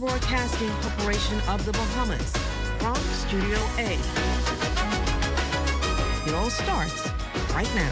Broadcasting Corporation of the Bahamas from Studio A. It all starts right now.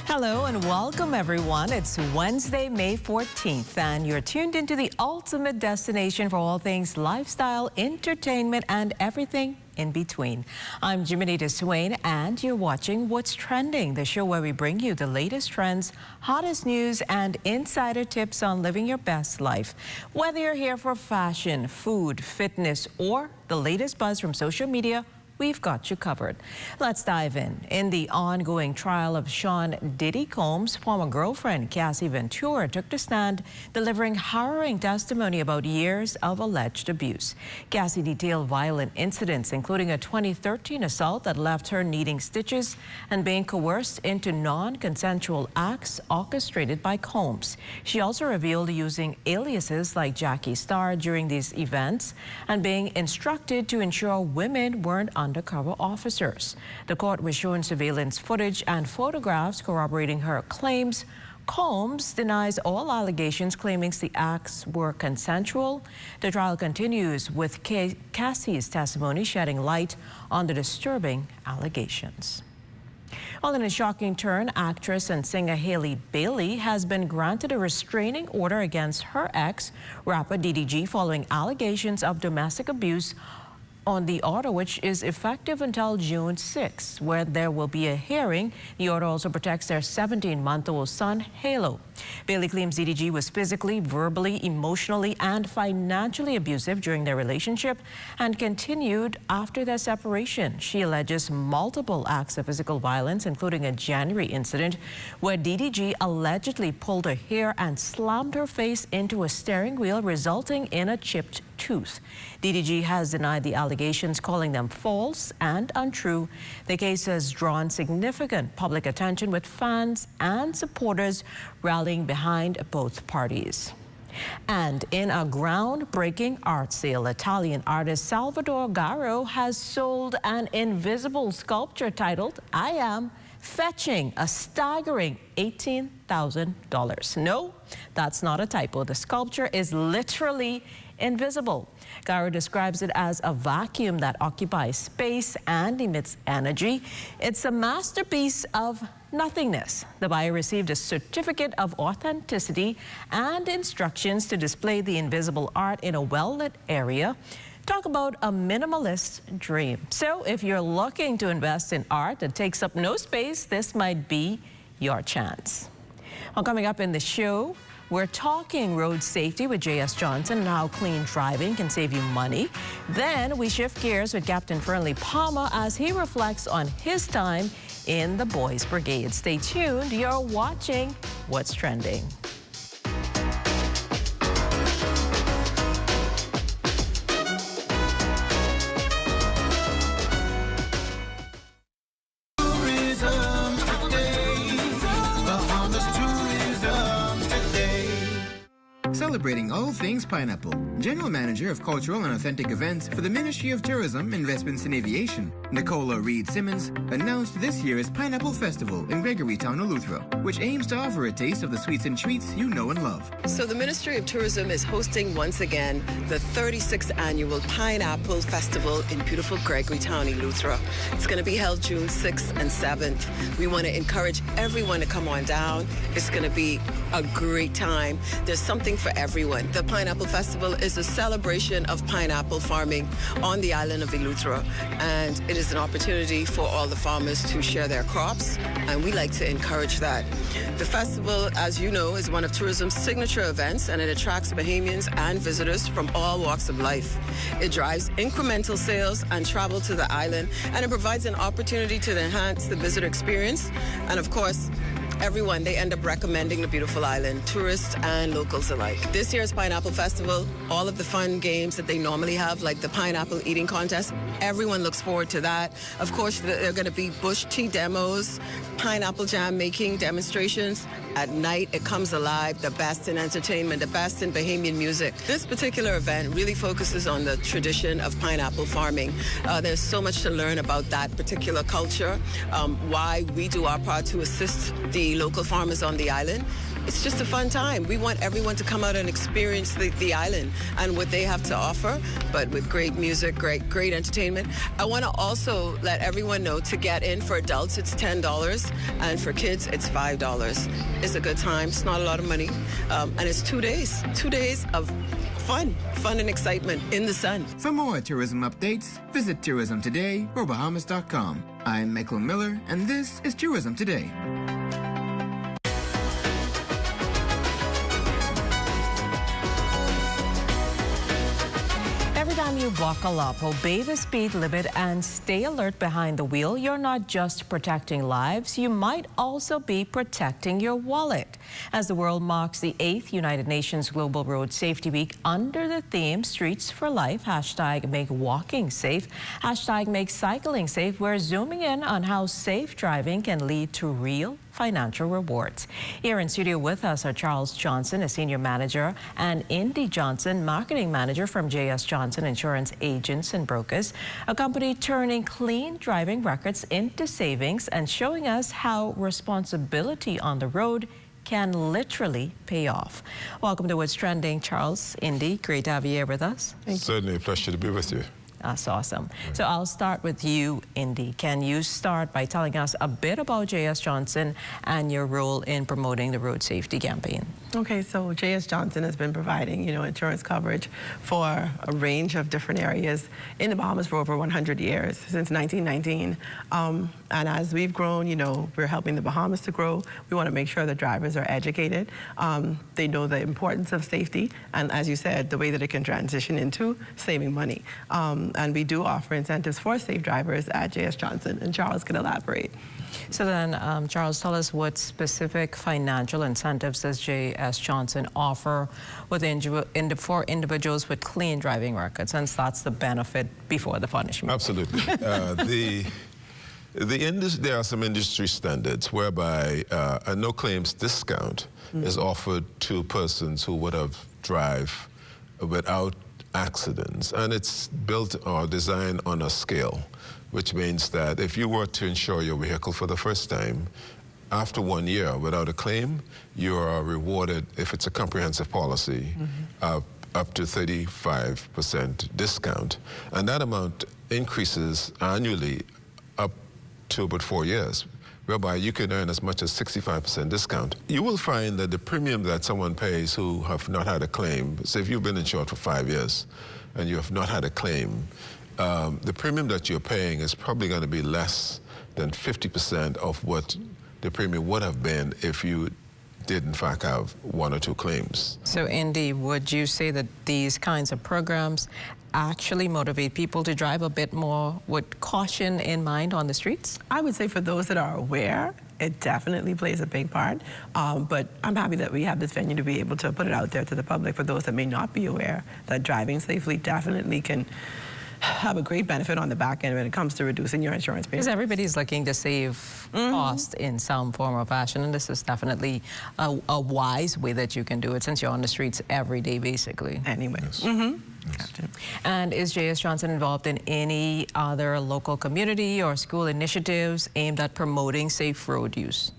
Hello and welcome everyone. It's Wednesday, May 14th, and you're tuned into the ultimate destination for all things lifestyle, entertainment, and everything in between. I'm Jiminita Swain, and you're watching What's Trending, the show where we bring you the latest trends, hottest news, and insider tips on living your best life. Whether you're here for fashion, food, fitness, or the latest buzz from social media, we've got you covered. Let's dive in. In the ongoing trial of Sean Diddy Combs' former girlfriend, Cassie Ventura, took to stand, delivering harrowing testimony about years of alleged abuse. Cassie detailed violent incidents, including a 2013 assault that left her needing stitches and being coerced into non-consensual acts orchestrated by Combs. She also revealed using aliases like Jackie Star during these events and being instructed to ensure women weren't undercover officers. The court was shown surveillance footage and photographs corroborating her claims. Combs denies all allegations, claiming the acts were consensual. The trial continues with Cassie's testimony shedding light on the disturbing allegations. Well, in a shocking turn, actress and singer Hailey Bailey has been granted a restraining order against her ex, rapper Diddy, following allegations of domestic abuse on the order, which is effective until June 6, where there will be a hearing. The order also protects their 17-month-old son, Halo. Bailey claims DDG was physically, verbally, emotionally, and financially abusive during their relationship and continued after their separation. She alleges multiple acts of physical violence, including a January incident where DDG allegedly pulled her hair and slammed her face into a steering wheel, resulting in a chipped tooth. DDG has denied the allegations, calling them false and untrue. The case has drawn significant public attention, with fans and supporters rallying behind both parties. And in a groundbreaking art sale, Italian artist Salvador Garo has sold an invisible sculpture titled "I Am," fetching a staggering $18,000. No, that's not a typo. The sculpture is literally invisible. Garo describes it as a vacuum that occupies space and emits energy. It's a masterpiece of nothingness. The buyer received a certificate of authenticity and instructions to display the invisible art in a well-lit area. Talk about a minimalist dream. So if you're looking to invest in art that takes up no space, this might be your chance. Well, coming up in the show, we're talking road safety with J.S. Johnson and how clean driving can save you money. Then we shift gears with Captain Fernley Palmer as he reflects on his time in the Boys Brigade. Stay tuned. You're watching What's Trending. Celebrating all things pineapple. General Manager of Cultural and Authentic Events for the Ministry of Tourism, Investments and Aviation, Nicola Reed-Simmons, announced this year's Pineapple Festival in Gregorytown, Eleuthera, which aims to offer a taste of the sweets and treats you know and love. So the Ministry of Tourism is hosting once again the 36th annual Pineapple Festival in beautiful Gregorytown, Eleuthera. It's going to be held June 6th and 7th. We want to encourage everyone to come on down. It's going to be a great time. There's something for everyone. The Pineapple Festival is a celebration of pineapple farming on the island of Eleuthera, and it is an opportunity for all the farmers to share their crops, and we like to encourage that. The festival, as you know, is one of tourism's signature events, and it attracts Bahamians and visitors from all walks of life. It drives incremental sales and travel to the island, and it provides an opportunity to enhance the visitor experience, and of course, everyone, they end up recommending the beautiful island, tourists and locals alike. This year's Pineapple Festival, all of the fun games that they normally have, like the pineapple eating contest, everyone looks forward to that. Of course, there are going to be bush tea demos, pineapple jam making demonstrations. At night, it comes alive, the best in entertainment, the best in Bahamian music. This particular event really focuses on the tradition of pineapple farming. There's so much to learn about that particular culture, why we do our part to assist the the local farmers on the island. It's just a fun time. We want everyone to come out and experience the island and what they have to offer, but with great music, great entertainment. I want to also let everyone know to get in for adults, it's $10, and for kids, it's $5. It's a good time. It's not a lot of money, and it's 2 days. 2 days of fun and excitement in the sun. For more tourism updates, visit Tourism Today or Bahamas.com. I'm Michael Miller, and this is Tourism Today. Every time you buckle up, obey the speed limit and stay alert behind the wheel, you're not just protecting lives, you might also be protecting your wallet. As the world marks the 8th United Nations Global Road Safety Week under the theme Streets for Life, hashtag make walking safe, hashtag make cycling safe, we're zooming in on how safe driving can lead to real financial rewards. Here in studio with us are Charles Johnson, a senior manager, and Indy Johnson, marketing manager from JS Johnson Insurance Agents and Brokers, a company turning clean driving records into savings and showing us how responsibility on the road can literally pay off. Welcome to What's Trending, Charles, Indy. Great to have you here with us. Certainly a pleasure to be with you. That's awesome. So I'll start with you, Indy. Can you start by telling us a bit about JS Johnson and your role in promoting the road safety campaign? Okay, so JS Johnson has been providing, insurance coverage for a range of different areas in the Bahamas for over 100 years, since 1919. And as we've grown, we're helping the Bahamas to grow. We want to make sure that drivers are educated. They know the importance of safety, and as you said, the way that it can transition into saving money. And we do offer incentives for safe drivers at JS Johnson, and Charles can elaborate. So then, Charles, tell us what specific financial incentives does JS Johnson offer for individuals with clean driving records, since that's the benefit before the punishment. Absolutely. There are some industry standards whereby a no claims discount is offered to persons who would have drive without accidents, and it's built or designed on a scale, which means that if you were to insure your vehicle for the first time, after 1 year without a claim, you are rewarded, if it's a comprehensive policy, up to 35% discount. And that amount increases annually up to about 4 years, whereby you can earn as much as 65% discount. You will find that the premium that someone pays who have not had a claim, so if you've been insured for 5 years and you have not had a claim, the premium that you're paying is probably going to be less than 50% of what the premium would have been if you did in fact have 1 or 2 claims. So Indy, would you say that these kinds of programs actually motivate people to drive a bit more with caution in mind on the streets? I would say for those that are aware, it definitely plays a big part. But I'm happy that we have this venue to be able to put it out there to the public for those that may not be aware that driving safely definitely can have a great benefit on the back end when it comes to reducing your insurance payments. Because everybody's looking to save cost in some form or fashion, and this is definitely a wise way that you can do it, since you're on the streets every day, basically. Anyway. Yes. Gotcha. And is JS Johnson involved in any other local community or school initiatives aimed at promoting safe road use?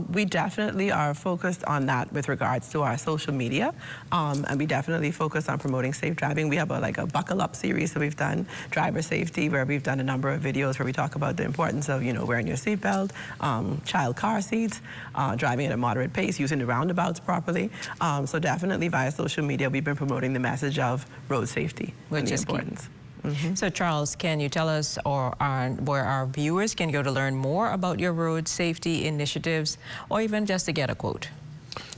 We definitely are focused on that with regards to our social media, and we definitely focus on promoting safe driving. We have a buckle up series that we've done, driver safety, where we've done a number of videos where we talk about the importance of wearing your seatbelt, child car seats, driving at a moderate pace, using the roundabouts properly. So definitely via social media, we've been promoting the message of road safety and the importance. So Charles, can you tell us where our viewers can go to learn more about your road safety initiatives, or even just to get a quote?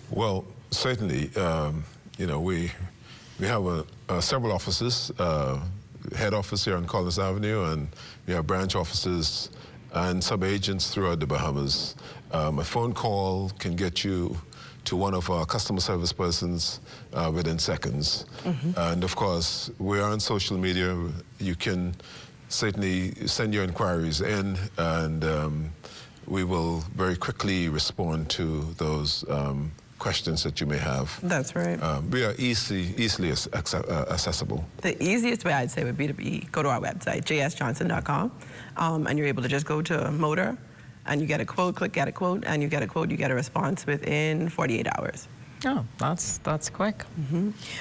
Well, certainly, we have several offices, head office here on Collins Avenue, and we have branch offices and sub-agents throughout the Bahamas. A phone call can get you to one of our customer service persons within seconds. And of course, we're on social media. You can certainly send your inquiries in, and we will very quickly respond to those questions that you may have. That's right. We are easily accessible. The easiest way I'd say would be to go to our website, jsjohnson.com, and you're able to just go to motor, and you get a quote, click get a quote, and you get a quote, you get a response within 48 hours. Oh, that's quick.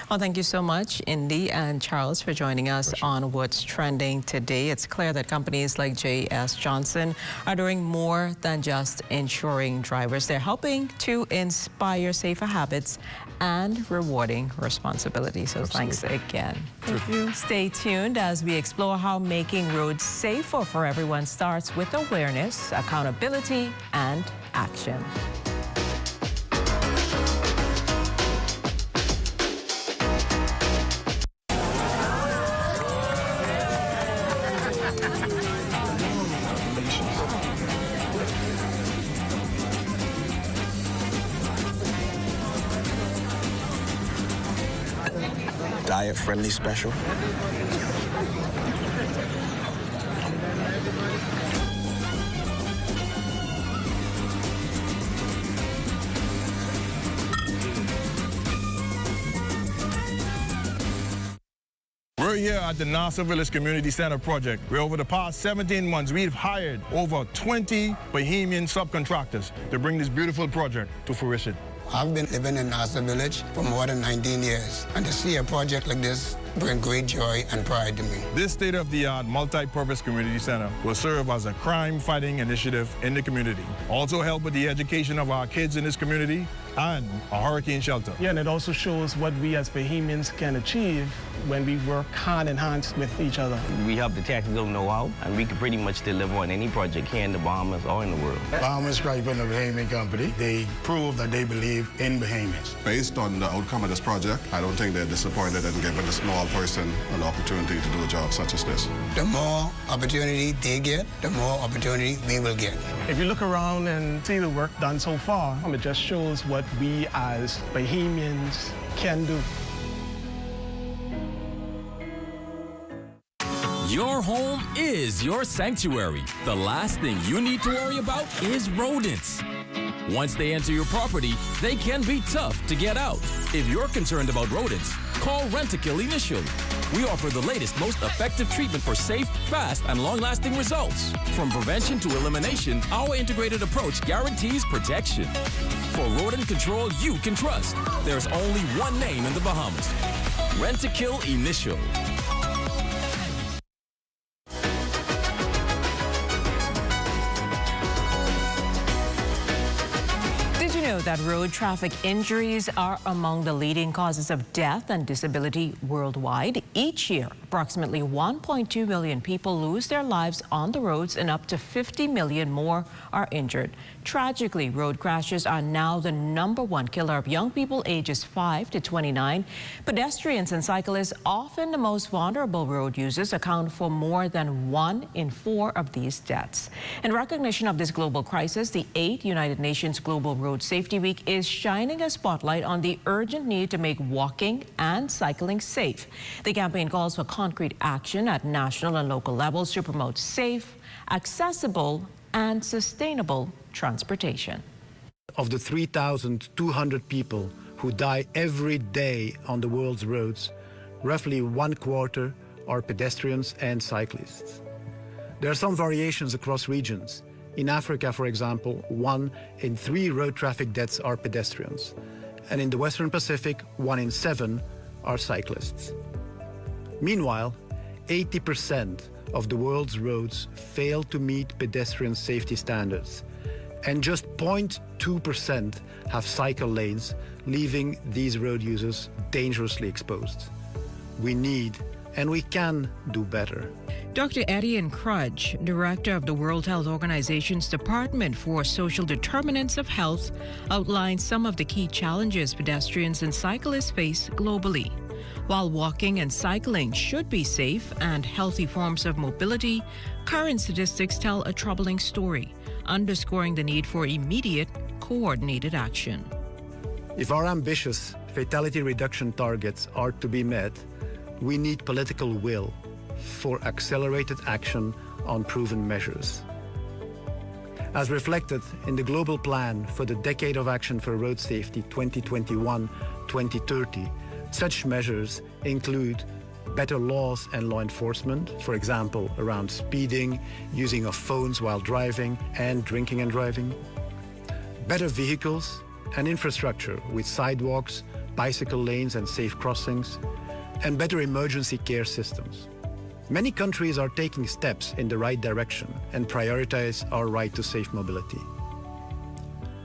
Well, thank you so much, Indy and Charles, for joining us on What's Trending today. It's clear that companies like J.S. Johnson are doing more than just insuring drivers. They're helping to inspire safer habits and rewarding responsibility. So thanks again. Thank you. Stay tuned as we explore how making roads safer for everyone starts with awareness, accountability, and action. Diet-friendly special. We're here at the Nassau Village Community Center project, where over the past 17 months, we've hired over 20 Bahamian subcontractors to bring this beautiful project to fruition. I've been living in Nassau Village for more than 19 years, and to see a project like this bring great joy and pride to me. This state-of-the-art multi-purpose community center will serve as a crime-fighting initiative in the community. Also help with the education of our kids in this community and a hurricane shelter. Yeah, and it also shows what we as Bahamians can achieve when we work hand in hand with each other. We have the technical know-how, and we can pretty much deliver on any project here in the Bahamas or in the world. Bahamas Rundown, a Bahamian company, they prove that they believe in Bahamians. Based on the outcome of this project, I don't think they're disappointed in giving a small person an opportunity to do a job such as this. The more opportunity they get, the more opportunity we will get. If you look around and see the work done so far, it just shows what we as Bahamians can do. Your home is your sanctuary. The last thing you need to worry about is rodents. Once they enter your property, they can be tough to get out. If you're concerned about rodents, call Rent-A-Kill Initial. We offer the latest, most effective treatment for safe, fast, and long-lasting results. From prevention to elimination, our integrated approach guarantees protection. For rodent control you can trust, there's only one name in the Bahamas: Rent-A-Kill Initial. That road traffic injuries are among the leading causes of death and disability worldwide. Each year, approximately 1.2 million people lose their lives on the roads and up to 50 million more are injured. Tragically, road crashes are now the #1 killer of young people ages 5 to 29. Pedestrians and cyclists, often the most vulnerable road users, account for more than 1 in 4 of these deaths. In recognition of this global crisis, the 8th United Nations Global Road Safety Week is shining a spotlight on the urgent need to make walking and cycling safe. The campaign calls for concrete action at national and local levels to promote safe, accessible, and sustainable transportation. Of the 3,200 people who die every day on the world's roads, roughly 1/4 are pedestrians and cyclists. There are some variations across regions. In Africa, for example, 1 in 3 road traffic deaths are pedestrians. And in the Western Pacific, 1 in 7 are cyclists. Meanwhile, 80% of the world's roads fail to meet pedestrian safety standards. And just 0.2% have cycle lanes, leaving these road users dangerously exposed. We need and we can do better. Dr. Etienne Crudge, director of the World Health Organization's Department for Social Determinants of Health, outlined some of the key challenges pedestrians and cyclists face globally. While walking and cycling should be safe and healthy forms of mobility, current statistics tell a troubling story, underscoring the need for immediate, coordinated action. If our ambitious fatality reduction targets are to be met, we need political will for accelerated action on proven measures. As reflected in the Global Plan for the Decade of Action for Road Safety 2021-2030, such measures include better laws and law enforcement, for example, around speeding, using of phones while driving, and drinking and driving. Better vehicles and infrastructure with sidewalks, bicycle lanes and safe crossings, and better emergency care systems. Many countries are taking steps in the right direction and prioritize our right to safe mobility.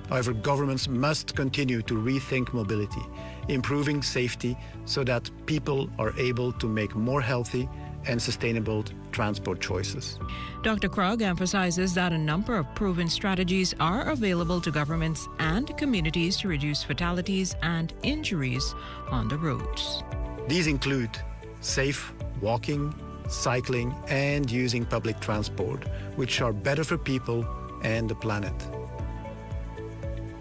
However, governments must continue to rethink mobility, improving safety so that people are able to make more healthy and sustainable transport choices. Dr. Krug emphasizes that a number of proven strategies are available to governments and communities to reduce fatalities and injuries on the roads. These include safe walking, cycling, and using public transport, which are better for people and the planet.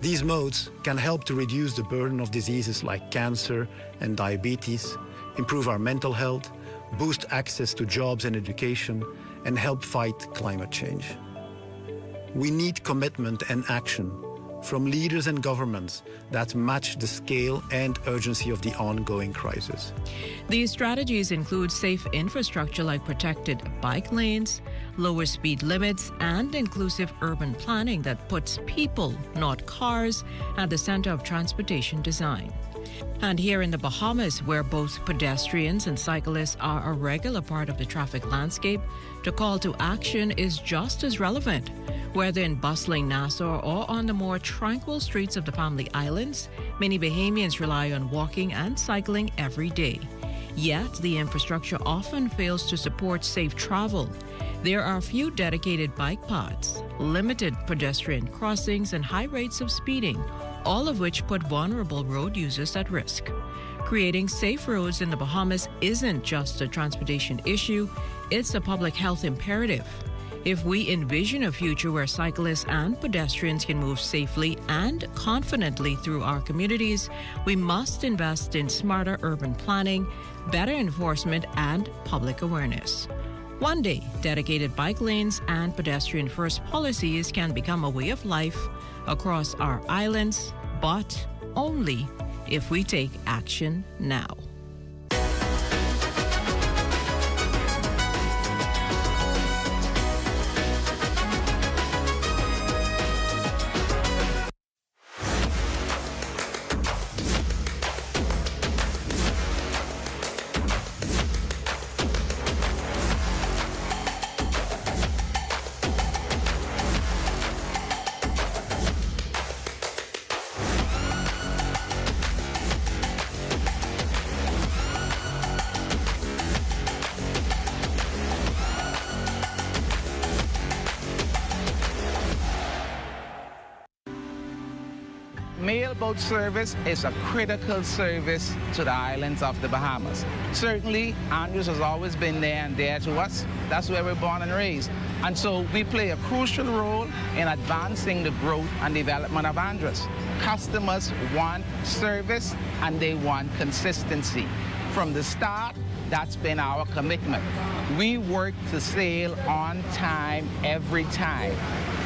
These modes can help to reduce the burden of diseases like cancer and diabetes, improve our mental health, boost access to jobs and education, and help fight climate change. We need commitment and action from leaders and governments that match the scale and urgency of the ongoing crisis. These strategies include safe infrastructure like protected bike lanes, lower speed limits, and inclusive urban planning that puts people, not cars, at the center of transportation design. And here in the Bahamas, where both pedestrians and cyclists are a regular part of the traffic landscape, the call to action is just as relevant. Whether in bustling Nassau or on the more tranquil streets of the Fernley Islands, many Bahamians rely on walking and cycling every day. Yet, the infrastructure often fails to support safe travel. There are few dedicated bike paths, limited pedestrian crossings, and high rates of speeding, all of which put vulnerable road users at risk. Creating safe roads in the Bahamas isn't just a transportation issue, it's a public health imperative. If we envision a future where cyclists and pedestrians can move safely and confidently through our communities, we must invest in smarter urban planning, better enforcement, and public awareness. One day, dedicated bike lanes and pedestrian-first policies can become a way of life across our islands, but only if we take action now. Mailboat service is a critical service to the islands of the Bahamas. Certainly, Andros has always been there and dear to us. That's where we're born and raised. And so we play a crucial role in advancing the growth and development of Andros. Customers want service and they want consistency. From the start, that's been our commitment. We work to sail on time every time.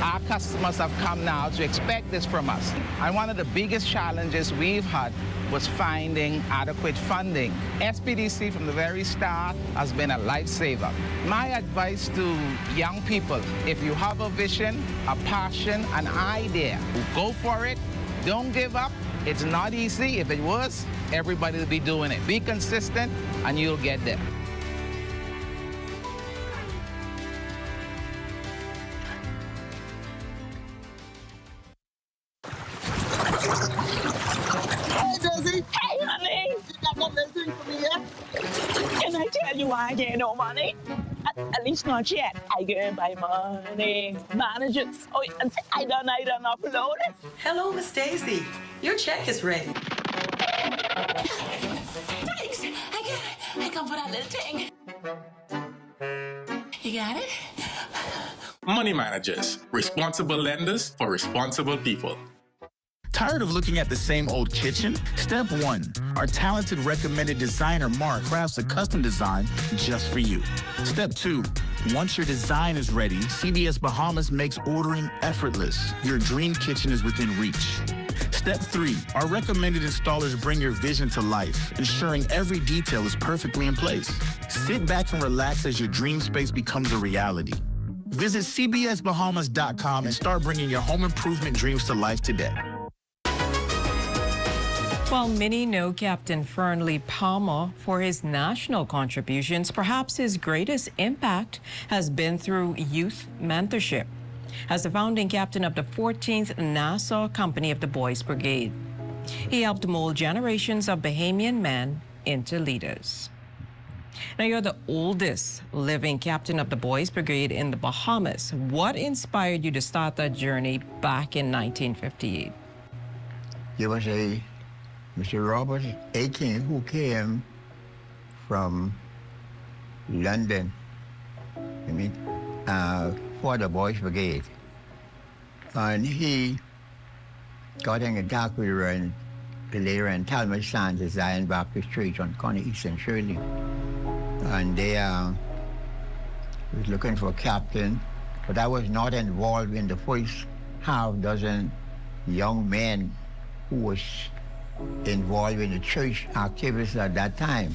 Our customers have come now to expect this from us. And one of the biggest challenges we've had was finding adequate funding. SPDC from the very start has been a lifesaver. My advice to young people, if you have a vision, a passion, an idea, go for it. Don't give up. It's not easy. If it was, everybody would be doing it. Be consistent and you'll get there. Hey, honey! You got no message for me yet? Can I tell you why I get no money? At least not yet. I get my money. Managers. Oh, and say, I done upload it. Hello, Miss Daisy. Your check is ready. Thanks. I come for that little thing. You got it? Money managers, responsible lenders for responsible people. Tired of looking at the same old kitchen? Step 1. Our talented recommended designer Mark crafts a custom design just for you. Step 2. Once your design is ready, CBS Bahamas makes ordering effortless. Your dream kitchen is within reach. Step 3, our recommended installers bring your vision to life, ensuring every detail is perfectly in place. Sit back and relax as your dream space becomes a reality. Visit cbsbahamas.com and start bringing your home improvement dreams to life today. Well, many know Captain Fernley Palmer for his national contributions. Perhaps his greatest impact has been through youth mentorship. As the founding captain of the 14th Nassau Company of the Boys Brigade, he helped mold generations of Bahamian men into leaders. Now, you're the oldest living captain of the Boys Brigade in the Bahamas. What inspired you to start that journey back in 1958? There was a Mr. Robert Aiken who came from London, for the Boys Brigade. And he got in contact with the later in Talmadge Sands, the Zion Baptist Church on Conner East and Shirley. And they was looking for a captain, but I was not involved in the first half dozen young men who was involved in the church activities at that time.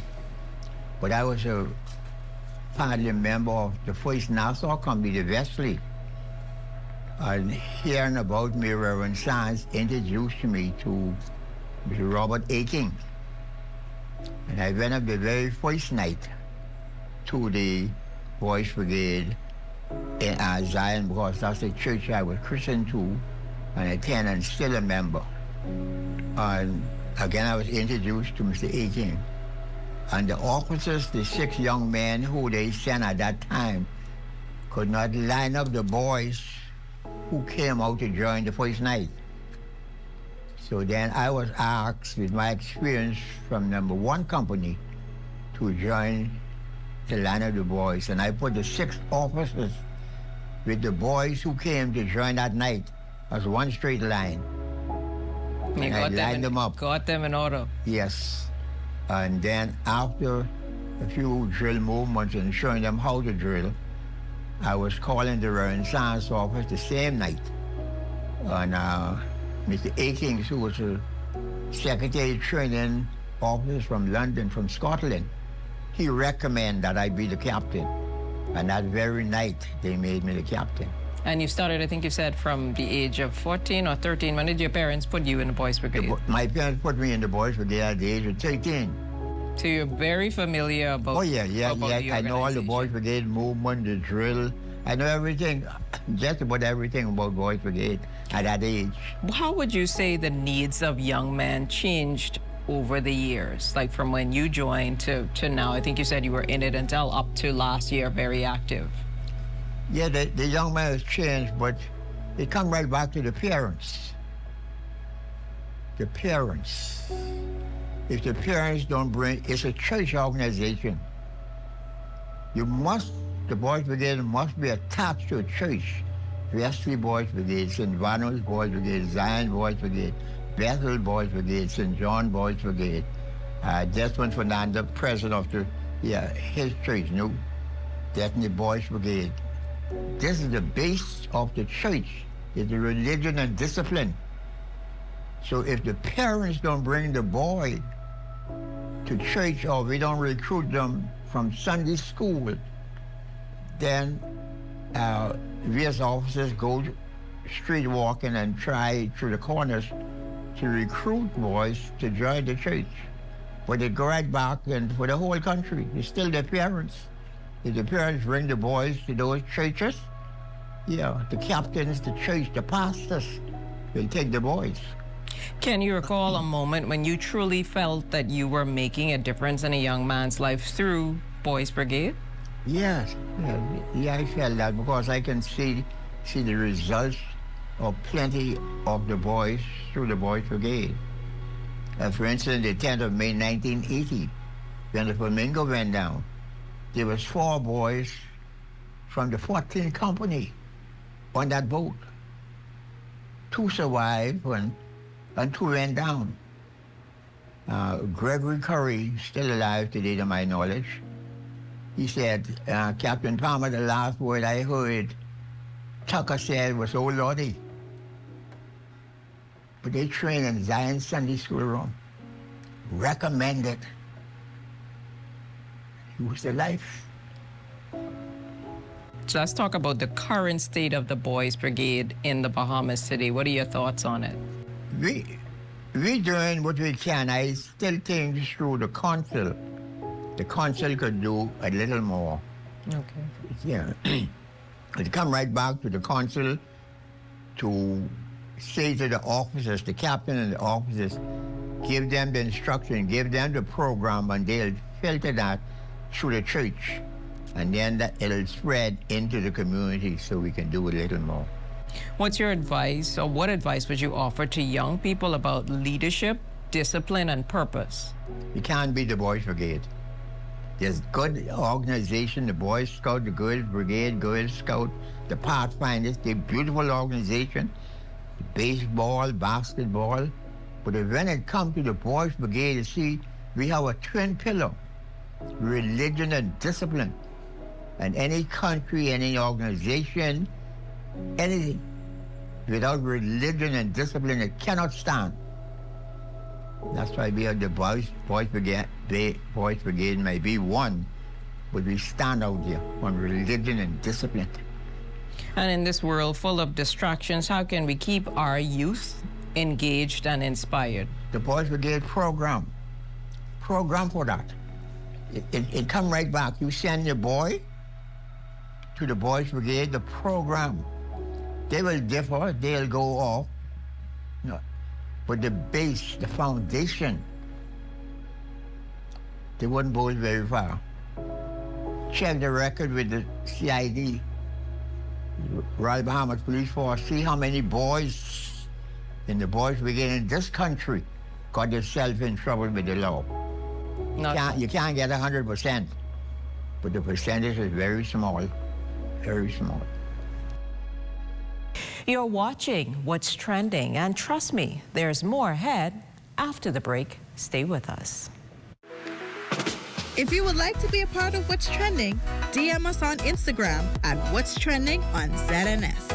But I was a partly member of the first Nassau Company, the Wesley. And hearing about me, Reverend Sands introduced me to Mr. Robert Aiken. And I went up the very first night to the Boys Brigade in Zion, because that's the church I was christened to and attend and still a member. And again, I was introduced to Mr. Aiken. And the officers, the 6 young men who they sent at that time, could not line up the boys who came out to join the first night. So then I was asked, with my experience from number 1 company, to join the line of the boys. And I put the 6 officers with the boys who came to join that night as one straight line. You and I lined them up. Got them in order. Yes. And then after a few drill movements and showing them how to drill, I was calling the Reverend Sands office the same night. And Mr. Aiken, who was a secretary training officer from London, from Scotland, he recommended that I be the captain. And that very night, they made me the captain. And you started, I think you said, from the age of 14 or 13. When did your parents put you in the Boys Brigade? My parents put me in the Boys Brigade at the age of 13. So you're very familiar about I know all the Boys Brigade movement, the drill. I know everything, just about everything about Boys Brigade at that age. How would you say the needs of young men changed over the years, like from when you joined to now? I think you said you were in it until up to last year, very active. Yeah, the young man has changed, but it comes right back to the parents. The parents. If the parents don't bring, it's a church organization. The Boys Brigade must be attached to a church. Wesley Boys Brigade, St. Vanos Boys Brigade, Zion Boys Brigade, Bethel Boys Brigade, St. John Boys Brigade. Desmond Fernando, president of his church, New Destiny Boys Brigade. This is the base of the church, is the religion and discipline. So if the parents don't bring the boy to church, or we don't recruit them from Sunday school, then we as officers go street walking and try through the corners to recruit boys to join the church. But they go right back, and for the whole country, it's still their parents. If the parents bring the boys to those churches, the captains, the church, the pastors, will take the boys. Can you recall a moment when you truly felt that you were making a difference in a young man's life through Boys Brigade? Yes. Yeah, I felt that because I can see the results of plenty of the boys through the Boys Brigade. For instance, the 10th of May 1980, when the Flamingo went down, there was 4 boys from the 14th Company on that boat. 2 survived and 2 went down. Gregory Curry, still alive today to my knowledge, he said, Captain Palmer, the last word I heard Tucker said was, "Oh, Lordy." but they train in Zion Sunday School room. Recommend it. Use the life. So let's talk about the current state of the Boys Brigade in the Bahamas City. What are your thoughts on it? We doing what we can. I still think through the council. The council could do a little more. Okay. Yeah. It come right back to the council to say to the officers, the captain and the officers, give them the instruction, give them the program, and they'll filter that through the church. And then that it'll spread into the community so we can do a little more. What's your advice, or what advice would you offer to young people about leadership, discipline, and purpose? You can't beat the Boys Brigade. There's good organization, the Boy Scout, the Girls Brigade, Girl Scout, the Pathfinders, they're beautiful organization, baseball, basketball. But when it comes to the Boys Brigade, you see, we have a twin pillar, religion and discipline. And any country, any organization, anything, without religion and discipline, it cannot stand. That's why we have the Boys Brigade. Boys Brigade may be one, but we stand out there on religion and discipline. And in this world full of distractions, how can we keep our youth engaged and inspired? The Boys Brigade program for that. It come right back. You send your boy to the Boys Brigade, the program. They will differ, they'll go off. No. But the base, the foundation, they wouldn't go very far. Check the record with the CID, Royal Bahamas Police Force, see how many boys in the Boys Brigade in this country got themselves in trouble with the law. You can't get 100%, but the percentage is very small, very small. You're watching What's Trending, and trust me, there's more ahead after the break. Stay with us. If you would like to be a part of What's Trending, DM us on Instagram at What's Trending on ZNS.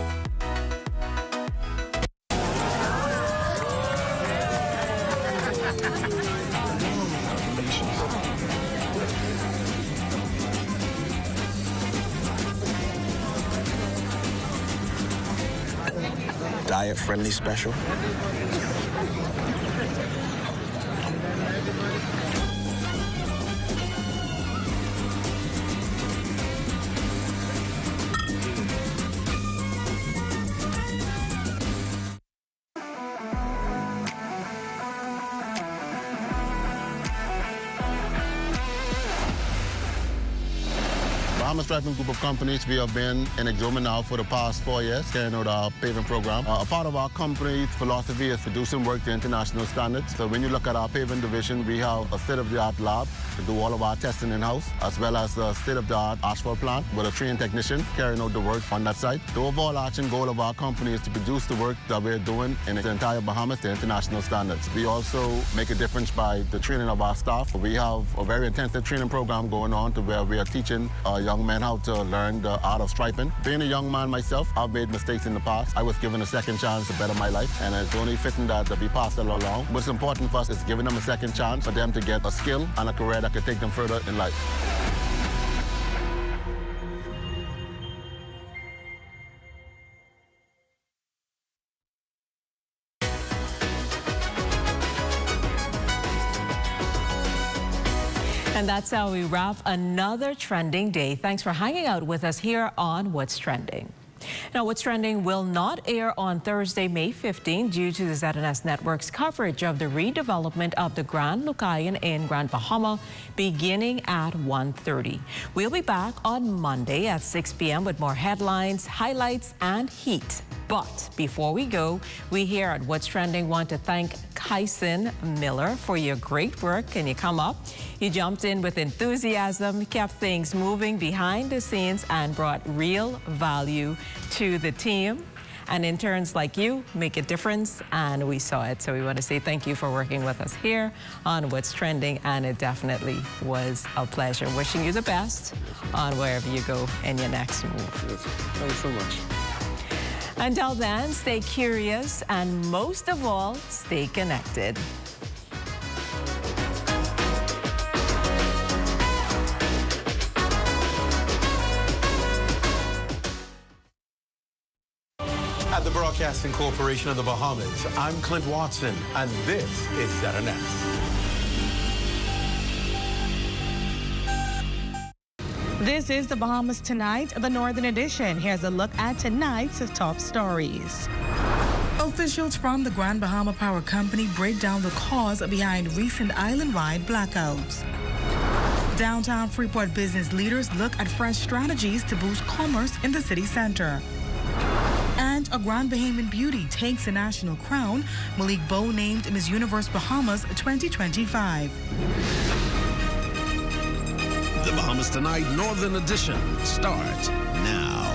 Diet-friendly special. Bahamas Rundown group of companies, we have been in Exoma now for the past 4 years, carrying out our paving program. A part of our company's philosophy is to do some work to international standards. So when you look at our paving division, we have a state-of-the-art lab to do all of our testing in-house, as well as a state-of-the-art asphalt plant with a trained technician carrying out the work on that site. The overarching goal of our company is to produce the work that we're doing in the entire Bahamas to international standards. We also make a difference by the training of our staff. We have a very intensive training program going on to where we are teaching young men how to learn the art of striping. Being a young man myself, I've made mistakes in the past. I was given a second chance to better my life, and it's only fitting that we pass it along. What's important for us is giving them a second chance for them to get a skill and a career that could take them further in life. And that's how we wrap another trending day. Thanks for hanging out with us here on What's Trending. Now, What's Trending will not air on Thursday, May 15, due to the ZNS Network's coverage of the redevelopment of the Grand Lucayan in Grand Bahama, beginning at 1:30. We'll be back on Monday at 6 p.m. with more headlines, highlights, and heat. But before we go, we here at What's Trending want to thank Kyson Miller for your great work. Can you come up? You jumped in with enthusiasm, kept things moving behind the scenes, and brought real value to the team. And interns like you make a difference, and we saw it. So we want to say thank you for working with us here on What's Trending, and it definitely was a pleasure. Wishing you the best on wherever you go in your next move. Thanks so much. Until then, stay curious and most of all, stay connected. At the Broadcasting Corporation of the Bahamas, I'm Clint Watson, and this is ZNS. This is the Bahamas Tonight, the Northern Edition. Here's a look at tonight's top stories. Officials from the Grand Bahama Power Company break down the cause behind recent island-wide blackouts. Downtown Freeport business leaders look at fresh strategies to boost commerce in the city center. And a Grand Bahamian beauty takes a national crown. Malik Bow named Miss Universe Bahamas 2025. The Bahamas Tonight Northern Edition starts now.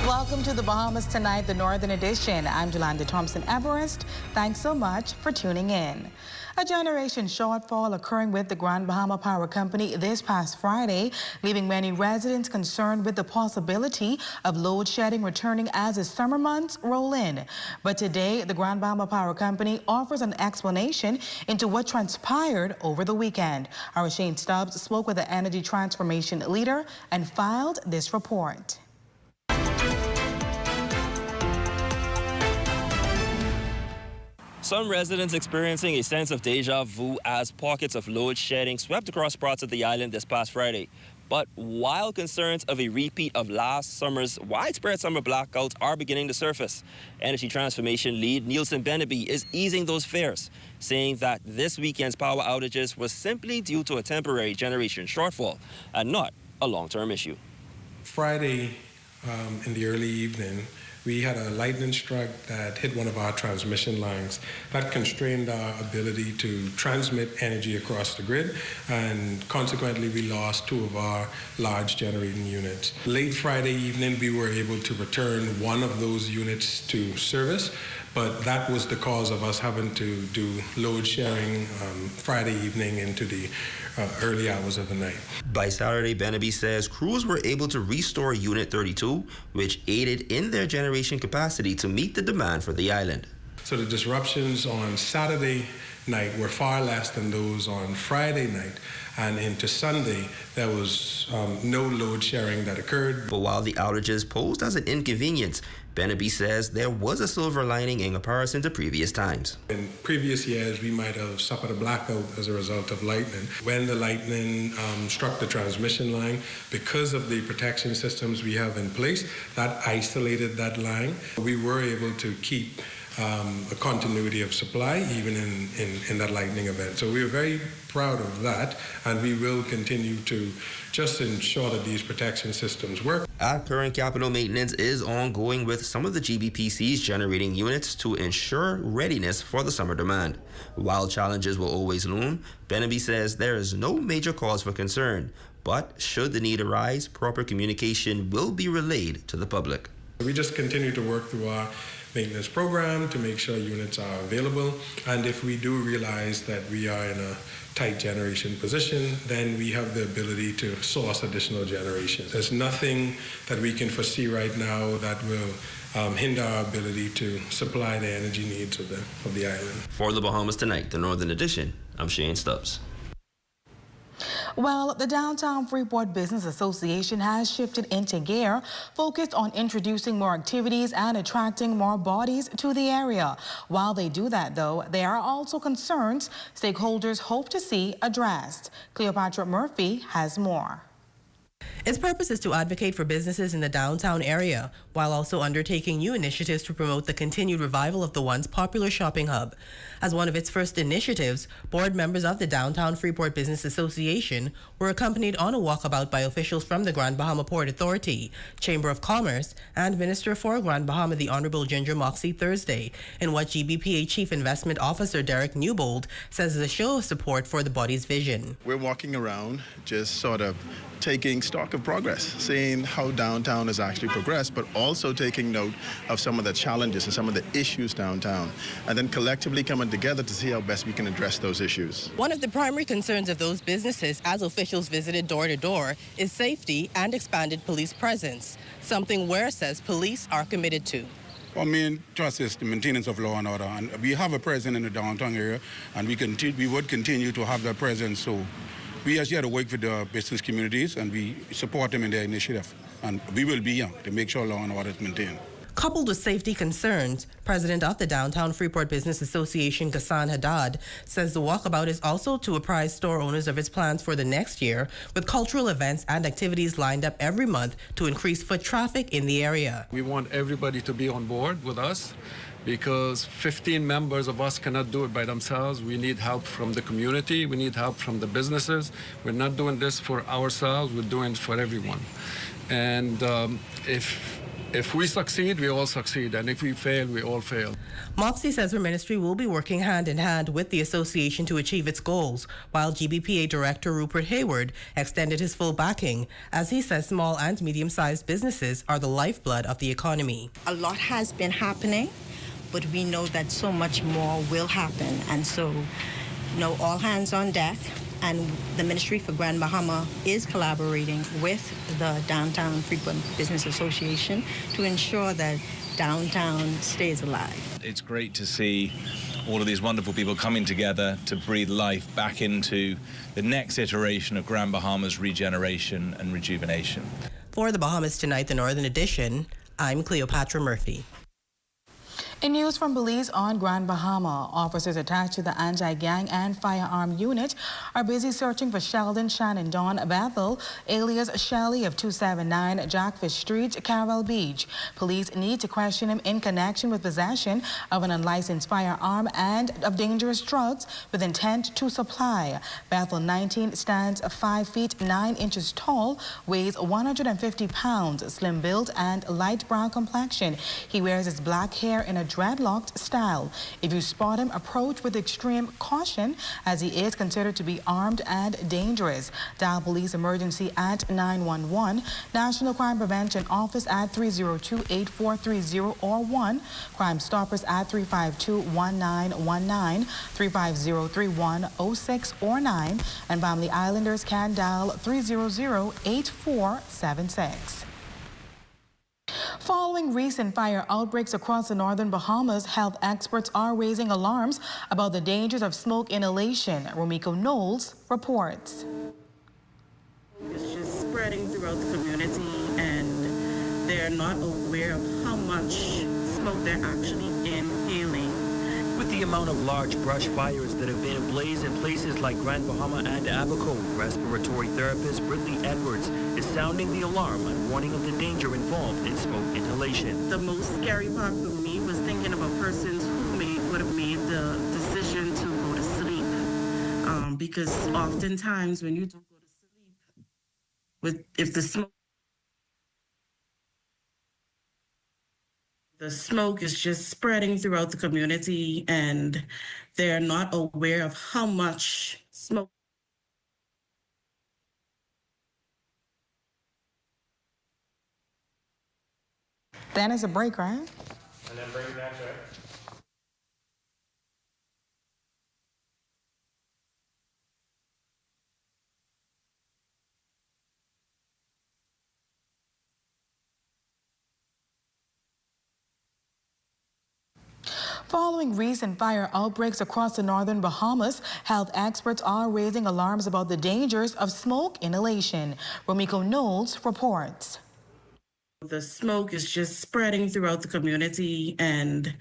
Welcome to the Bahamas Tonight, the Northern Edition. I'm Jolanda Thompson-Everest. Thanks so much for tuning in. A generation shortfall occurring with the Grand Bahama Power Company this past Friday, leaving many residents concerned with the possibility of load shedding returning as the summer months roll in. But today, the Grand Bahama Power Company offers an explanation into what transpired over the weekend. Our Shane Stubbs spoke with the energy transformation leader and filed this report. Some residents experiencing a sense of deja vu as pockets of load shedding swept across parts of the island this past Friday. But while concerns of a repeat of last summer's widespread summer blackouts are beginning to surface, Energy Transformation lead Nielsen Beneby is easing those fears, saying that this weekend's power outages was simply due to a temporary generation shortfall and not a long-term issue. Friday in the early evening, we had a lightning strike that hit one of our transmission lines. That constrained our ability to transmit energy across the grid, and consequently we lost two of our large generating units. Late Friday evening, we were able to return one of those units to service, but that was the cause of us having to do load sharing Friday evening into the early hours of the night. By Saturday, Beneby says crews were able to restore Unit 32, which aided in their generation capacity to meet the demand for the island. So the disruptions on Saturday night were far less than those on Friday night, and into Sunday there was no load sharing that occurred. But while the outages posed as an inconvenience, Beneby says there was a silver lining in comparison to previous times. In previous years, we might have suffered a blackout as a result of lightning. When the lightning struck the transmission line, because of the protection systems we have in place, that isolated that line. We were able to keep a continuity of supply even in that lightning event. So we are very proud of that, and we will continue to just ensure that these protection systems work. Current capital maintenance is ongoing with some of the GBPC's generating units to ensure readiness for the summer demand. While challenges will always loom, Beneby says there is no major cause for concern, but should the need arise, proper communication will be relayed to the public. We just continue to work through our maintenance program to make sure units are available, and if we do realize that we are in a tight generation position, then we have the ability to source additional generation. There's nothing that we can foresee right now that will hinder our ability to supply the energy needs of the island. For the Bahamas Tonight, the Northern Edition, I'm Shane Stubbs. Well, the Downtown Freeport Business Association has shifted into gear, focused on introducing more activities and attracting more bodies to the area. While they do that, though, there are also concerns stakeholders hope to see addressed. Cleopatra Murphy has more. Its purpose is to advocate for businesses in the downtown area, while also undertaking new initiatives to promote the continued revival of the once popular shopping hub. As one of its first initiatives, board members of the Downtown Freeport Business Association were accompanied on a walkabout by officials from the Grand Bahama Port Authority, Chamber of Commerce, and Minister for Grand Bahama, the Honorable Ginger Moxie, Thursday, in what GBPA Chief Investment Officer Derek Newbold says is a show of support for the body's vision. We're walking around, just sort of taking nice talk of progress, seeing how downtown has actually progressed, but also taking note of some of the challenges and some of the issues downtown, and then collectively coming together to see how best we can address those issues. One of the primary concerns of those businesses, as officials visited door to door, is safety and expanded police presence, something Ware says police are committed to. Our main trust is the maintenance of law and order, and we have a presence in the downtown area, and we would continue to have that presence. So we are here to work with the business communities, and we support them in their initiative, and we will be here to make sure law and order is maintained. Coupled with safety concerns, President of the Downtown Freeport Business Association, Ghassan Haddad, says the walkabout is also to apprise store owners of its plans for the next year, with cultural events and activities lined up every month to increase foot traffic in the area. We want everybody to be on board with us, because 15 members of us cannot do it by themselves. We need help from the community. We need help from the businesses. We're not doing this for ourselves. We're doing it for everyone. And if we succeed, we all succeed. And if we fail, we all fail. Moxie says her ministry will be working hand in hand with the association to achieve its goals, while GBPA Director Rupert Hayward extended his full backing, as he says small and medium-sized businesses are the lifeblood of the economy. A lot has been happening, but we know that so much more will happen. And so, all hands on deck. And the Ministry for Grand Bahama is collaborating with the Downtown Freeport Business Association to ensure that downtown stays alive. It's great to see all of these wonderful people coming together to breathe life back into the next iteration of Grand Bahama's regeneration and rejuvenation. For the Bahamas Tonight, the Northern Edition, I'm Cleopatra Murphy. In news from Belize on Grand Bahama, officers attached to the anti-gang and firearm unit are busy searching for Sheldon Shannon Dawn Bethel, alias Shelly of 279 Jackfish Street, Carroll Beach. Police need to question him in connection with possession of an unlicensed firearm and of dangerous drugs with intent to supply. Bethel, 19, stands 5 feet 9 inches tall, weighs 150 pounds, slim build and light brown complexion. He wears his black hair in a dreadlocked style. If you spot him, approach with extreme caution, as he is considered to be armed and dangerous. Dial police emergency at 911, National Crime Prevention Office at 302-8430 or 1, Crime Stoppers at 352-1919, 350-3106 or 9, and Family Islanders can dial 300-8476. Following recent fire outbreaks across the northern Bahamas, health experts are raising alarms about the dangers of smoke inhalation. Romiko Knowles reports. It's just spreading throughout the community, and they're not aware of how much smoke they're actually inhaling. With the amount of large brush fires that have been ablaze in places like Grand Bahama and Abaco, respiratory therapist Britley Edwards is sounding the alarm and warning of the danger involved in smoke inhalation. The most scary part for me was thinking about persons who would have made the decision to go to sleep. Because oftentimes when you do go to sleep, if the smoke is just spreading throughout the community, and they're not aware of how much smoke. Then it's a break, right? And then bring it back, right? Following recent fire outbreaks across the northern Bahamas, health experts are raising alarms about the dangers of smoke inhalation. Romiko Knowles reports. The smoke is just spreading throughout the community, and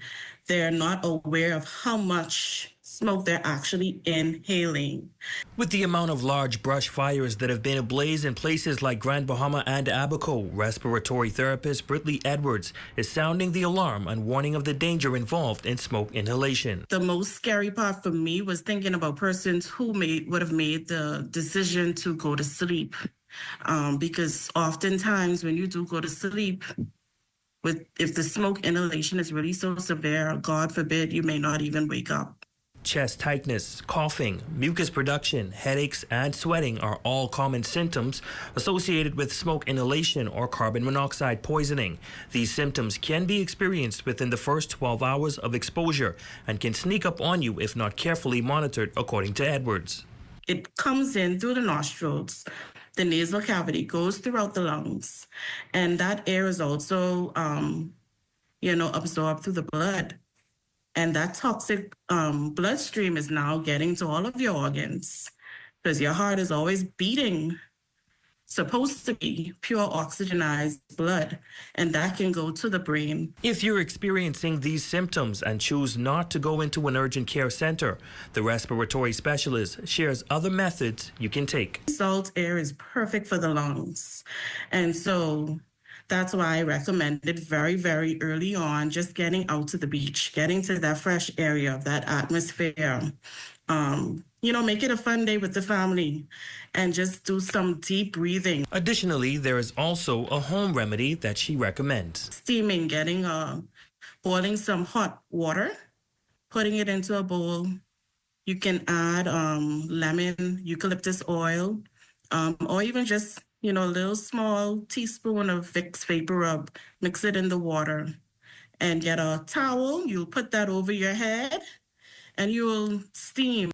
they're not aware of how much smoke they're actually inhaling. With the amount of large brush fires that have been ablaze in places like Grand Bahama and Abaco, respiratory therapist Britley Edwards is sounding the alarm and warning of the danger involved in smoke inhalation. The most scary part for me was thinking about persons who would have made the decision to go to sleep. Because oftentimes when you do go to sleep, if the smoke inhalation is really so severe, God forbid, you may not even wake up. chest tightness, coughing, mucus production, headaches, and sweating are all common symptoms associated with smoke inhalation or carbon monoxide poisoning. These symptoms can be experienced within the first 12 hours of exposure and can sneak up on you if not carefully monitored, according to Edwards. It comes in through the nostrils, the nasal cavity, goes throughout the lungs, and that air is also, absorbed through the blood. And that toxic bloodstream is now getting to all of your organs because your heart is always beating, supposed to be pure oxygenized blood, and that can go to the brain. If you're experiencing these symptoms and choose not to go into an urgent care center, the respiratory specialist shares other methods you can take. Salt air is perfect for the lungs. And so that's why I recommended very, very early on just getting out to the beach, getting to that fresh area, that atmosphere. Make it a fun day with the family and just do some deep breathing. Additionally, there is also a home remedy that she recommends. Steaming, boiling some hot water, putting it into a bowl. You can add lemon, eucalyptus oil, or even just, a little small teaspoon of Vicks Vapor Rub, mix it in the water and get a towel. You'll put that over your head and you'll steam.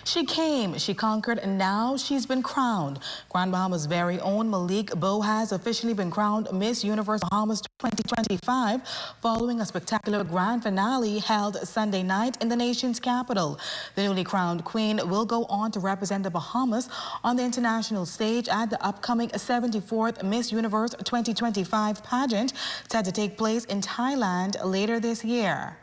She came, she conquered, and now she's been crowned. Grand Bahama's very own Malik Bow has officially been crowned Miss Universe Bahamas 2025 following a spectacular grand finale held Sunday night in the nation's capital. The newly crowned queen will go on to represent the Bahamas on the international stage at the upcoming 74th Miss Universe 2025 pageant set to take place in Thailand later this year.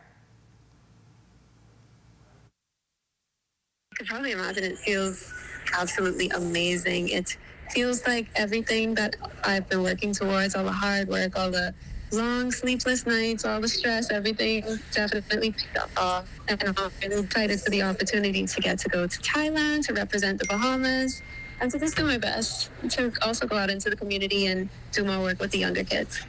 I can probably imagine it feels absolutely amazing. It feels like everything that I've been working towards, all the hard work, all the long sleepless nights, all the stress, everything definitely picked up. And I'm really excited for the opportunity to get to go to Thailand, to represent the Bahamas, and to just do my best to also go out into the community and do more work with the younger kids.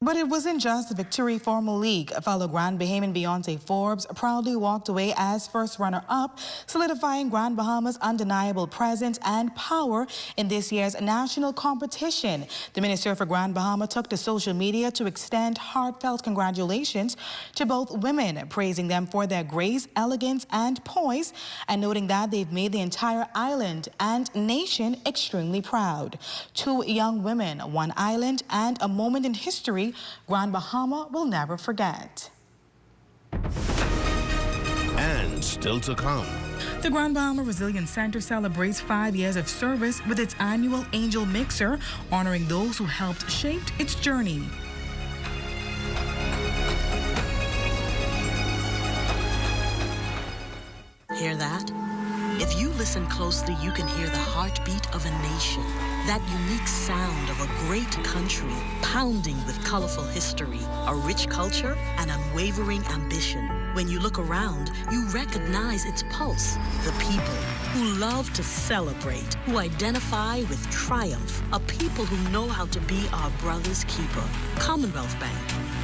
But it wasn't just a victory for Malik. Fellow Grand Bahamian Beyonce Forbes proudly walked away as first runner-up, solidifying Grand Bahama's undeniable presence and power in this year's national competition. The Minister for Grand Bahama took to social media to extend heartfelt congratulations to both women, praising them for their grace, elegance, and poise, and noting that they've made the entire island and nation extremely proud. Two young women, one island, and a moment in history Grand Bahama will never forget. And still to come. The Grand Bahama Resilience Center celebrates 5 years of service with its annual Angel Mixer, honoring those who helped shape its journey. Hear that? If you listen closely, you can hear the heartbeat of a nation. That unique sound of a great country, pounding with colorful history, a rich culture, and unwavering ambition. When you look around, you recognize its pulse. The people who love to celebrate, who identify with triumph, a people who know how to be our brother's keeper. Commonwealth Bank,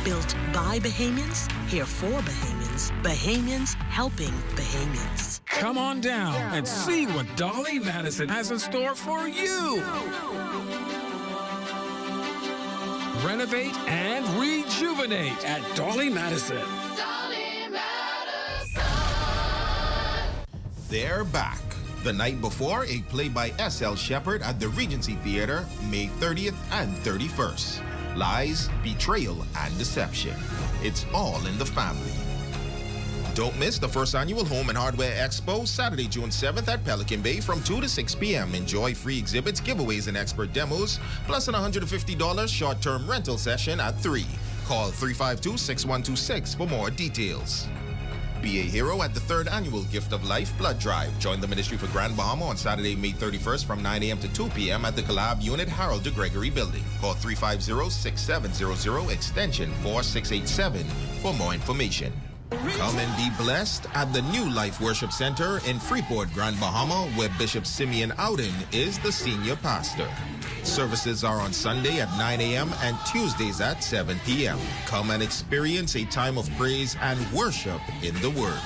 built by Bahamians, here for Bahamians, Bahamians helping Bahamians. Come on down and see what Dolly Madison has in store for you. Renovate and rejuvenate at Dolly Madison. They're back. The night before, a play by S.L. Shepard at the Regency Theater, May 30th and 31st. Lies, betrayal, and deception. It's all in the family. Don't miss the first annual Home and Hardware Expo, Saturday, June 7th at Pelican Bay from 2 to 6 p.m. Enjoy free exhibits, giveaways, and expert demos, plus an $150 short-term rental session at 3. Call 352-6126 for more details. Be a hero at the 3rd annual Gift of Life Blood Drive. Join the Ministry for Grand Bahama on Saturday, May 31st from 9 a.m. to 2 p.m. at the Collab Unit Harold de Gregory Building. Call 350-6700 extension 4687 for more information. Come and be blessed at the New Life Worship Center in Freeport, Grand Bahama, where Bishop Simeon Ouden is the senior pastor. Services are on Sunday at 9 a.m. and Tuesdays at 7 p.m. Come and experience a time of praise and worship in the Word.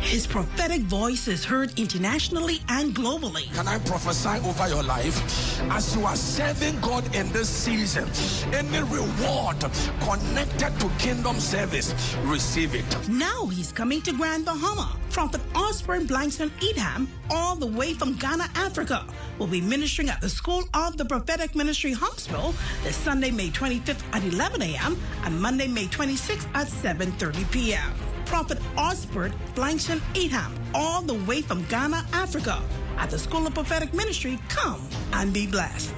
His prophetic voice is heard internationally and globally. Can I prophesy over your life? As you are serving God in this season, any reward connected to kingdom service, receive it. Now he's coming to Grand Bahama. Prophet Osborne Blankson Edham, all the way from Ghana, Africa, will be ministering at the School of the Prophetic Ministry Hospital this Sunday, May 25th at 11 a.m. and Monday, May 26th at 7:30 p.m. Prophet Osbert Blankson Edham, all the way from Ghana, Africa, at the School of Prophetic Ministry. Come and be blessed.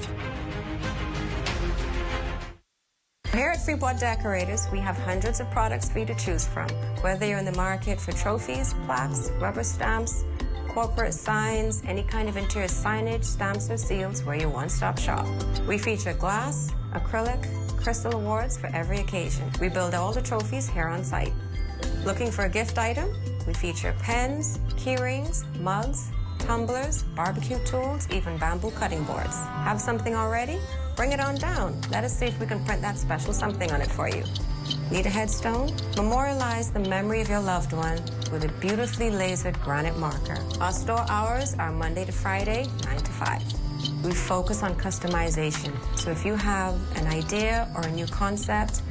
Here at Freeport Decorators, we have hundreds of products for you to choose from. Whether you're in the market for trophies, plaques, rubber stamps, corporate signs, any kind of interior signage, stamps, or seals, we're your one-stop shop. We feature glass, acrylic, crystal awards for every occasion. We build all the trophies here on site. Looking for a gift item? We feature pens, key rings, mugs, tumblers, barbecue tools, even bamboo cutting boards. Have something already? Bring it on down. Let us see if we can print that special something on it for you. Need a headstone? Memorialize the memory of your loved one with a beautifully lasered granite marker. Our store hours are Monday to Friday, 9 to 5. We focus on customization. So if you have an idea or a new concept,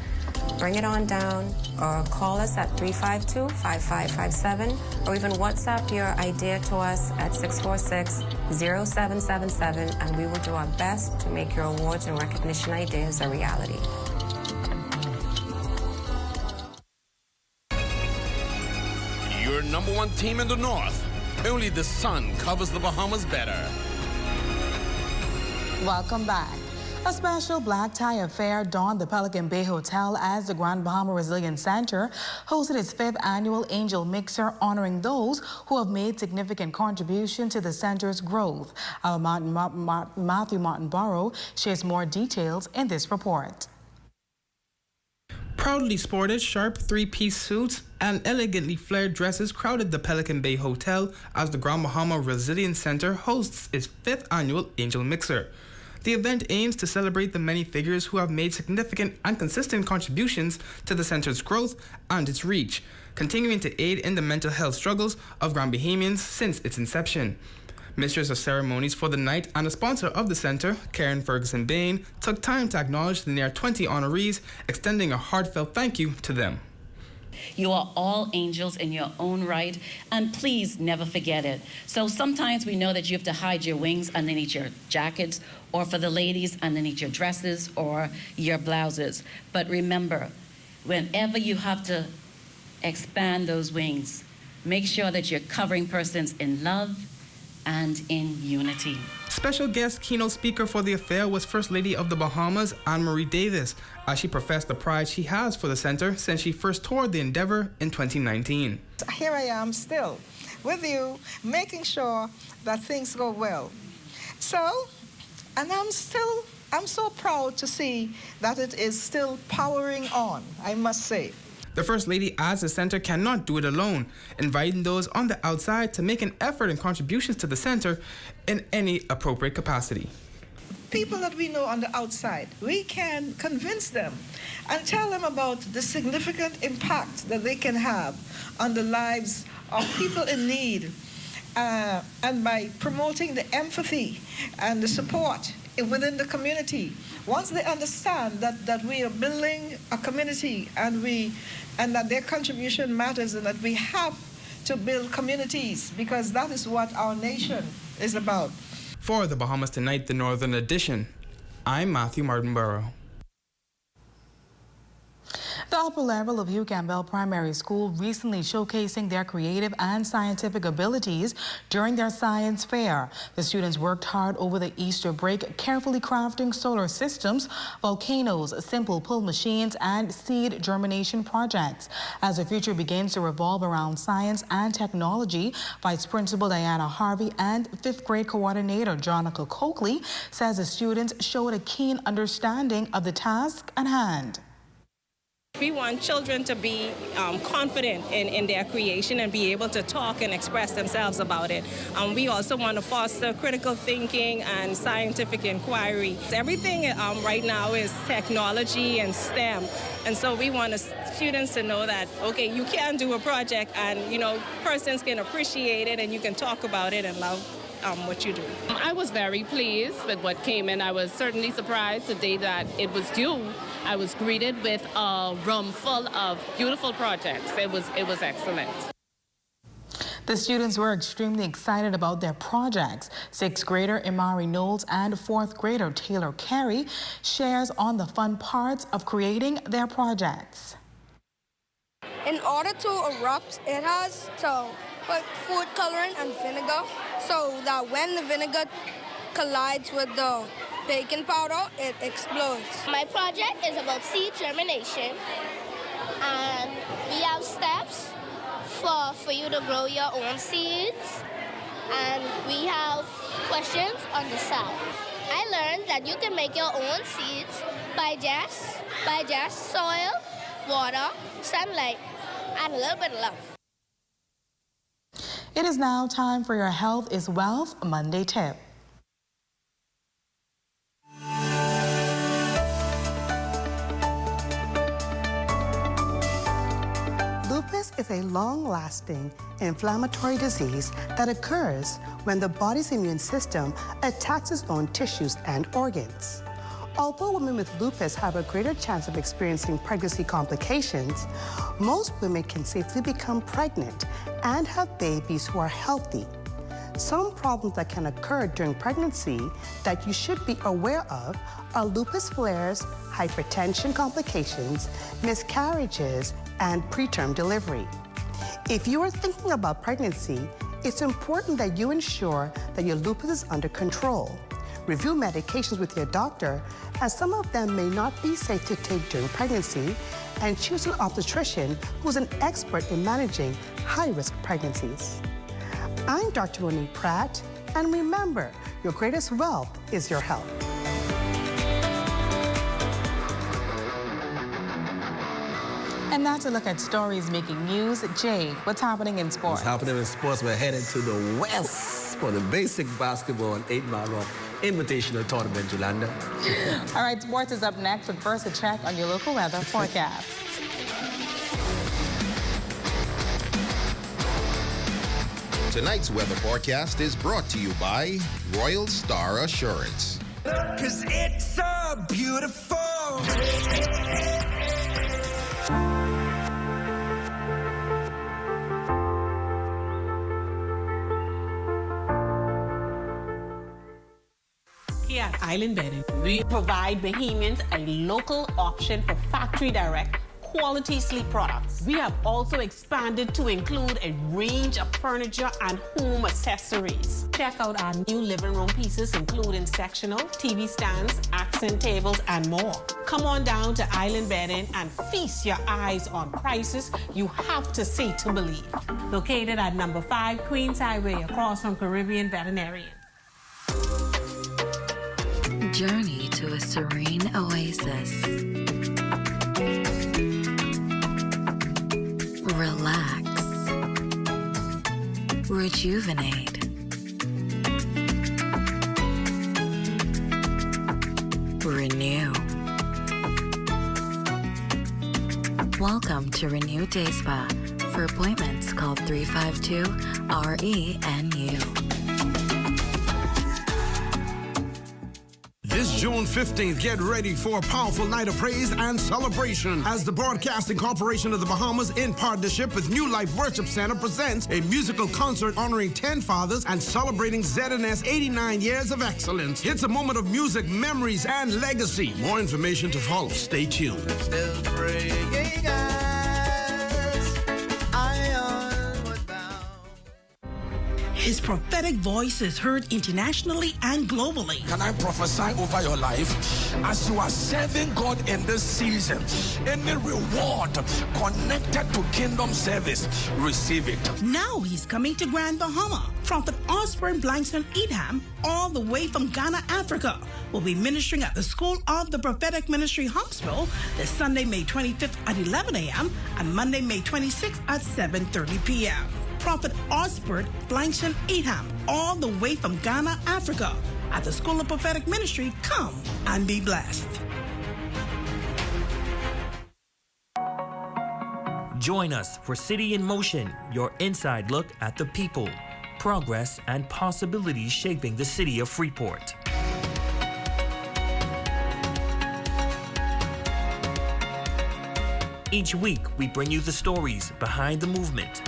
bring it on down or call us at 352-5557 or even WhatsApp your idea to us at 646-0777 and we will do our best to make your awards and recognition ideas a reality. Your number one team in the North. Only the sun covers the Bahamas better. Welcome back. A special black tie affair donned the Pelican Bay Hotel as the Grand Bahama Resilience Center hosted its 5th annual Angel Mixer, honoring those who have made significant contribution to the center's growth. Our Matthew Martinborough shares more details in this report. Proudly sported sharp 3-piece suits and elegantly flared dresses crowded the Pelican Bay Hotel as the Grand Bahama Resilience Center hosts its 5th annual Angel Mixer. The event aims to celebrate the many figures who have made significant and consistent contributions to the center's growth and its reach, continuing to aid in the mental health struggles of Grand Bahamians since its inception. Mistress of Ceremonies for the night and a sponsor of the center, Karen Ferguson Bain, took time to acknowledge the near 20 honorees, extending a heartfelt thank you to them. You are all angels in your own right, and please never forget it. So sometimes we know that you have to hide your wings underneath your jackets, or for the ladies, underneath your dresses or your blouses. But remember, whenever you have to expand those wings, make sure that you're covering persons in love and in unity. Special guest keynote speaker for the affair was First Lady of the Bahamas, Anne-Marie Davis, as she professed the pride she has for the center since she first toured the endeavor in 2019. Here I am still with you, making sure that things go well. And I'm so proud to see that it is still powering on, I must say. The First Lady adds the center cannot do it alone, inviting those on the outside to make an effort and contributions to the center in any appropriate capacity. People that we know on the outside, we can convince them and tell them about the significant impact that they can have on the lives of people in need. And by promoting the empathy and the support within the community, once they understand that we are building a community and that their contribution matters and that we have to build communities because that is what our nation is about. For the Bahamas Tonight, the Northern Edition, I'm Matthew Martinborough. The upper level of Hugh Campbell Primary School recently showcasing their creative and scientific abilities during their science fair. The students worked hard over the Easter break, carefully crafting solar systems, volcanoes, simple pull machines, and seed germination projects. As the future begins to revolve around science and technology, Vice Principal Diana Harvey and 5th grade coordinator Jonica Coakley says the students showed a keen understanding of the task at hand. We want children to be confident in their creation and be able to talk and express themselves about it. We also want to foster critical thinking and scientific inquiry. Everything right now is technology and STEM, and so we want students to know that, okay, you can do a project and, persons can appreciate it and you can talk about it and love what you do. I was very pleased with what came in. I was certainly surprised the day that it was due. I was greeted with a room full of beautiful projects. It was excellent. The students were extremely excited about their projects. 6th grader Imari Knowles and 4th grader Taylor Carey shares on the fun parts of creating their projects. In order to erupt, it has to put food coloring and vinegar so that when the vinegar collides with the baking powder, it explodes. My project is about seed germination, and we have steps for you to grow your own seeds, and we have questions on the side. I learned that you can make your own seeds by just soil, water, sunlight, and a little bit of love. It is now time for your Health is Wealth Monday tip. Lupus is a long-lasting inflammatory disease that occurs when the body's immune system attacks its own tissues and organs. Although women with lupus have a greater chance of experiencing pregnancy complications, most women can safely become pregnant and have babies who are healthy. Some problems that can occur during pregnancy that you should be aware of are lupus flares, hypertension complications, miscarriages, and preterm delivery. If you are thinking about pregnancy, it's important that you ensure that your lupus is under control. Review medications with your doctor, as some of them may not be safe to take during pregnancy, and choose an obstetrician who's an expert in managing high-risk pregnancies. I'm Dr. Ronnie Pratt, and remember, your greatest wealth is your health. And now to look at stories making news. Jay, what's happening in sports? What's happening in sports? We're headed to the West for the basic basketball and 8-mile run invitational tournament, Yolanda. All right, sports is up next, but first a check on your local weather forecast. Tonight's weather forecast is brought to you by Royal Star Assurance. 'Cause it's so beautiful. Here at Island Bedding, we provide Bahamians a local option for factory direct quality sleep products. We have also expanded to include a range of furniture and home accessories. Check out our new living room pieces, including sectional, TV stands, accent tables, and more. Come on down to Island Bedding and feast your eyes on prices you have to see to believe. Located at number 5 Queens Highway, across from Caribbean Veterinarian. Journey to a serene oasis. Relax. Rejuvenate. Renew. Welcome to Renew Day Spa. For appointments, call 352-RENU. This June 15th, get ready for a powerful night of praise and celebration as the Broadcasting Corporation of the Bahamas, in partnership with New Life Worship Center, presents a musical concert honoring 10 fathers and celebrating ZNS 89 years of excellence. It's a moment of music, memories, and legacy. More information to follow. Stay tuned. His prophetic voice is heard internationally and globally. Can I prophesy over your life? As you are serving God in this season, any reward connected to kingdom service, receive it. Now he's coming to Grand Bahama. Prophet Osborne Blankson Edham, all the way from Ghana, Africa, will be ministering at the School of the Prophetic Ministry Hospital this Sunday, May 25th at 11 a.m. and Monday, May 26th at 7:30 p.m. Prophet Osborne Blankson Edham, all the way from Ghana, Africa, at the School of Prophetic Ministry. Come and be blessed. Join us for City in Motion, your inside look at the people, progress, and possibilities shaping the city of Freeport. Each week, we bring you the stories behind the movement.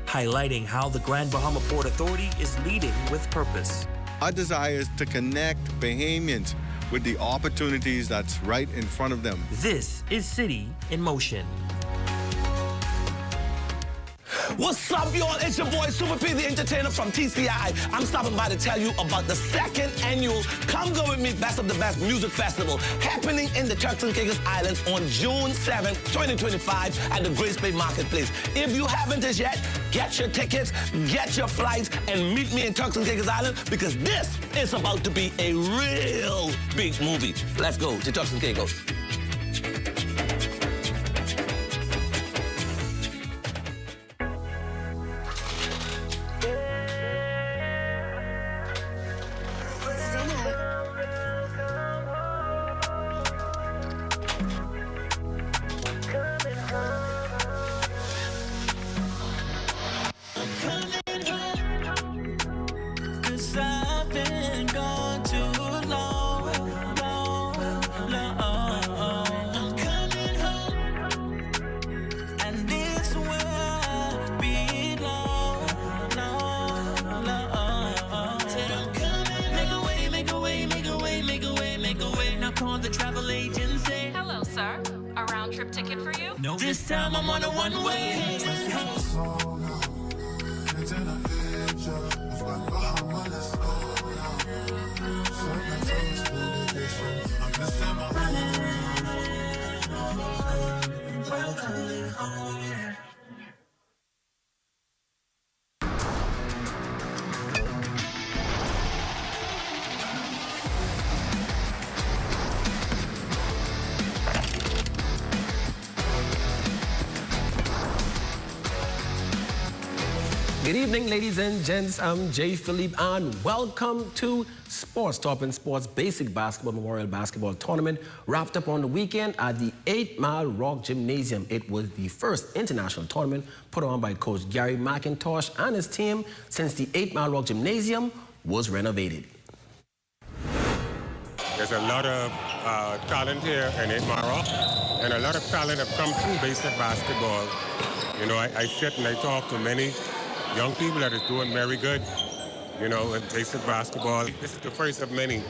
Highlighting how the Grand Bahama Port Authority is leading with purpose. Our desire is to connect Bahamians with the opportunities that's right in front of them. This is City in Motion. What's up, y'all? It's your boy, Super P, the entertainer from TCI. I'm stopping by to tell you about the second annual Come Go With Me Best of the Best Music Festival happening in the Turks and Caicos Islands on June 7th, 2025 at the Grace Bay Marketplace. If you haven't as yet, get your tickets, get your flights, and meet me in Turks and Caicos Islands because this is about to be a real big movie. Let's go to Turks and Caicos. This time I'm on a one-way. Good evening, ladies and gents. I'm Jay Philippe, and welcome to Sports Top and Sports Basic Basketball Memorial Basketball Tournament, wrapped up on the weekend at the 8 Mile Rock Gymnasium. It was the first international tournament put on by Coach Gary McIntosh and his team since the 8 Mile Rock Gymnasium was renovated. There's a lot of talent here in 8 Mile Rock, and a lot of talent have come through basic basketball. You know, I sit and I talk to many young people that is doing very good, you know, in basic basketball. This is the first of many.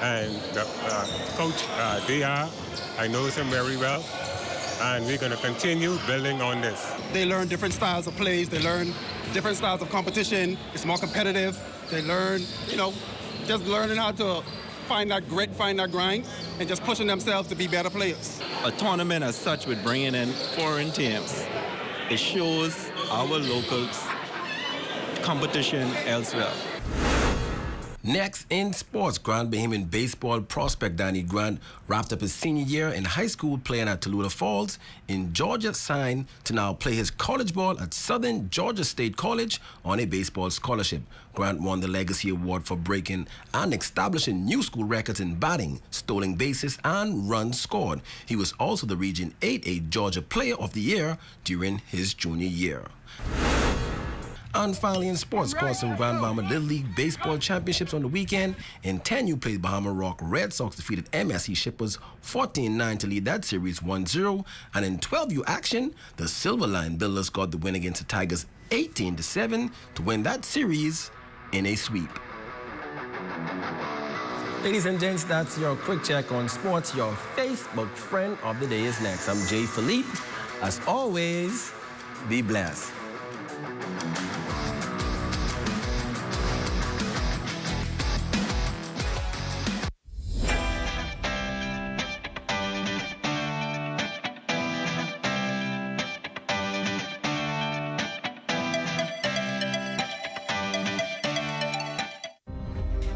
And the coach, DR, I know him very well, and we're going to continue building on this. They learn different styles of plays. They learn different styles of competition. It's more competitive. They learn, you know, just learning how to find that grit, find that grind, and just pushing themselves to be better players. A tournament as such with bringing in foreign teams, it shows our locals competition elsewhere. Next in sports, Grand Bahamian baseball prospect Danny Grant wrapped up his senior year in high school playing at Tallulah Falls in Georgia, signed to now play his college ball at Southern Georgia State College on a baseball scholarship. Grant won the Legacy Award for breaking and establishing new school records in batting, stolen bases, and runs scored. He was also the Region 8A Georgia Player of the Year during his junior year. And finally in sports, caught some Grand Bahama Little League Baseball Championships on the weekend. In 10U played Bahama Rock Red Sox defeated MSC Shippers 14-9 to lead that series 1-0. And in 12U action, the Silver Line Builders got the win against the Tigers 18-7 to win that series in a sweep. Ladies and gents, that's your quick check on sports. Your Facebook friend of the day is next. I'm Jay Philippe. As always, be blessed.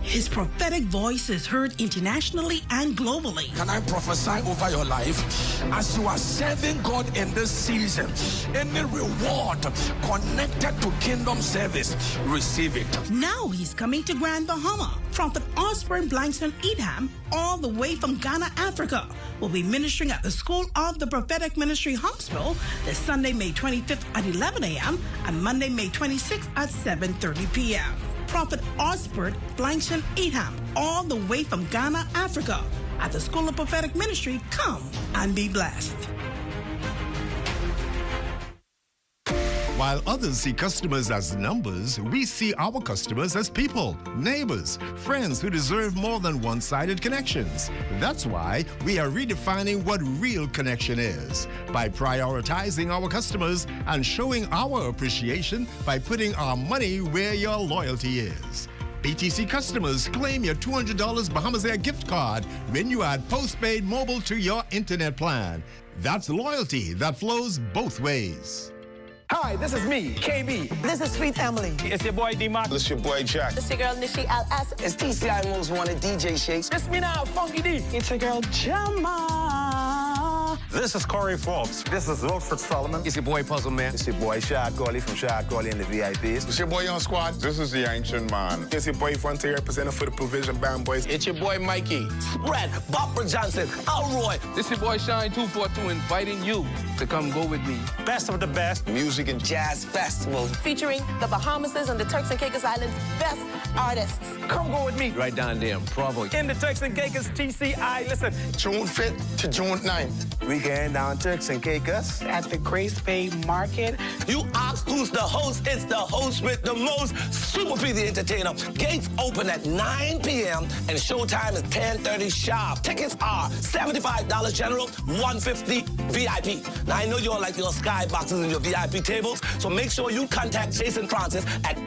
His prophetic voice is heard internationally and globally. Can I prophesy over your life? As you are serving God in this season, any reward connected to kingdom service, receive it. Now he's coming to Grand Bahama. Prophet Osborne Blankson Edham, all the way from Ghana, Africa, will be ministering at the School of the Prophetic Ministry Hospital this Sunday, May 25th at 11 a.m. and Monday, May 26th at 7:30 p.m. Prophet Osborne Blankson Edham, all the way from Ghana, Africa, at the School of Prophetic Ministry. Come and be blessed. While others see customers as numbers, we see our customers as people, neighbors, friends who deserve more than one-sided connections. That's why we are redefining what real connection is by prioritizing our customers and showing our appreciation by putting our money where your loyalty is. BTC customers, claim your $200 Bahamas Air gift card when you add postpaid mobile to your internet plan. That's loyalty that flows both ways. Hi, this is me, KB. This is Sweet Emily. It's your boy D-Mark. This is your boy Jack. It's your girl Nishi LS. It's TCI Most Wanted DJ Shakes. It's me now, Funky D. It's your girl Jama. This is Corey Forbes. This is Wilfred Solomon. It's your boy Puzzle Man. It's your boy Shad Gawley from Shad Gawley and the VIPs. It's your boy Young Squad. This is the Ancient Man. It's your boy Frontier, representative for the Provision Band Boys. It's your boy Mikey. Spread, Barbara Johnson, Alroy. This your boy Shine 242 inviting you to come go with me. Best of the best music and jazz festival. Featuring the Bahamas and the Turks and Caicos Islands' best artists. Come go with me. Right down there in Provo. In the Turks and Caicos TCI. Listen, June 5th to June 9th. We going down Turks and Caicos At the Grace Bay Market. You ask who's the host, it's the host with the most, Super P the Entertainer. Gates open at 9 p.m. and showtime is 10:30 sharp. Tickets are $75 general, $150 VIP. Now, I know you all like your skyboxes and your VIP tables, so make sure you contact Jason Francis at...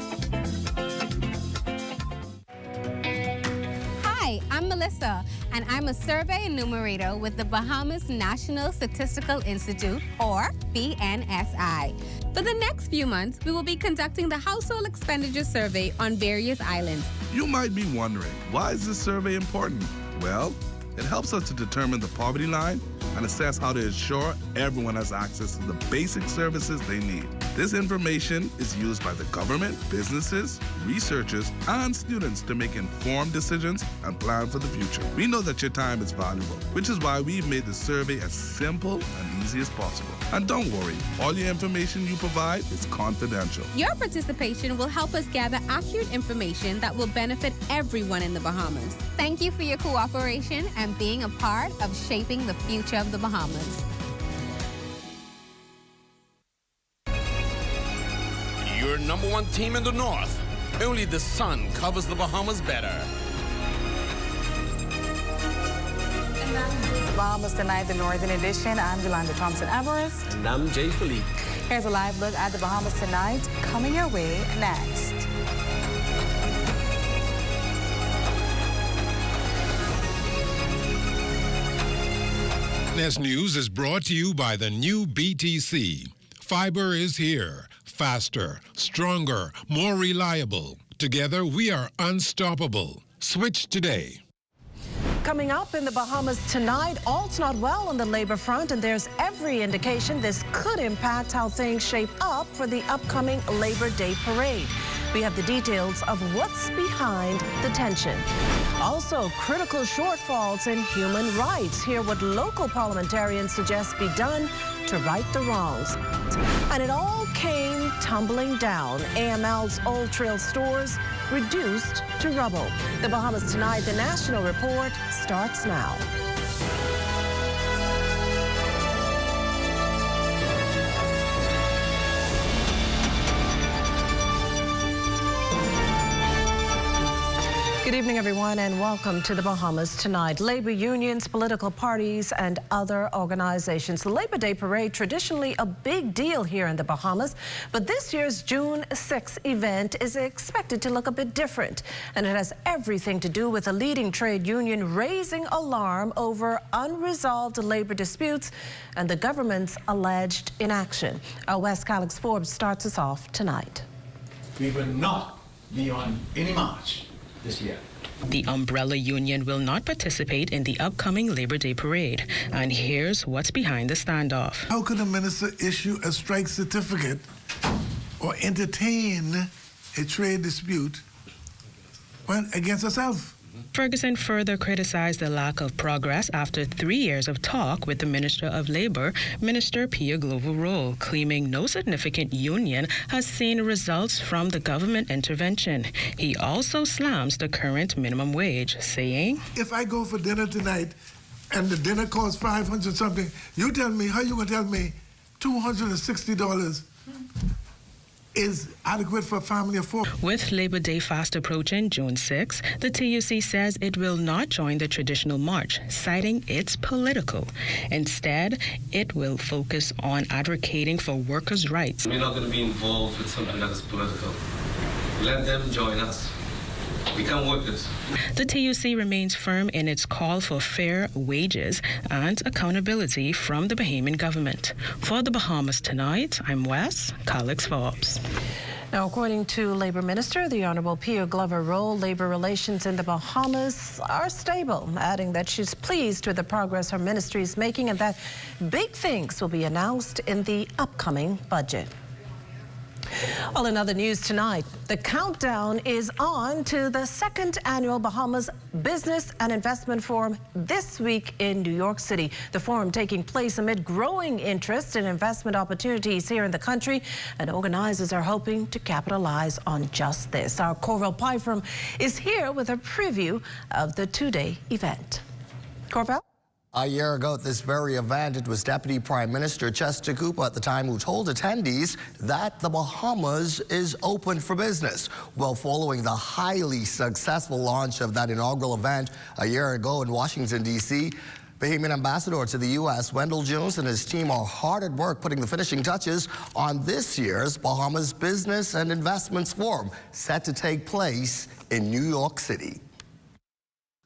Hi, I'm Melissa, and I'm a survey enumerator with the Bahamas National Statistical Institute, or BNSI. For the next few months, we will be conducting the Household Expenditure Survey on various islands. You might be wondering, why is this survey important? Well, it helps us to determine the poverty line and assess how to ensure everyone has access to the basic services they need. This information is used by the government, businesses, researchers, and students to make informed decisions and plan for the future. We know that your time is valuable, which is why we've made the survey as simple and easy as possible. And don't worry, all your information you provide is confidential. Your participation will help us gather accurate information that will benefit everyone in the Bahamas. Thank you for your cooperation and being a part of shaping the future of the Bahamas. Your number one team in the North. Only the sun covers the Bahamas better. Bahamas Tonight, the Northern Edition. I'm Yolanda Thompson-Everest. And I'm Jay Philippe. Here's a live look at the Bahamas Tonight, coming your way next. ZNS News is brought to you by the new BTC. Fiber is here. Faster, stronger, more reliable. Together, we are unstoppable. Switch today. Coming up in the Bahamas tonight, all's not well on the labor front, and there's every indication this could impact how things shape up for the upcoming Labor Day parade. We have the details of what's behind the tension. Also, critical shortfalls in human rights. Hear what local parliamentarians suggest be done to right the wrongs. And it all came tumbling down. AML's Old Trail stores reduced to rubble. The Bahamas Tonight, the National Report, starts now. Good evening, everyone, and welcome to the Bahamas Tonight. Labor unions, political parties, and other organizations. The Labor Day Parade, traditionally a big deal here in the Bahamas, but this year's June 6th event is expected to look a bit different, and it has everything to do with a leading trade union raising alarm over unresolved labor disputes and the government's alleged inaction. Our West Alex Forbes starts us off tonight. We will not be on any march this year. The umbrella union will not participate in the upcoming Labor Day parade. And here's what's behind the standoff. How could a minister issue a strike certificate or entertain a trade dispute against herself? Ferguson further criticized the lack of progress after 3 years of talk with the Minister of Labor, Minister Pia Glover-Roll, claiming no significant union has seen results from the government intervention. He also slams the current minimum wage, saying, If I go for dinner tonight and the dinner costs $500 something, you tell me, how you gonna tell me $260 is adequate for a family of four? With Labor Day fast approaching June 6, the TUC says it will not join the traditional march, citing it's political. Instead, it will focus on advocating for workers' rights. We're not going to be involved with something that is political. Let them join us. Become workers. The TUC remains firm in its call for fair wages and accountability from the Bahamian government. For the Bahamas Tonight, I'm Wes Alex Forbes. Now, according to Labor Minister, the Honorable Pia Glover-Roll, labor relations in the Bahamas are stable, adding that she's pleased with the progress her ministry is making and that big things will be announced in the upcoming budget. Well, in other news tonight, the countdown is on to the second annual Bahamas Business and Investment Forum this week in New York City. The forum taking place amid growing interest in investment opportunities here in the country, and organizers are hoping to capitalize on just this. Our Corvell Pyfrom is here with a preview of the two-day event. Corvell? A year ago at this very event, it was Deputy Prime Minister Chester Cooper at the time who told attendees that the Bahamas is open for business. Well, following the highly successful launch of that inaugural event a year ago in Washington, D.C., Bahamian Ambassador to the U.S., Wendell Jones, and his team are hard at work putting the finishing touches on this year's Bahamas Business and Investments Forum, set to take place in New York City.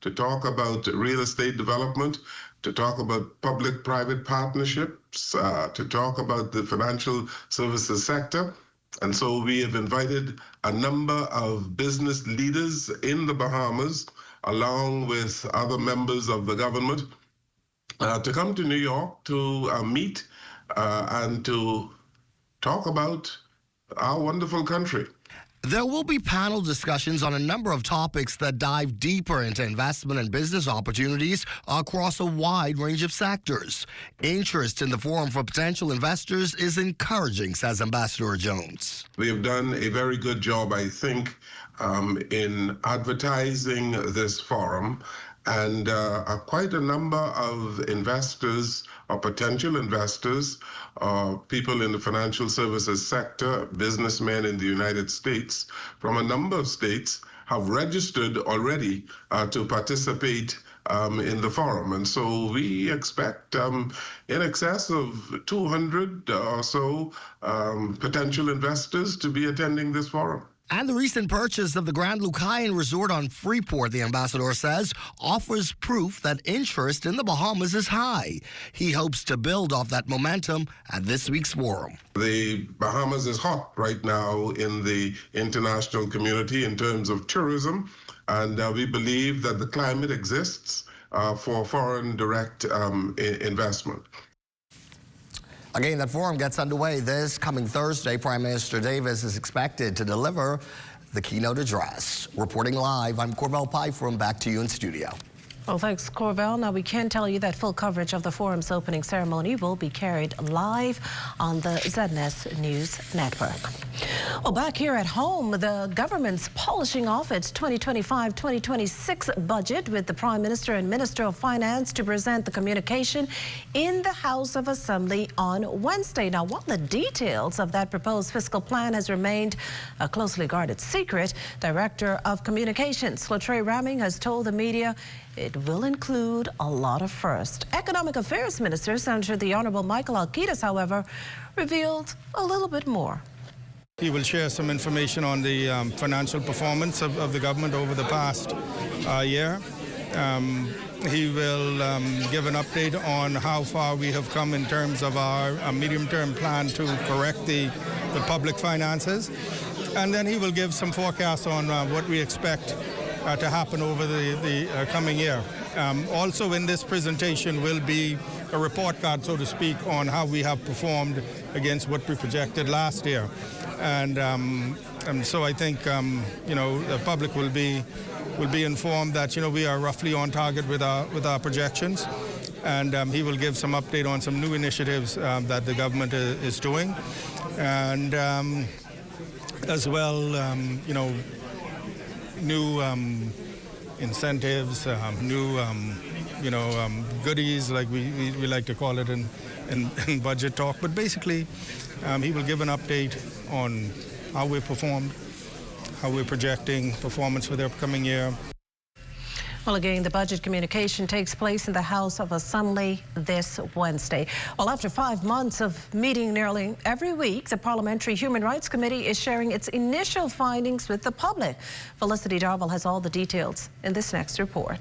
To talk about real estate development, to talk about public-private partnerships, to talk about the financial services sector. And so we have invited a number of business leaders in the Bahamas, along with other members of the government, to come to New York to meet and to talk about our wonderful country. There will be panel discussions on a number of topics that dive deeper into investment and business opportunities across a wide range of sectors. Interest in the forum for potential investors is encouraging, says Ambassador Jones. We have done a very good job, I think, in advertising this forum, and quite a number of investors or potential investors, people in the financial services sector, businessmen in the United States from a number of states have registered already to participate in the forum. And so we expect in excess of 200 or so potential investors to be attending this forum. And the recent purchase of the Grand Lucayan Resort on Freeport, the ambassador says, offers proof that interest in the Bahamas is high. He hopes to build off that momentum at this week's forum. The Bahamas is hot right now in the international community in terms of tourism, and we believe that the climate exists for foreign direct investment. Again, that forum gets underway this coming Thursday. Prime Minister Davis is expected to deliver the keynote address. Reporting live, I'm Corvell Pyfrom. Back to you in studio. Well, thanks, Corvell. Now, we can tell you that full coverage of the forum's opening ceremony will be carried live on the ZNS News Network. Well, back here at home, the government's polishing off its 2025-2026 budget with the Prime Minister and Minister of Finance to present the communication in the House of Assembly on Wednesday. Now, while the details of that proposed fiscal plan has remained a closely guarded secret, Director of Communications Latre Ramming has told the media it will include a lot of firsts. Economic Affairs Minister, Senator the Honorable Michael Alcides, however, revealed a little bit more. He will share some information on the financial performance of the government over the past year. He will give an update on how far we have come in terms of our medium-term plan to correct the public finances. And then he will give some forecasts on what we expect to happen over the coming year. Also in this presentation will be a report card, so to speak, on how we have performed against what we projected last year. And so I think, the public will be informed that, we are roughly on target with our projections. And he will give some update on some new initiatives that the government is doing. And as well, new incentives, new, goodies, like we like to call it in budget talk. But basically, he will give an update on how we performed, how we're projecting performance for the upcoming year. Well, again, the budget communication takes place in the House of Assembly this Wednesday. Well, after 5 months of meeting nearly every week, the Parliamentary Human Rights Committee is sharing its initial findings with the public. Felicity Darville has all the details in this next report.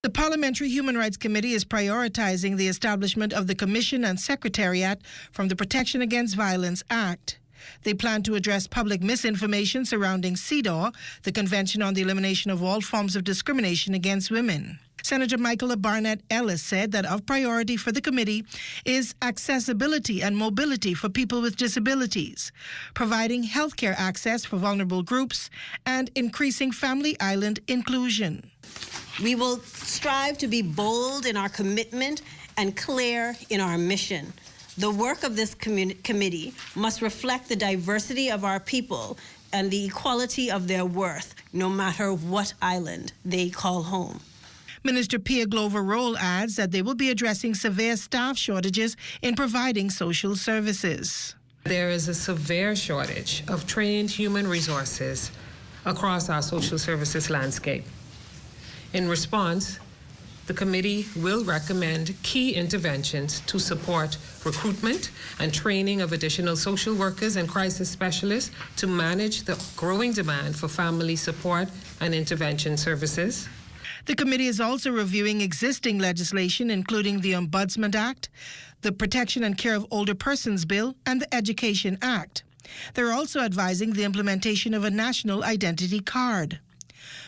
The Parliamentary Human Rights Committee is prioritizing the establishment of the Commission and Secretariat from the Protection Against Violence Act. They plan to address public misinformation surrounding CEDAW, the Convention on the Elimination of All Forms of Discrimination Against Women. Senator Michael Barnett Ellis said that of priority for the committee is accessibility and mobility for people with disabilities, providing health care access for vulnerable groups, and increasing Family Island inclusion. We will strive to be bold in our commitment and clear in our mission. The work of this committee must reflect the diversity of our people and the equality of their worth, no matter what island they call home. Minister Pia Glover-Roll adds that they will be addressing severe staff shortages in providing social services. There is a severe shortage of trained human resources across our social services landscape. In response, the committee will recommend key interventions to support recruitment and training of additional social workers and crisis specialists to manage the growing demand for family support and intervention services. The committee is also reviewing existing legislation, including the Ombudsman Act, the Protection and Care of Older Persons Bill, and the Education Act. They're also advising the implementation of a national identity card.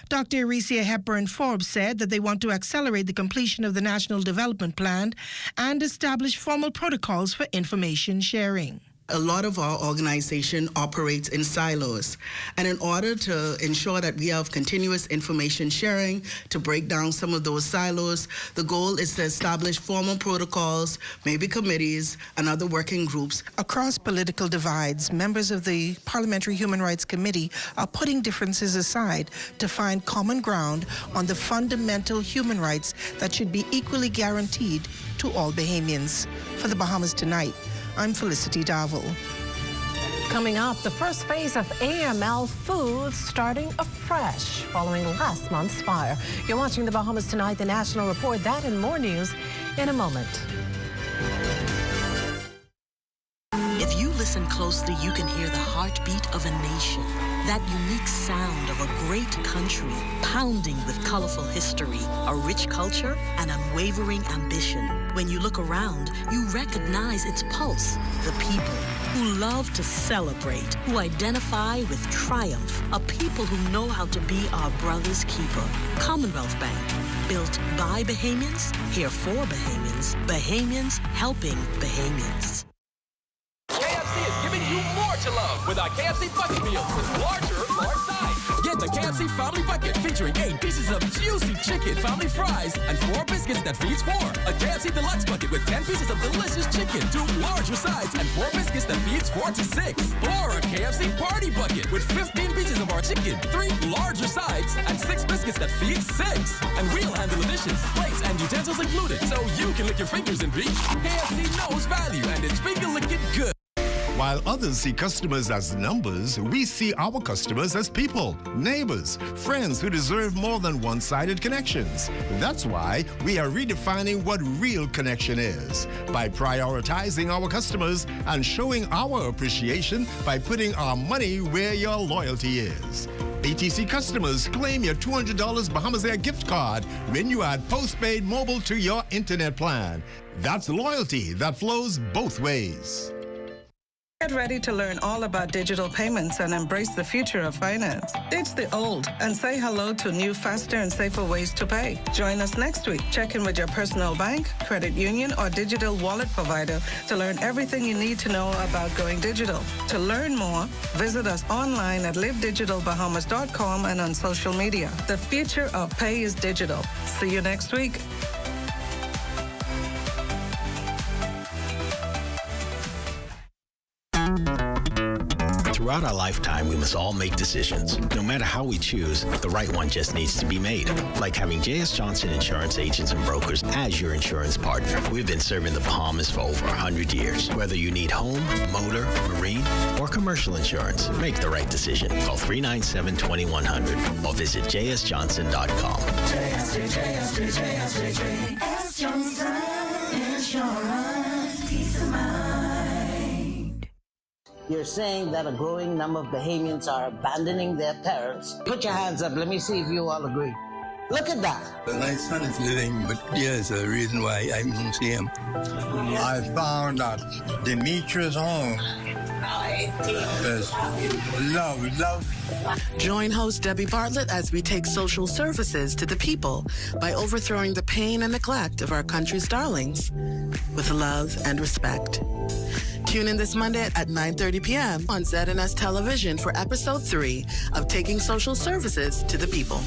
Dr. Eresia Hepburn-Forbes said that they want to accelerate the completion of the National Development Plan and establish formal protocols for information sharing. A lot of our organization operates in silos, and in order to ensure that we have continuous information sharing to break down some of those silos, the goal is to establish formal protocols, maybe committees and other working groups. Across political divides, members of the Parliamentary Human Rights Committee are putting differences aside to find common ground on the fundamental human rights that should be equally guaranteed to all Bahamians. For the Bahamas Tonight, I'm Felicity Darville. Coming up, the first phase of AML Foods starting afresh following last month's fire. You're watching the Bahamas Tonight, the National Report. That and more news in a moment. If you listen closely, you can hear the heartbeat of a nation. That unique sound of a great country, pounding with colorful history, a rich culture, and unwavering ambition. When you look around, you recognize its pulse. The people who love to celebrate, who identify with triumph, a people who know how to be our brother's keeper. Commonwealth Bank, built by Bahamians, here for Bahamians, Bahamians helping Bahamians. KFC is giving you more to love with our KFC Bucket Meals with large size. Get the KFC Family Bucket featuring 8 pieces of juicy chicken, family fries, and 4 biscuits that feeds 4. A KFC Deluxe Bucket with 10 pieces of delicious chicken, 2 larger sides, and 4 biscuits that feeds 4 to 6. Or a KFC Party Bucket with 15 pieces of our chicken, 3 larger sides, and 6 biscuits that feeds 6. And we'll handle the dishes, plates, and utensils included, so you can lick your fingers and reach. KFC knows value, and it's finger licking good. While others see customers as numbers, we see our customers as people, neighbors, friends who deserve more than one-sided connections. That's why we are redefining what real connection is by prioritizing our customers and showing our appreciation by putting our money where your loyalty is. BTC customers, claim your $200 Bahamas Air gift card when you add postpaid mobile to your internet plan. That's loyalty that flows both ways. Get ready to learn all about digital payments and embrace the future of finance. Ditch the old and say hello to new, faster, and safer ways to pay. Join us next week. Check in with your personal bank, credit union, or digital wallet provider to learn everything you need to know about going digital. To learn more, visit us online at livedigitalbahamas.com and on social media. The future of pay is digital. See you next week. Throughout our lifetime, we must all make decisions. No matter how we choose, the right one just needs to be made. Like having J.S. Johnson Insurance Agents and Brokers as your insurance partner. We've been serving the Bahamas for over 100 years. Whether you need home, motor, marine, or commercial insurance, make the right decision. Call 397-2100 or visit jsjohnson.com. JS Johnson Insurance, peace of mind. You're saying that a growing number of Bahamians are abandoning their parents. Put your hands up. Let me see if you all agree. Look at that. My son is living, but there's a reason why I don't see him. I found that Demetrius home is love. Join host Debbie Bartlett as we take social services to the people by overthrowing the pain and neglect of our country's darlings with love and respect. Tune in this Monday at 9:30 p.m. on ZNS Television for Episode 3 of Taking Social Services to the People.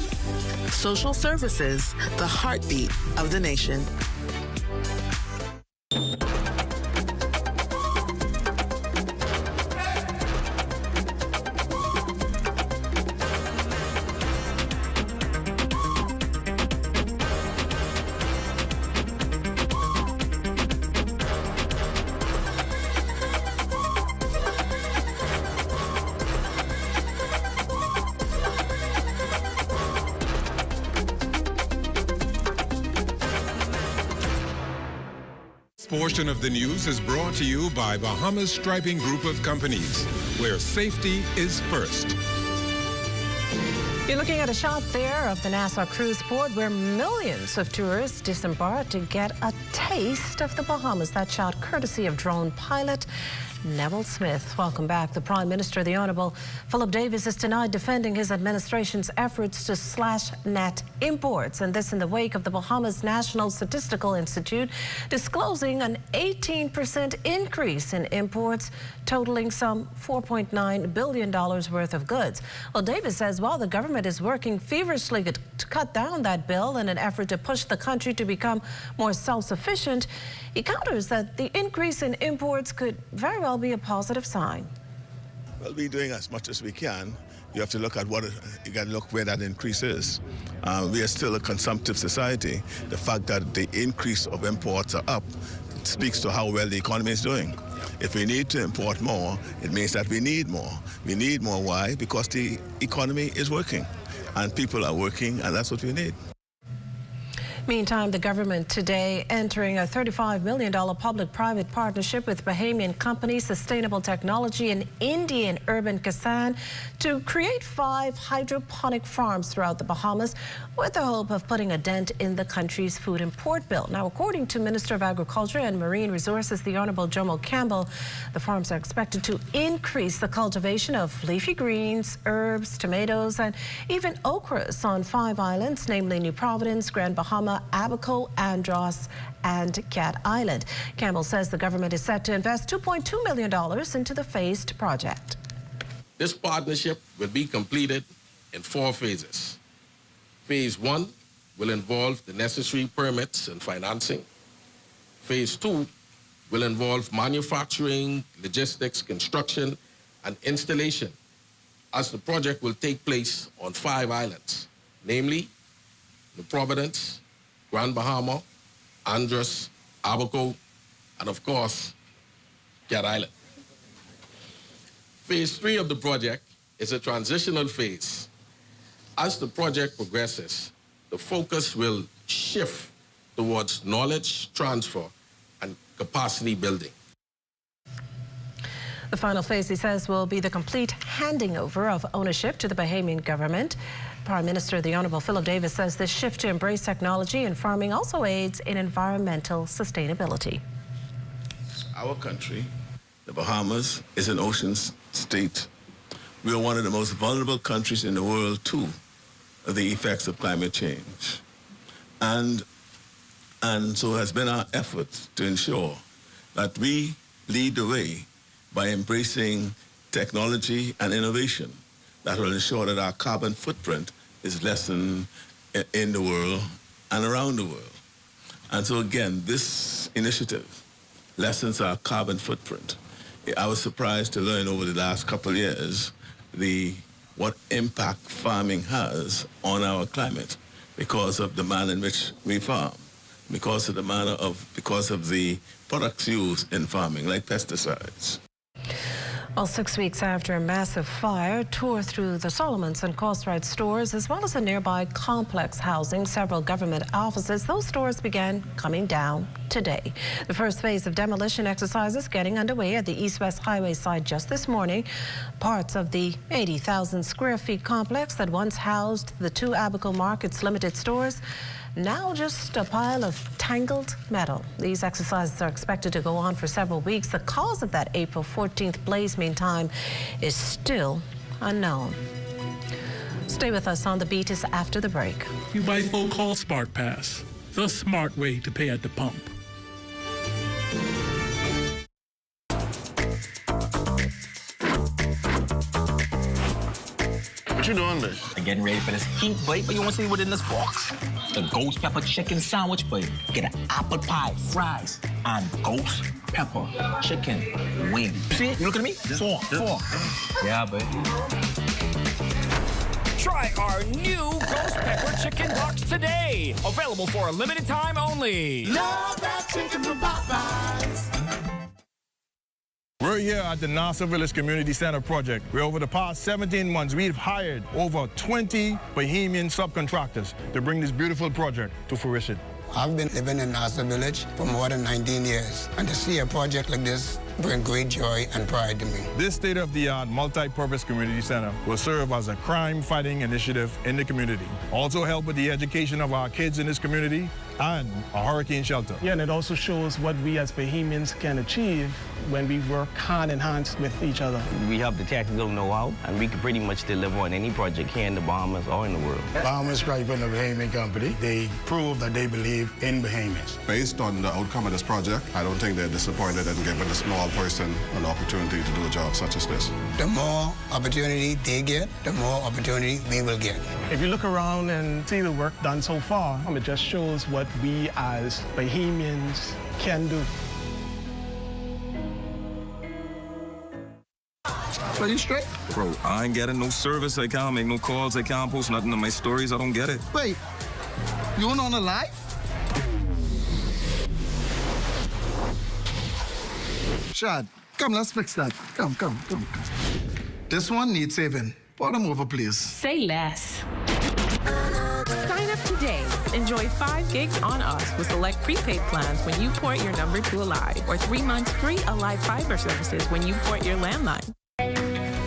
Social services, the heartbeat of the nation. Portion of the news is brought to you by Bahamas Striping Group of Companies, where safety is first. You're looking at a shot there of the Nassau cruise port where millions of tourists disembark to get a taste of the Bahamas. That shot courtesy of drone pilot Neville Smith. Welcome back. The Prime Minister, the Honourable Philip Davis, is tonight defending his administration's efforts to slash net imports, and this in the wake of the Bahamas National Statistical Institute disclosing an 18% increase in imports, totaling some $4.9 billion worth of goods. Well, Davis says while the government is working feverishly to cut down that bill in an effort to push the country to become more self-sufficient, he counters that the increase in imports could very well be a positive sign. Well, we're doing as much as we can. You have to look at you got to look where that increase is. We are still a consumptive society. The fact that the increase of imports are up speaks to how well the economy is doing. If we need to import more, it means that we need more. We need more. Why? Because the economy is working and people are working, and that's what we need. Meantime, the government today entering a $35 million public-private partnership with Bahamian company Sustainable Technology and Indian Urban Kisan to create 5 hydroponic farms throughout the Bahamas with the hope of putting a dent in the country's food import bill. Now, according to Minister of Agriculture and Marine Resources, the Honourable Jomo Campbell, the farms are expected to increase the cultivation of leafy greens, herbs, tomatoes, and even okras on 5 islands, namely New Providence, Grand Bahama, Abaco, Andros, and Cat Island. Campbell says the government is set to invest $2.2 million into the phased project. This partnership will be completed in 4 phases. Phase 1 will involve the necessary permits and financing. Phase 2 will involve manufacturing, logistics, construction, and installation, as the project will take place on 5 islands, namely New Providence, Grand Bahama, Andros, Abaco, and of course, Cat Island. Phase 3 of the project is a transitional phase. As the project progresses, the focus will shift towards knowledge transfer and capacity building. The final phase, he says, will be the complete handing over of ownership to the Bahamian government. Prime Minister, the Honourable Philip Davis, says this shift to embrace technology in farming also aids in environmental sustainability. Our country, the Bahamas, is an ocean state. We are one of the most vulnerable countries in the world to the effects of climate change. And so has been our effort to ensure that we lead the way by embracing technology and innovation that will ensure that our carbon footprint is lessened in the world and around the world. And so again, this initiative lessens our carbon footprint. I was surprised to learn over the last couple of years what impact farming has on our climate because of the manner in which we farm, because of the products used in farming, like pesticides. Well, 6 weeks after a massive fire tore through the Solomons and Cartwright stores, as well as a nearby complex housing several government offices, those stores began coming down today. The first phase of demolition exercises getting underway at the East-West Highway side just this morning. Parts of the 80,000 square feet complex that once housed the 2 Abaco Markets Limited stores now just a pile of tangled metal. These exercises are expected to go on for several weeks. The cause of that April 14th blaze, meantime, is still unknown. Stay with us on The Beat is after the break. You buy full call Smart Pass, the smart way to pay at the pump. What you doing, man? I'm getting ready for this heat, boy. But you want to see what's in this box? The ghost pepper chicken sandwich, boy. Get an apple pie, fries, and ghost pepper chicken wing. See it? You look at me? Four. Yeah, boy. Try our new ghost pepper chicken box today. Available for a limited time only. Love that chicken from Popeyes. We're here at the Nassau Village Community Center project, where over the past 17 months, we've hired over 20 Bahamian subcontractors to bring this beautiful project to fruition. I've been living in Nassau Village for more than 19 years, and to see a project like this bring great joy and pride to me. This state-of-the-art multi-purpose community center will serve as a crime-fighting initiative in the community. Also help with the education of our kids in this community and a hurricane shelter. Yeah, and it also shows what we as Bahamians can achieve when we work hand in hand with each other. We have the technical know-how, and we can pretty much deliver on any project here in the Bahamas or in the world. Bahamas Rundown, a Bahamian company, they prove that they believe in Bahamians. Based on the outcome of this project, I don't think they're disappointed in giving a small person an opportunity to do a job such as this. The more opportunity they get, the more opportunity we will get. If you look around and see the work done so far, it just shows what we as Bahamians can do. Are you straight? Bro, I ain't getting no service. I can't make no calls. I can't post nothing on my stories. I don't get it. Wait, you on a live? Shad, come, let's fix that. Come. This one needs saving. Pour them over, please. Say less. Sign up today. Enjoy 5 gigs on us with select prepaid plans when you port your number to Alive, or 3 months free Alive fiber services when you port your landline.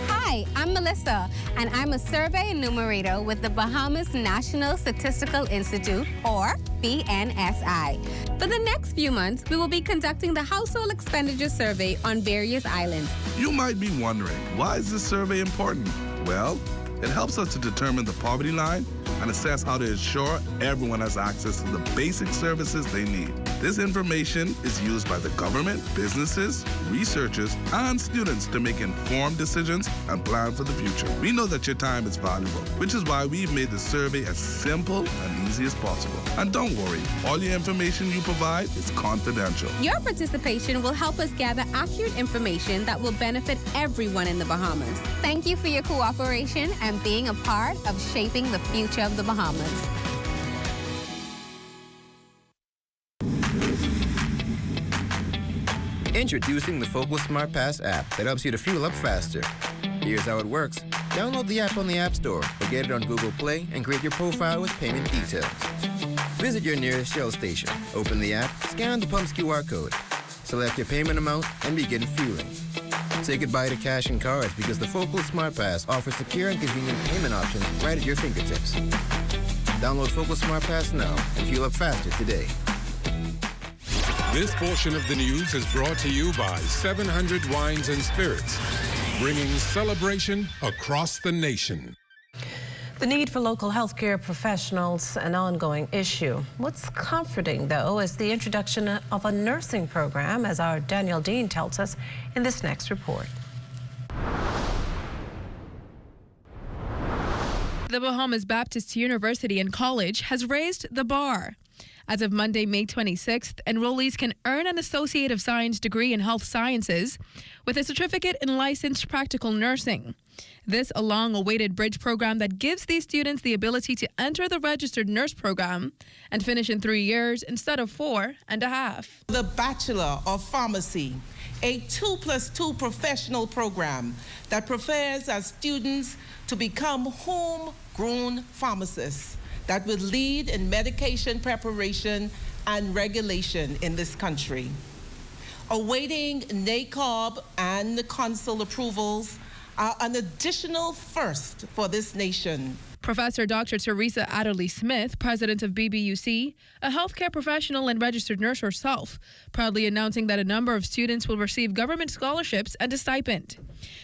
Hi, I'm Melissa, and I'm a survey enumerator with the Bahamas National Statistical Institute, or BNSI. For the next few months, we will be conducting the Household Expenditure Survey on various islands. You might be wondering, why is this survey important? Well, it helps us to determine the poverty line and assess how to ensure everyone has access to the basic services they need. This information is used by the government, businesses, researchers, and students to make informed decisions and plan for the future. We know that your time is valuable, which is why we've made the survey as simple and easy as possible. And don't worry, all your information you provide is confidential. Your participation will help us gather accurate information that will benefit everyone in the Bahamas. Thank you for your cooperation and being a part of shaping the future of the Bahamas. Introducing the Focal Smart Pass app that helps you to fuel up faster. Here's how it works. Download the app on the App Store or get it on Google Play and create your profile with payment details. Visit your nearest Shell station, open the app, scan the pump's QR code, select your payment amount, and begin fueling. Say goodbye to cash and cards because the Focal Smart Pass offers secure and convenient payment options right at your fingertips. Download Focal Smart Pass now and fuel up faster today. This portion of the news is brought to you by 700 Wines and Spirits, bringing celebration across the nation. The need for local healthcare professionals, an ongoing issue. What's comforting, though, is the introduction of a nursing program, as our Danielle Dean tells us in this next report. The Bahamas Baptist University and College has raised the bar. As of Monday, May 26th, enrollees can earn an Associate of Science degree in Health Sciences with a certificate in licensed practical nursing. This a long-awaited bridge program that gives these students the ability to enter the registered nurse program and finish in 3 years instead of 4.5. The Bachelor of Pharmacy, a 2+2 professional program that prepares our students to become homegrown pharmacists that will lead in medication preparation and regulation in this country. Awaiting NACOB and the Consul approvals are an additional first for this nation. Professor Dr. Teresa Adderley-Smith, president of BBUC, a healthcare professional and registered nurse herself, proudly announcing that a number of students will receive government scholarships and a stipend.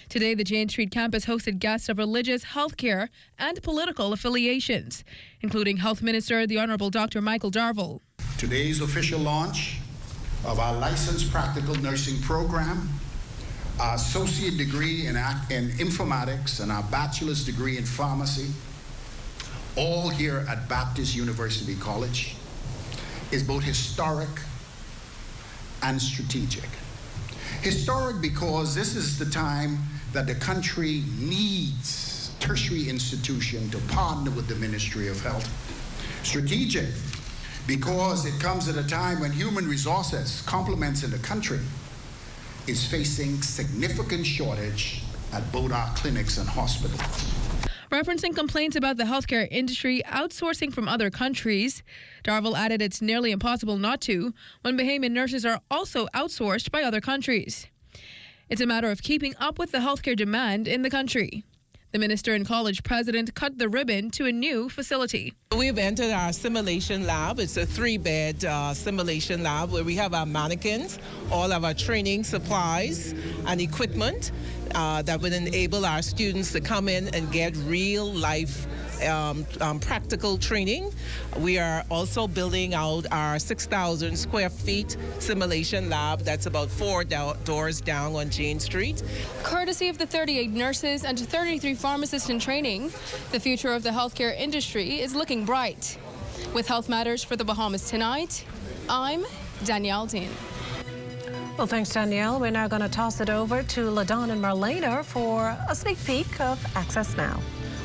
Today, the Jane Street campus hosted guests of religious, healthcare, and political affiliations, including Health Minister, the Honorable Dr. Michael Darville. Today's official launch of our licensed practical nursing program, our associate degree in informatics, and our bachelor's degree in pharmacy, all here at Baptist University College, is both historic and strategic. Historic because this is the time that the country needs tertiary institution to partner with the Ministry of Health. Strategic because it comes at a time when human resources complements in the country is facing significant shortage at both our clinics and hospitals. Referencing complaints about the healthcare industry outsourcing from other countries, Darville added it's nearly impossible not to when Bahamian nurses are also outsourced by other countries. It's a matter of keeping up with the healthcare demand in the country. The minister and college president cut the ribbon to a new facility. We've entered our simulation lab. It's a 3-bed simulation lab where we have our mannequins, all of our training supplies and equipment that would enable our students to come in and get real life practical training. We are also building out our 6,000 square feet simulation lab that's about 4 doors down on Jane Street. Courtesy of the 38 nurses and 33 pharmacists in training, the future of the healthcare industry is looking bright. With Health Matters for the Bahamas Tonight, I'm Danielle Dean. Well, thanks, Danielle. We're now going to toss it over to LaDon and Marlena for a sneak peek of Access Now.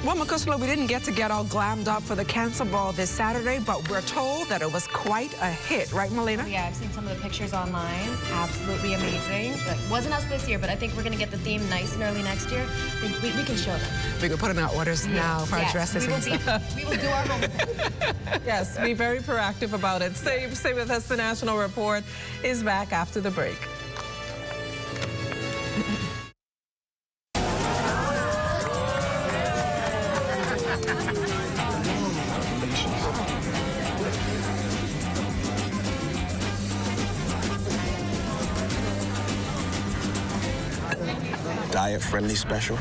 Well, Makusla, we didn't get to get all glammed up for the cancer ball this Saturday, but we're told that it was quite a hit, right, Marlena? Yeah, I've seen some of the pictures online. Absolutely amazing. It wasn't us this year, but I think we're going to get the theme nice and early next year. We can show them. We can put in our orders now for our dresses and stuff. We will do our homework. Yes, be very proactive about it. Stay with us. The National Report is back after the break. Diet-friendly special.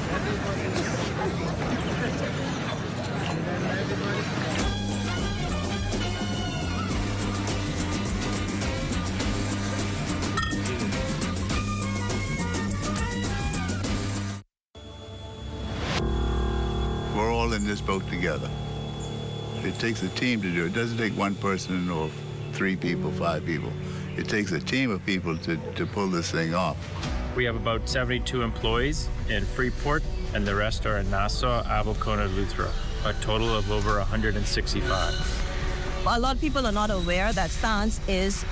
all in this boat together. It takes a team to do it. It doesn't take one person or 3 people, 5 people. It takes a team of people to pull this thing off. We have about 72 employees in Freeport, and the rest are in Nassau, Abelkona, Luthra, a total of over 165. A lot of people are not aware that Sans is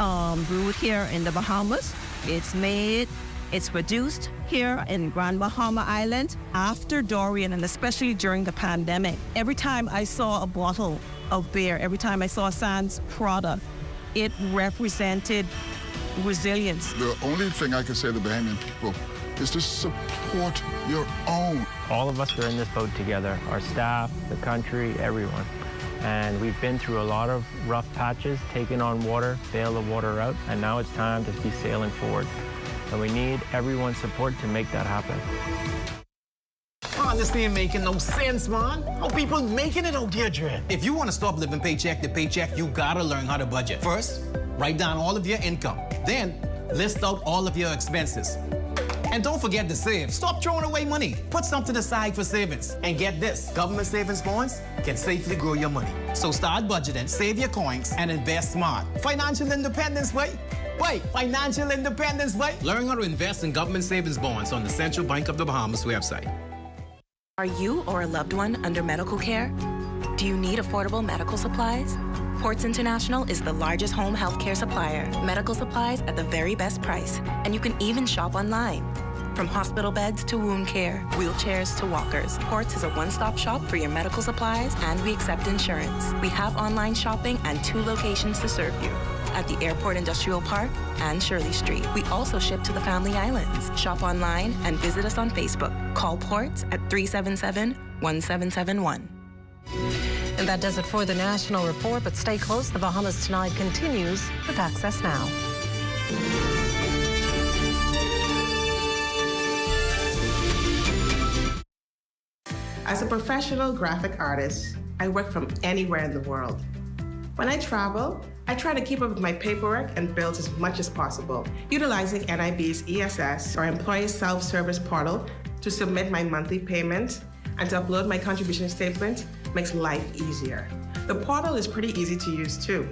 brewed here in the Bahamas. It's made, it's produced here in Grand Bahama Island after Dorian, and especially during the pandemic. Every time I saw a bottle of beer, every time I saw a Sans product, it represented resilience. The only thing I can say to the Bahamian people is to support your own. All of us are in this boat together, our staff, the country, everyone. And we've been through a lot of rough patches, taking on water, bail the water out, and now it's time to be sailing forward. And we need everyone's support to make that happen. Oh, this ain't making no sense, man. How people making it out there, Dre? If you want to stop living paycheck to paycheck, you gotta learn how to budget. First, write down all of your income. Then, list out all of your expenses. And don't forget to save. Stop throwing away money. Put something aside for savings. And get this, government savings bonds can safely grow your money. So start budgeting, save your coins, and invest smart. Financial independence, wait. Financial independence, wait. Learn how to invest in government savings bonds on the Central Bank of the Bahamas website. Are you or a loved one under medical care? Do you need affordable medical supplies? Ports International is the largest home health care supplier. Medical supplies at the very best price. And you can even shop online. From hospital beds to wound care, wheelchairs to walkers, Ports is a one-stop shop for your medical supplies, and we accept insurance. We have online shopping and 2 locations to serve you, at the Airport Industrial Park and Shirley Street. We also ship to the Family Islands. Shop online and visit us on Facebook. Call Ports at 377-1771. And that does it for the National Report, but stay close. The Bahamas Tonight continues with Access Now. As a professional graphic artist, I work from anywhere in the world. When I travel, I try to keep up with my paperwork and bills as much as possible, utilizing NIB's ESS, or Employee Self-Service Portal, to submit my monthly payment and to upload my contribution statement makes life easier. The portal is pretty easy to use too.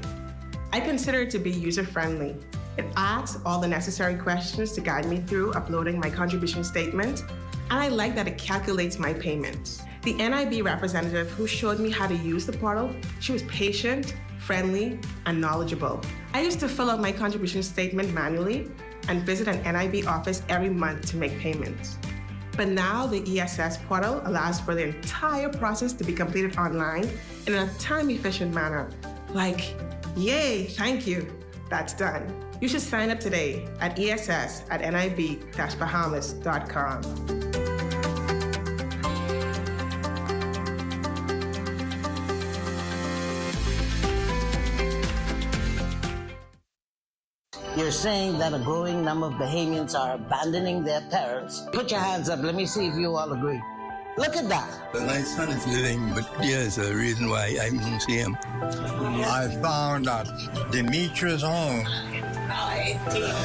I consider it to be user-friendly. It asks all the necessary questions to guide me through uploading my contribution statement, and I like that it calculates my payments. The NIB representative who showed me how to use the portal, she was patient, friendly, and knowledgeable. I used to fill out my contribution statement manually and visit an NIB office every month to make payments. But now the ESS portal allows for the entire process to be completed online in a time-efficient manner. Like, yay, thank you, that's done. You should sign up today at ess@nib-bahamas.com. You're saying that a growing number of Bahamians are abandoning their parents. Put your hands up. Let me see if you all agree. Look at that. My son is living, but there's a reason why I don't see him. I found that Demetrius' home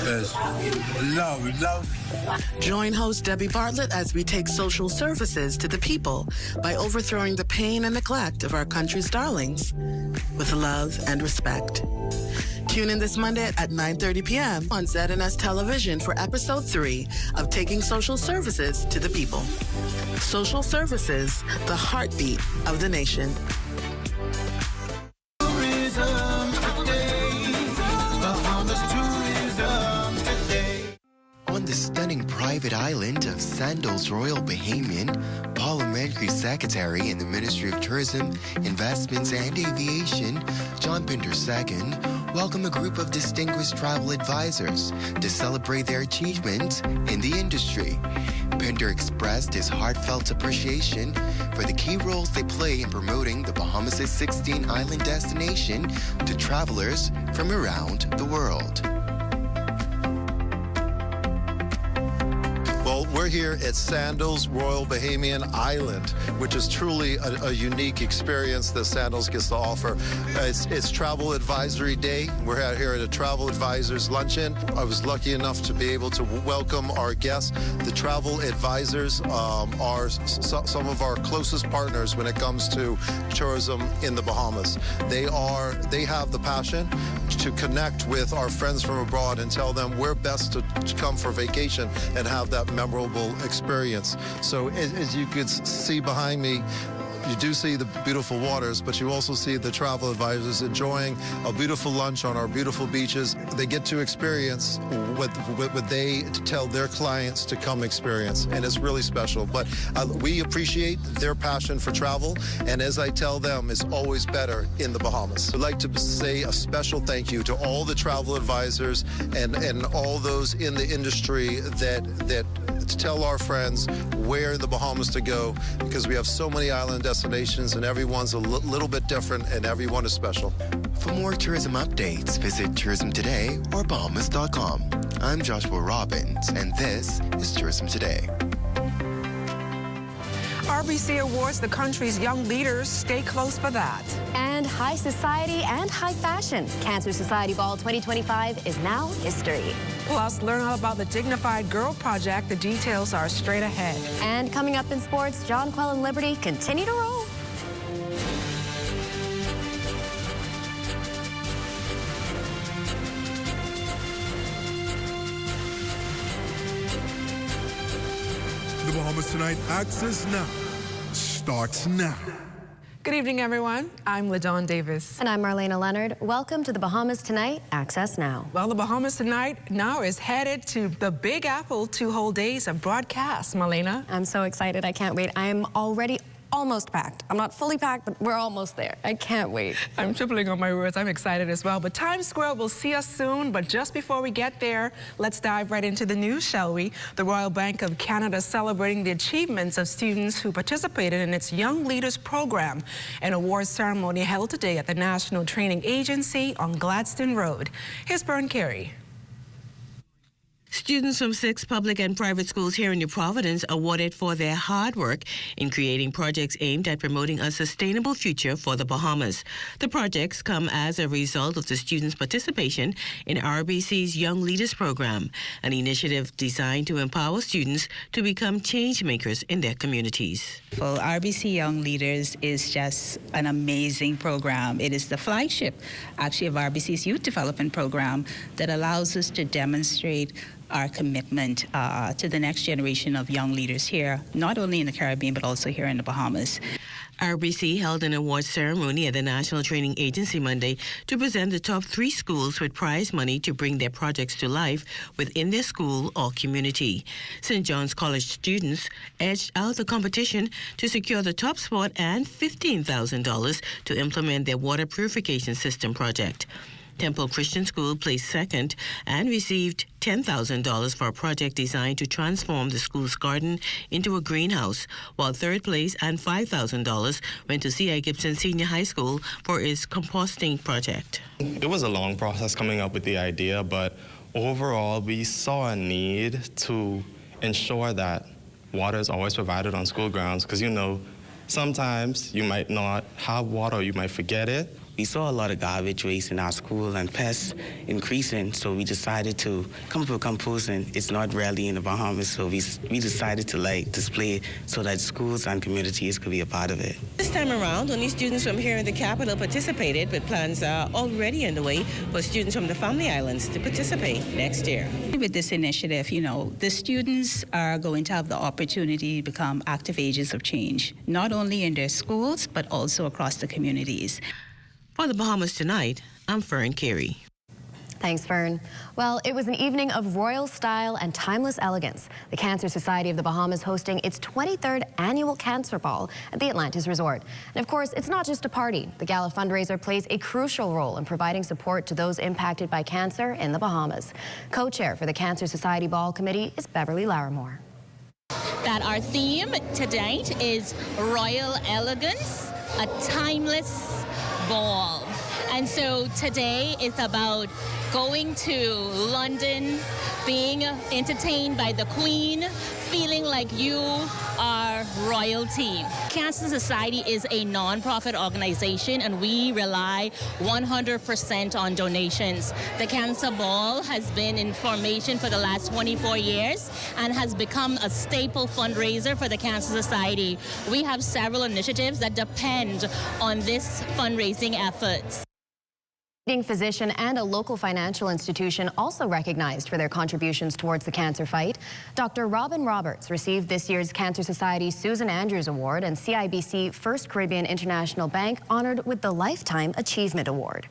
is love. Join host Debbie Bartlett as we take social services to the people by overthrowing the pain and neglect of our country's darlings with love and respect. Tune in this Monday at 9:30 p.m. on ZNS Television for Episode 3 of Taking Social Services to the People. Social services, the heartbeat of the nation. On the stunning private island of Sandals Royal Bahamian, Parliamentary Secretary in the Ministry of Tourism, Investments and Aviation, John Pinder II, welcomed a group of distinguished travel advisors to celebrate their achievements in the industry. Pinder expressed his heartfelt appreciation for the key roles they play in promoting the Bahamas' 16-island destination to travelers from around the world. Well, we're here at Sandals Royal Bahamian Island, which is truly a unique experience that Sandals gets to offer. It's Travel Advisory Day. We're out here at a Travel Advisors Luncheon. I was lucky enough to be able to welcome our guests. The Travel Advisors are some of our closest partners when it comes to tourism in the Bahamas. They have the passion to connect with our friends from abroad and tell them we're best to come for vacation and have that memorable experience. So as you could see behind me, you do see the beautiful waters, but you also see the travel advisors enjoying a beautiful lunch on our beautiful beaches. They get to experience what they tell their clients to come experience, and it's really special. But we appreciate their passion for travel, and as I tell them, it's always better in the Bahamas. I'd like to say a special thank you to all the travel advisors and all those in the industry that tell our friends where in the Bahamas to go, because we have so many island destinations and everyone's a little bit different and everyone is special. For more tourism updates, visit Tourism Today or Bahamas.com. I'm Joshua Robbins, and this is Tourism Today. RBC awards the country's young leaders. Stay close for that. And high society and high fashion. Cancer Society Ball 2025 is now history. Plus, learn all about the Dignified Girl Project. The details are straight ahead. And coming up in sports, John Quell and Liberty continue to roll. The Bahamas Tonight Access Now starts now. Good evening, everyone. I'm LaDawn Davis. And I'm Marlena Leonard. Welcome to the Bahamas Tonight Access Now. Well, the Bahamas Tonight now is headed to the Big Apple 2 whole days of broadcast. Marlena? I'm so excited. I can't wait. I'm already almost packed. I'm not fully packed, but we're almost there. I can't wait. I'm tripling on my words. I'm excited as well. But Times Square will see us soon. But just before we get there, let's dive right into the news, shall we? The Royal Bank of Canada celebrating the achievements of students who participated in its Young Leaders Program. An awards ceremony held today at the National Training Agency on Gladstone Road. Here's Fern Carey. Students from 6 public and private schools here in New Providence awarded for their hard work in creating projects aimed at promoting a sustainable future for the Bahamas. The projects come as a result of the students' participation in RBC's Young Leaders Program, an initiative designed to empower students to become change makers in their communities. Well, RBC Young Leaders is just an amazing program. It is the flagship, actually, of RBC's Youth Development Program that allows us to demonstrate our commitment to the next generation of young leaders here, not only in the Caribbean, but also here in the Bahamas. RBC held an awards ceremony at the National Training Agency Monday to present the top 3 schools with prize money to bring their projects to life within their school or community. St. John's College students edged out the competition to secure the top spot and $15,000 to implement their water purification system project. Temple Christian School placed second and received $10,000 for a project designed to transform the school's garden into a greenhouse, while third place and $5,000 went to C.I. Gibson Senior High School for its composting project. It was a long process coming up with the idea, but overall we saw a need to ensure that water is always provided on school grounds, because sometimes you might not have water or you might forget it. We saw a lot of garbage waste in our school and pests increasing, so we decided to come up with composting. It's not really in the Bahamas, so we decided to display it so that schools and communities could be a part of it. This time around, only students from here in the capital participated, but plans are already underway for students from the Family Islands to participate next year. With this initiative, the students are going to have the opportunity to become active agents of change, not only in their schools, but also across the communities. For the Bahamas Tonight, I'm Fern Carey. Thanks, Fern. Well, it was an evening of royal style and timeless elegance. The Cancer Society of the Bahamas hosting its 23rd annual Cancer Ball at the Atlantis Resort. And of course, it's not just a party. The gala fundraiser plays a crucial role in providing support to those impacted by cancer in the Bahamas. Co-chair for the Cancer Society Ball Committee is Beverly Larimore. That our theme to date is Royal Elegance, a timeless ball. And so today is about going to London, being entertained by the Queen, feeling like you are royalty. Cancer Society is a non-profit organization, and we rely 100% on donations. The Cancer Ball has been in formation for the last 24 years and has become a staple fundraiser for the Cancer Society. We have several initiatives that depend on this fundraising effort. Leading physician and a local financial institution also recognized for their contributions towards the cancer fight. Dr. Robin Roberts received this year's Cancer Society Susan Andrews Award, and CIBC First Caribbean International Bank honored with the Lifetime Achievement Award.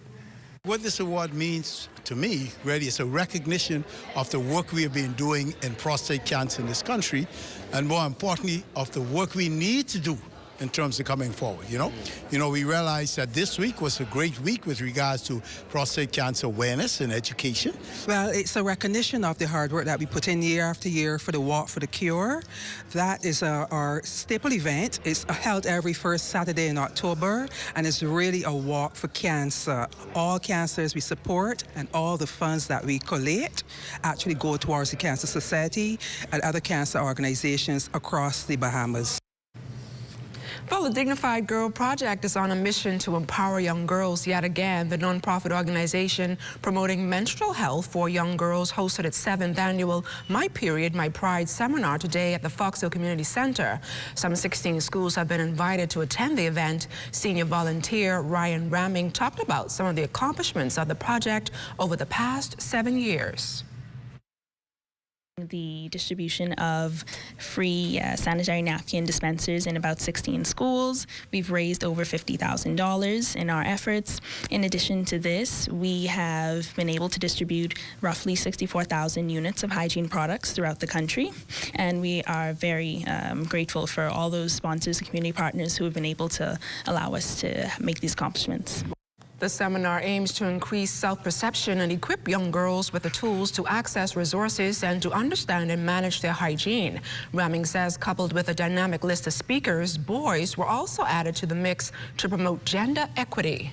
What this award means to me, really, is a recognition of the work we have been doing in prostate cancer in this country, and more importantly, of the work we need to do in terms of coming forward, you know, we realized that this week was a great week with regards to prostate cancer awareness and education. Well, it's a recognition of the hard work that we put in year after year for the Walk for the Cure. That is our staple event. It's held every first Saturday in October, and it's really a walk for cancer. All cancers we support and all the funds that we collect actually go towards the Cancer Society and other cancer organizations across the Bahamas. Well, the Dignified Girl Project is on a mission to empower young girls yet again. The nonprofit organization promoting menstrual health for young girls hosted its 7th annual My Period, My Pride seminar today at the Fox Hill Community Center. Some 16 schools have been invited to attend the event. Senior volunteer Ryan Ramming talked about some of the accomplishments of the project over the past 7 years. The distribution of free sanitary napkin dispensers in about 16 schools. We've raised over $50,000 in our efforts. In addition to this, we have been able to distribute roughly 64,000 units of hygiene products throughout the country. And we are very grateful for all those sponsors and community partners who have been able to allow us to make these accomplishments. The seminar aims to increase self-perception and equip young girls with the tools to access resources and to understand and manage their hygiene. Ramming says, coupled with a dynamic list of speakers, boys were also added to the mix to promote gender equity.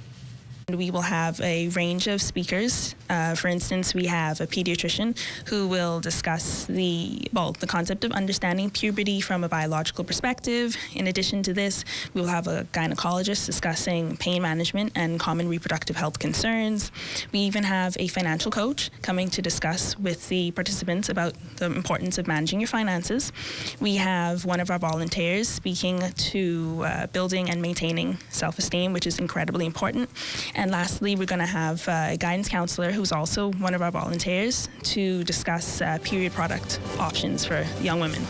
We will have a range of speakers. For instance, we have a pediatrician who will discuss the concept of understanding puberty from a biological perspective. In addition to this, we will have a gynecologist discussing pain management and common reproductive health concerns. We even have a financial coach coming to discuss with the participants about the importance of managing your finances. We have one of our volunteers speaking to building and maintaining self-esteem, which is incredibly important. And lastly, we're going to have a guidance counselor who's also one of our volunteers to discuss period product options for young women.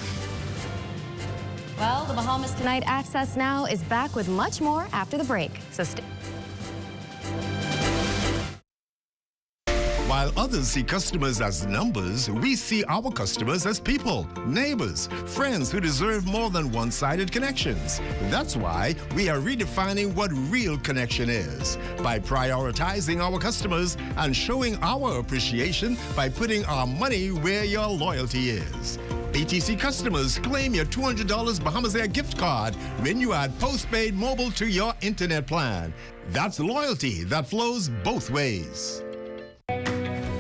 Well, the Bahamas Tonight Access Now is back with much more after the break. So stay. While others see customers as numbers, we see our customers as people, neighbors, friends who deserve more than one-sided connections. That's why we are redefining what real connection is by prioritizing our customers and showing our appreciation by putting our money where your loyalty is. BTC customers, claim your $200 Bahamas Air gift card when you add postpaid mobile to your internet plan. That's loyalty that flows both ways.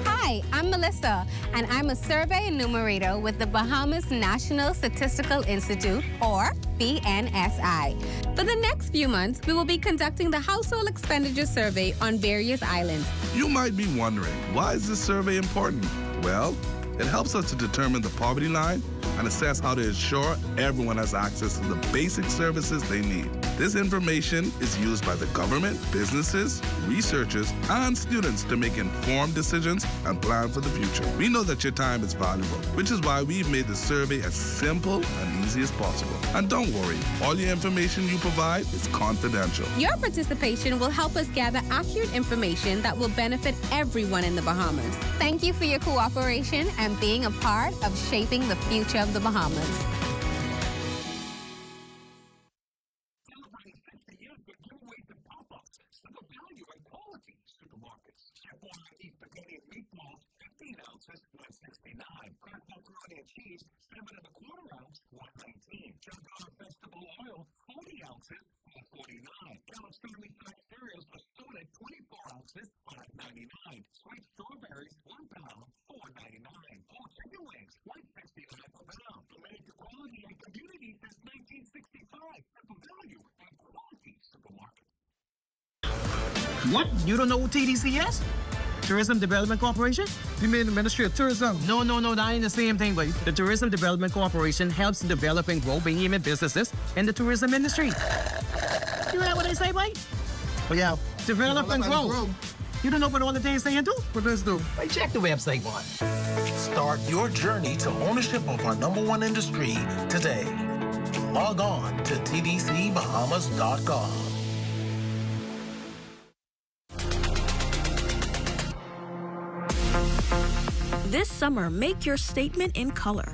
Hi, I'm Melissa, and I'm a survey enumerator with the Bahamas National Statistical Institute, or BNSI. For the next few months, we will be conducting the Household Expenditure Survey on various islands. You might be wondering, why is this survey important? Well, it helps us to determine the poverty line and assess how to ensure everyone has access to the basic services they need. This information is used by the government, businesses, researchers, and students to make informed decisions and plan for the future. We know that your time is valuable, which is why we've made the survey as simple and easy as possible. And don't worry, all your information you provide is confidential. Your participation will help us gather accurate information that will benefit everyone in the Bahamas. Thank you for your cooperation and being a part of shaping the future of the Bahamas. Cheese, 7 1/4 ounce, $1.19. Festival oil, 40 ounces, $5.49. Kellogg's Family Pack cereals assorted 24 ounces, $5.99. Sweet strawberries, 1 pound, $4.99. Whole chicken wings, $1.69 per pound. Dominican quality and community since 1965. Simple value and quality supermarket. What? You don't know what TDC is? Tourism Development Corporation? You mean the Ministry of Tourism? No, that ain't the same thing, but the Tourism Development Corporation helps in developing grow behemoth businesses in the tourism industry. You hear what they say, boy? Well, yeah, develop and grow. You don't know what all the things they do? What does do? Hey, check the website, boy. Start your journey to ownership of our #1 industry today. Log on to tdcbahamas.com. This summer, make your statement in color.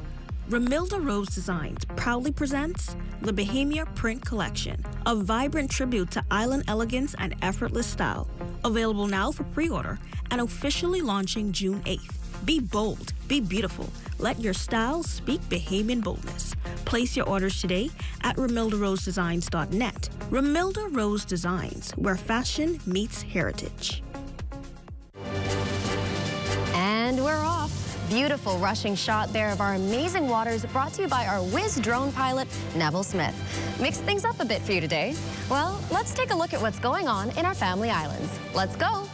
Ramilda Rose Designs proudly presents the Bahama Print Collection, a vibrant tribute to island elegance and effortless style. Available now for pre-order and officially launching June 8th. Be bold, be beautiful. Let your style speak Bahamian boldness. Place your orders today at ramildarosedesigns.net. Ramilda Rose Designs, where fashion meets heritage. And we're off. Beautiful rushing shot there of our amazing waters, brought to you by our whiz drone pilot, Neville Smith. Mixed things up a bit for you today. Well, let's take a look at what's going on in our family islands. Let's go.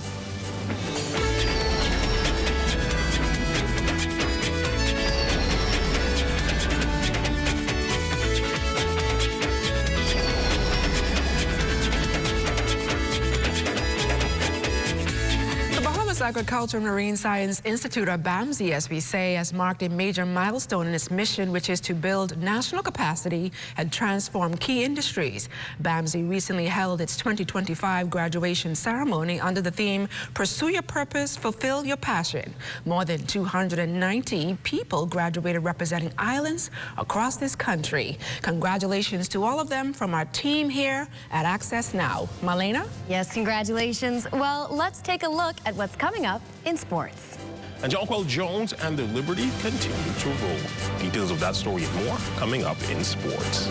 Agriculture and Marine Science Institute, or BAMSI, as we say, has marked a major milestone in its mission, which is to build national capacity and transform key industries. BAMSI recently held its 2025 graduation ceremony under the theme, Pursue Your Purpose, Fulfill Your Passion. More than 290 people graduated representing islands across this country. Congratulations to all of them from our team here at Access Now. Malena? Yes, congratulations. Well, let's take a look at what's coming up in sports. And Jonquil Jones and the Liberty continue to roll. Details of that story and more coming up in sports.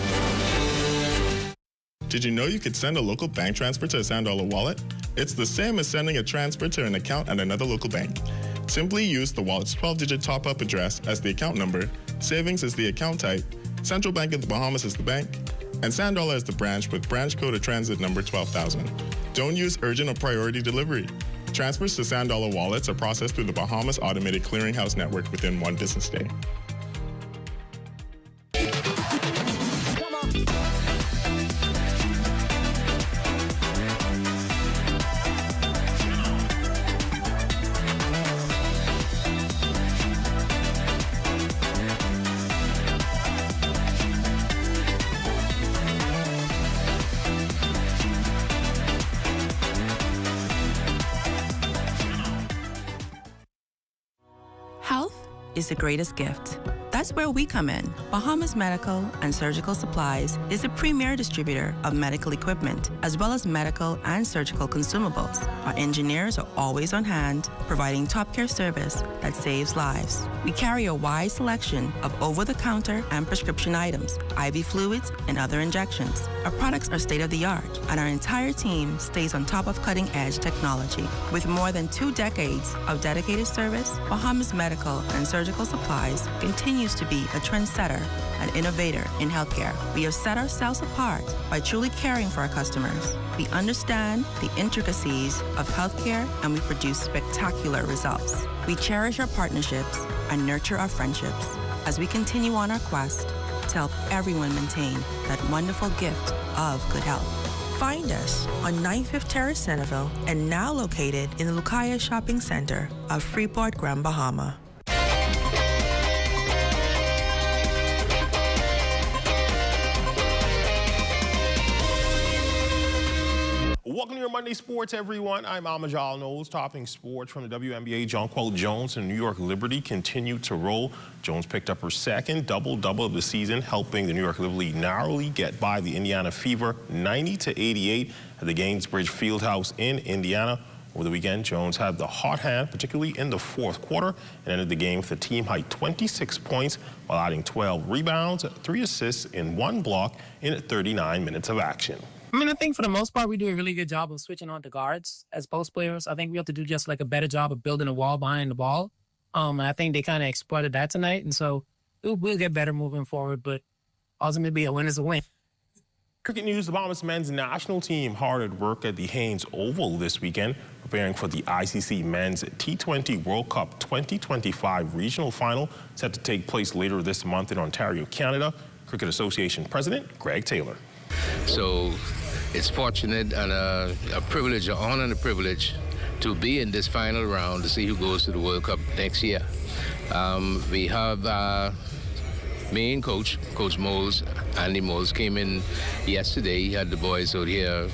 Did you know you could send a local bank transfer to a $1 wallet? It's the same as sending a transfer to an account at another local bank. Simply use the wallet's 12-digit top-up address as the account number, savings as the account type, Central Bank of the Bahamas as the bank, and $1 as the branch with branch code or transit number 12,000. Don't use urgent or priority delivery. Transfers to $1 wallets are processed through the Bahamas Automated Clearinghouse Network within 1 business day. Is the greatest gift. That's where we come in. Bahamas Medical and Surgical Supplies is a premier distributor of medical equipment, as well as medical and surgical consumables. Our engineers are always on hand, providing top care service that saves lives. We carry a wide selection of over-the-counter and prescription items, IV fluids, and other injections. Our products are state-of-the-art, and our entire team stays on top of cutting-edge technology. With more than 2 decades of dedicated service, Bahamas Medical and Surgical Supplies continues to be a trendsetter and innovator in healthcare. We have set ourselves apart by truly caring for our customers. We understand the intricacies of healthcare, and we produce spectacular results. We cherish our partnerships and nurture our friendships as we continue on our quest to help everyone maintain that wonderful gift of good health. Find us on 95th Terrace, Centerville, and now located in the Lucaya Shopping Center of Freeport, Grand Bahama. Welcome to your Monday Sports, everyone. I'm Amajal Knowles, topping sports from the WNBA. Jonquil Jones and New York Liberty continue to roll. Jones picked up her second double-double of the season, helping the New York Liberty narrowly get by the Indiana Fever 90-88 at the Gainsbridge Fieldhouse in Indiana. Over the weekend, Jones had the hot hand, particularly in the fourth quarter, and ended the game with a team-high 26 points while adding 12 rebounds, 3 assists, and 1 block in 39 minutes of action. I mean, I think for the most part, we do a really good job of switching on to guards as post players. I think we have to do just like a better job of building a wall behind the ball. And I think they kind of exploited that tonight. And so we'll get better moving forward, but ultimately a win is a win. Cricket news, the Bahamas men's national team hard at work at the Haynes Oval this weekend, preparing for the ICC Men's T20 World Cup 2025 regional final set to take place later this month in Ontario, Canada. Cricket Association President Greg Taylor. So it's fortunate and a privilege, an honor and a privilege to be in this final round to see who goes to the World Cup next year. We have main coach, Coach Moles, Andy Moles, came in yesterday. He had the boys out here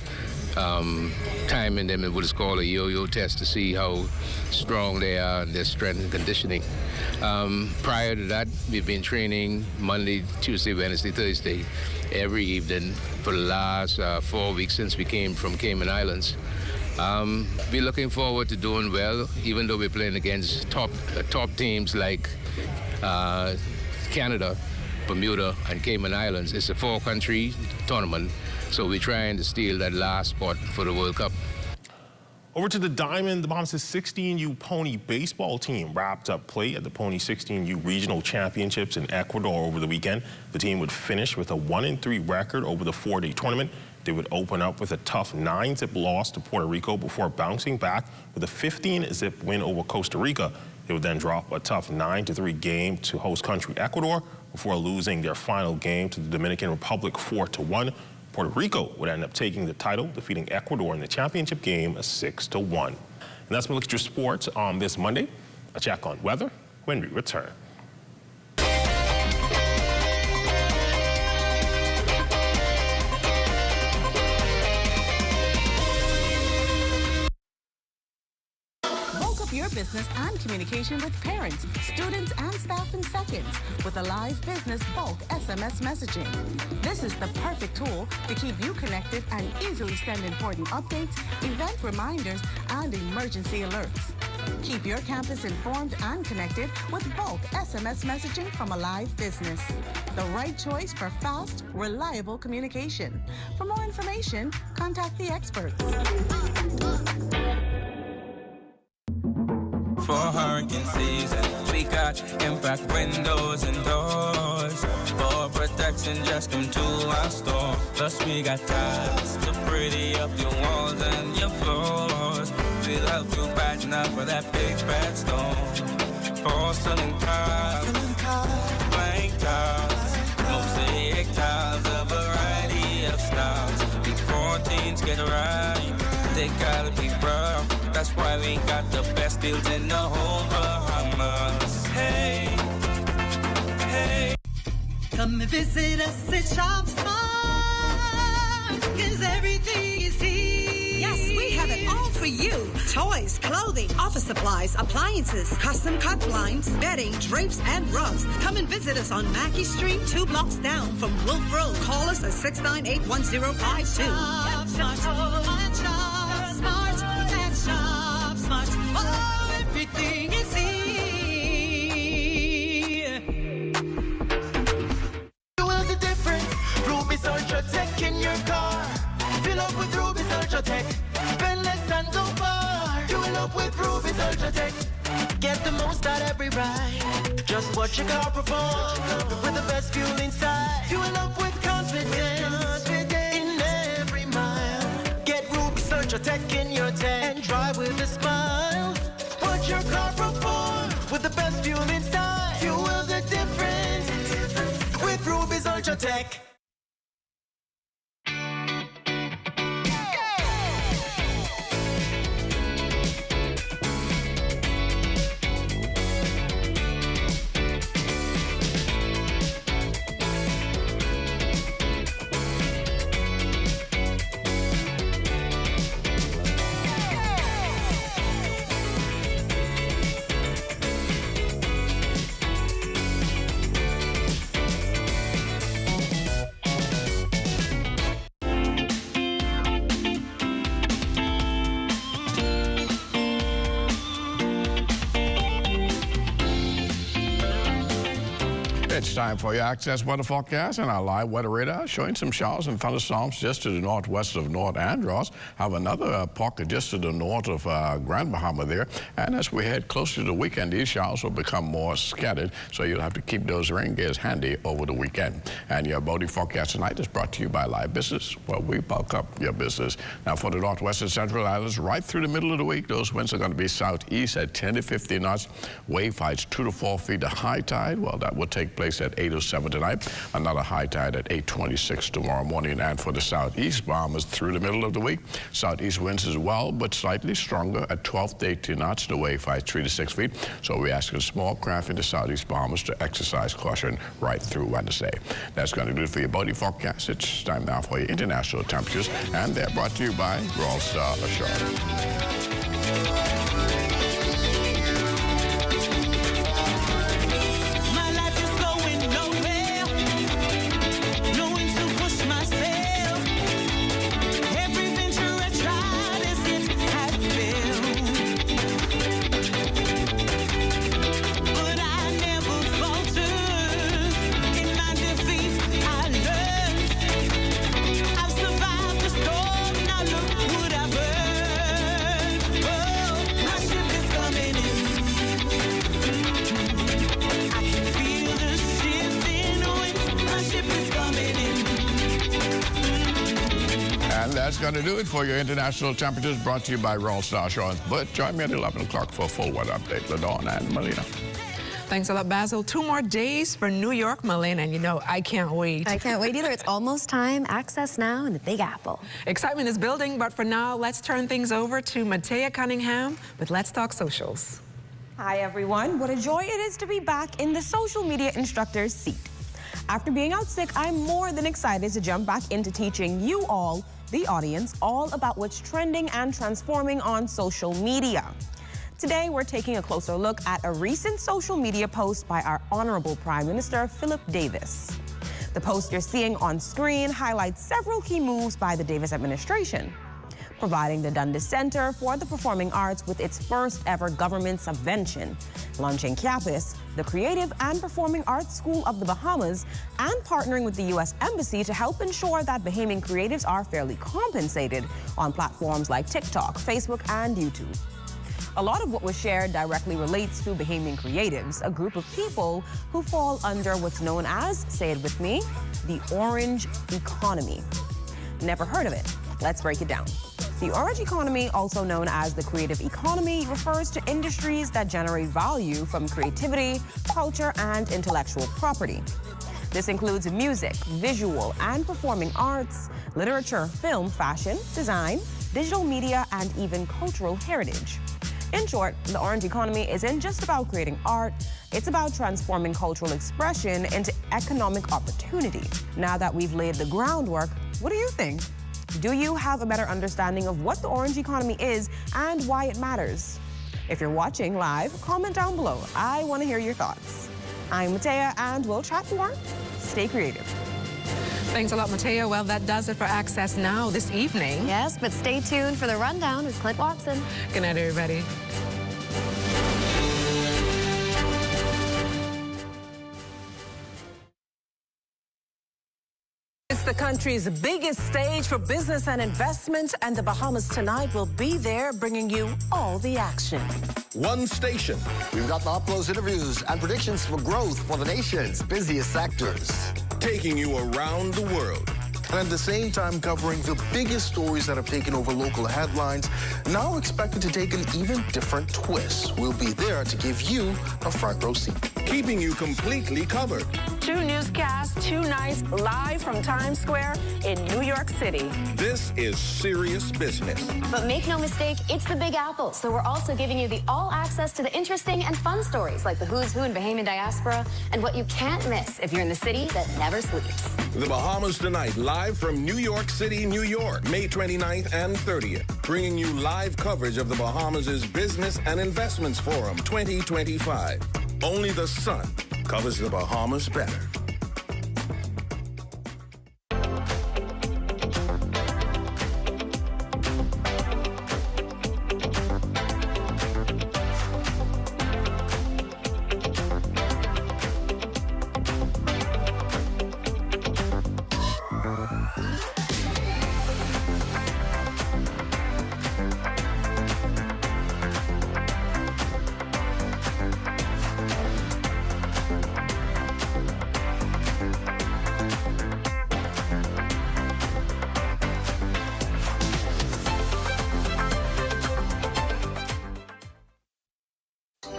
timing them in what is called a yo-yo test to see how strong they are and their strength and conditioning. Prior to that, we've been training Monday, Tuesday, Wednesday, Thursday, every evening for the last 4 weeks since we came from Cayman Islands. We're looking forward to doing well, even though we're playing against top teams like Canada, Bermuda, and Cayman Islands. It's a 4-country tournament, so we're trying to steal that last spot for the World Cup. Over to the Diamond, the Bahamas 16U Pony baseball team wrapped up play at the Pony 16U Regional Championships in Ecuador over the weekend. The team would finish with a 1-3 record over the 4-day tournament. They would open up with a tough 9-zip loss to Puerto Rico before bouncing back with a 15-zip win over Costa Rica. They would then drop a tough 9-3 game to host country Ecuador before losing their final game to the Dominican Republic 4-1. Puerto Rico would end up taking the title, defeating Ecuador in the championship game 6-1. And that's my look at your sports on this Monday. A check on weather when we return. Your business and communication with parents, students, and staff in seconds with a live business bulk SMS messaging. This is the perfect tool to keep you connected and easily send important updates, event reminders, and emergency alerts. Keep your campus informed and connected with bulk SMS messaging from a live business. The right choice for fast, reliable communication. For more information, contact the experts. For hurricane season, we got impact windows and doors. For protection, just come to our store. Plus we got tiles to pretty up your walls and your floors. We'll help you brighten up for that big bad storm. Porcelain tiles, blank tiles, mosaic tiles, a variety of styles. Big 14s get right, they gotta be rough. That's why we got the best deals in the whole Bahamas. Hey, hey. Come and visit us at Shop Smart, 'cause everything is here. Yes, we have it all for you. Toys, clothing, office supplies, appliances, custom cut blinds, bedding, drapes, and rugs. Come and visit us on Mackey Street, 2 blocks down from Wolf Road. Call us at 698-1052. Shop Smart, Shop Smart, Shop Smart. Oh, everything is here. Fuel the difference. Ruby's Ultra Tech in your car. Fill up with Ruby's Ultra Tech. Spend less and go far. Fuel up with Ruby's Ultra Tech. Get the most out every ride. Just watch your car perform with the best fuel inside. Fuel up with confidence in every mile. Get Ruby's Ultra Tech in your tank and drive with a smile. Watch your car perform with the best fuel inside. Fuel the difference with Ruby's Ultra Tech. It's time for your Access Weather Forecast and our live weather radar showing some showers and thunderstorms just to the northwest of North Andros. Have another pocket just to the north of Grand Bahama there. And as we head closer to the weekend, these showers will become more scattered, so you'll have to keep those rain gears handy over the weekend. And your boating forecast tonight is brought to you by Live Business, where we bulk up your business. Now for the northwest and central islands, right through the middle of the week, those winds are going to be southeast at 10 to 50 knots. Wave heights 2 to 4 feet. The high tide, well, that will take place at 8:07 tonight. Another high tide at 8:26 tomorrow morning. And for the southeast Bahamas through the middle of the week, southeast winds as well, but slightly stronger at 12 to 18 knots. The wave height 3 to 6 feet. So we're asking small craft in the southeast Bahamas to exercise caution right through Wednesday. That's going to do it for your boating forecast. It's time now for your international temperatures, and they're brought to you by Royal Star Assurance. That's going to do it for your international temperatures, brought to you by Royal Star Assurance. But join me at 11 o'clock for a full weather update. LaDawn and Melina. Thanks a lot, Basil. 2 more days for New York, Melina, and you know, I can't wait. I can't wait either. It's almost time. Access now in the Big Apple. Excitement is building, but for now, let's turn things over to Matea Cunningham with Let's Talk Socials. Hi, everyone. What a joy it is to be back in the social media instructor's seat. After being out sick, I'm more than excited to jump back into teaching you all, the audience, all about what's trending and transforming on social media. Today, we're taking a closer look at a recent social media post by our Honorable Prime Minister, Philip Davis. The post you're seeing on screen highlights several key moves by the Davis administration, providing the Dundas Center for the Performing Arts with its first ever government subvention, launching CAPIS, the Creative and Performing Arts School of the Bahamas, and partnering with the U.S. Embassy to help ensure that Bahamian creatives are fairly compensated on platforms like TikTok, Facebook, and YouTube. A lot of what was shared directly relates to Bahamian creatives, a group of people who fall under what's known as, say it with me, the orange economy. Never heard of it? Let's break it down. The orange economy, also known as the creative economy, refers to industries that generate value from creativity, culture, and intellectual property. This includes music, visual and performing arts, literature, film, fashion, design, digital media, and even cultural heritage. In short, the orange economy isn't just about creating art, it's about transforming cultural expression into economic opportunity. Now that we've laid the groundwork, what do you think? Do you have a better understanding of what the orange economy is and why it matters? If you're watching live, comment down below. I want to hear your thoughts. I'm Matea, and we'll chat more. Stay creative. Thanks a lot, Matea. Well, that does it for Access Now this evening. Yes, but stay tuned for the rundown with Clint Watson. Good night, everybody. It's the country's biggest stage for business and investment, and the Bahamas Tonight will be there bringing you all the action. One station. We've got the up-close interviews and predictions for growth for the nation's busiest sectors. Taking you around the world. And at the same time covering the biggest stories that have taken over local headlines, now expected to take an even different twist. We'll be there to give you a front row seat. Keeping you completely covered. 2 newscasts, 2 nights, live from Times Square in New York City. This is serious business. But make no mistake, it's the Big Apple. So we're also giving you the all access to the interesting and fun stories like the who's who in Bahamian diaspora and what you can't miss if you're in the city that never sleeps. The Bahamas Tonight, live from New York City, New York, May 29th and 30th. Bringing you live coverage of the Bahamas' Business and Investments Forum 2025. Only the sun covers the Bahamas better.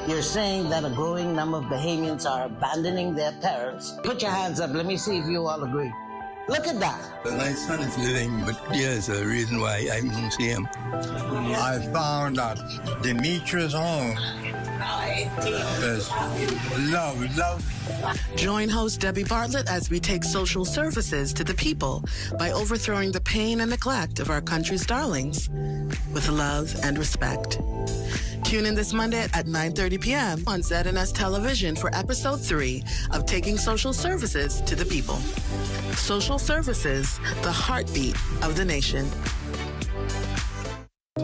You're saying that a growing number of Bahamians are abandoning their parents. Put your hands up. Let me see if you all agree. Look at that. My son is living, but there's a reason why I don't see him. I found that Demetrius' home is love. Join host Debbie Bartlett as we take social services to the people by overthrowing the pain and neglect of our country's darlings with love and respect. Tune in this Monday at 9:30 p.m. on ZNS Television for Episode 3 of Taking Social Services to the People. Social services, the heartbeat of the nation.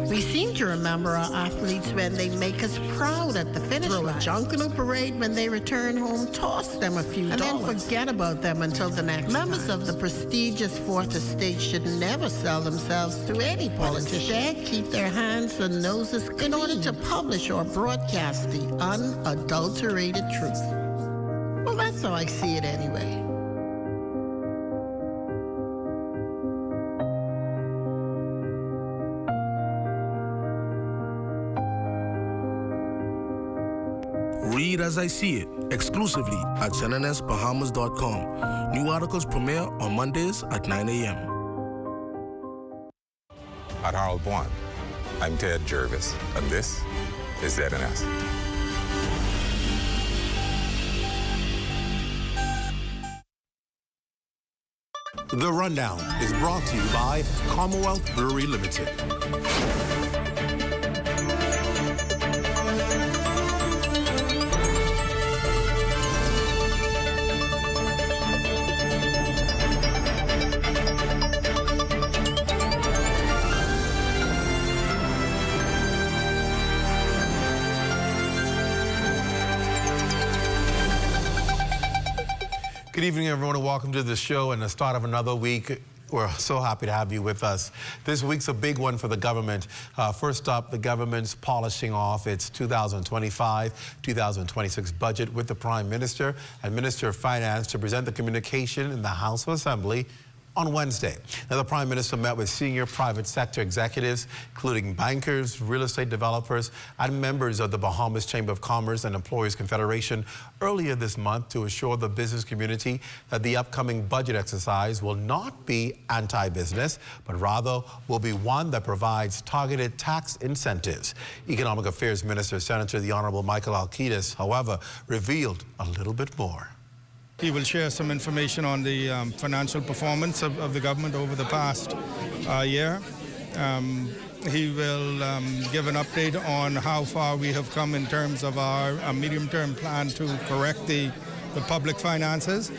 We seem to remember our athletes when they make us proud at the finish line. Throw a Junkanoo parade when they return home, toss them a few dollars, and then forget about them until the next Members time. Of the prestigious Fourth Estate should never sell themselves to any politician. Instead, keep their hands and noses clean in order to publish or broadcast the unadulterated truth. Well, that's how I see it anyway. Read as I see it, exclusively at ZNSBahamas.com. New articles premiere on Mondays at 9 a.m. At Harold One, I'm Ted Jervis, and this is ZNS. The Rundown is brought to you by Commonwealth Brewery Limited. Good evening, everyone, and welcome to the show and the start of another week. We're so happy to have you with us. This week's a big one for the government. First up, the government's polishing off its 2025-2026 budget with the Prime Minister and Minister of Finance to present the communication in the House of Assembly on Wednesday. Now, the Prime Minister met with senior private sector executives, including bankers, real estate developers, and members of the Bahamas Chamber of Commerce and Employers Confederation earlier this month to assure the business community that the upcoming budget exercise will not be anti-business, but rather will be one that provides targeted tax incentives. Economic Affairs Minister, Senator the Honorable Michael Alcides, however, revealed a little bit more. He will share some information on the financial performance of the government over the past year. He will give an update on how far we have come in terms of our medium-term plan to correct the public finances.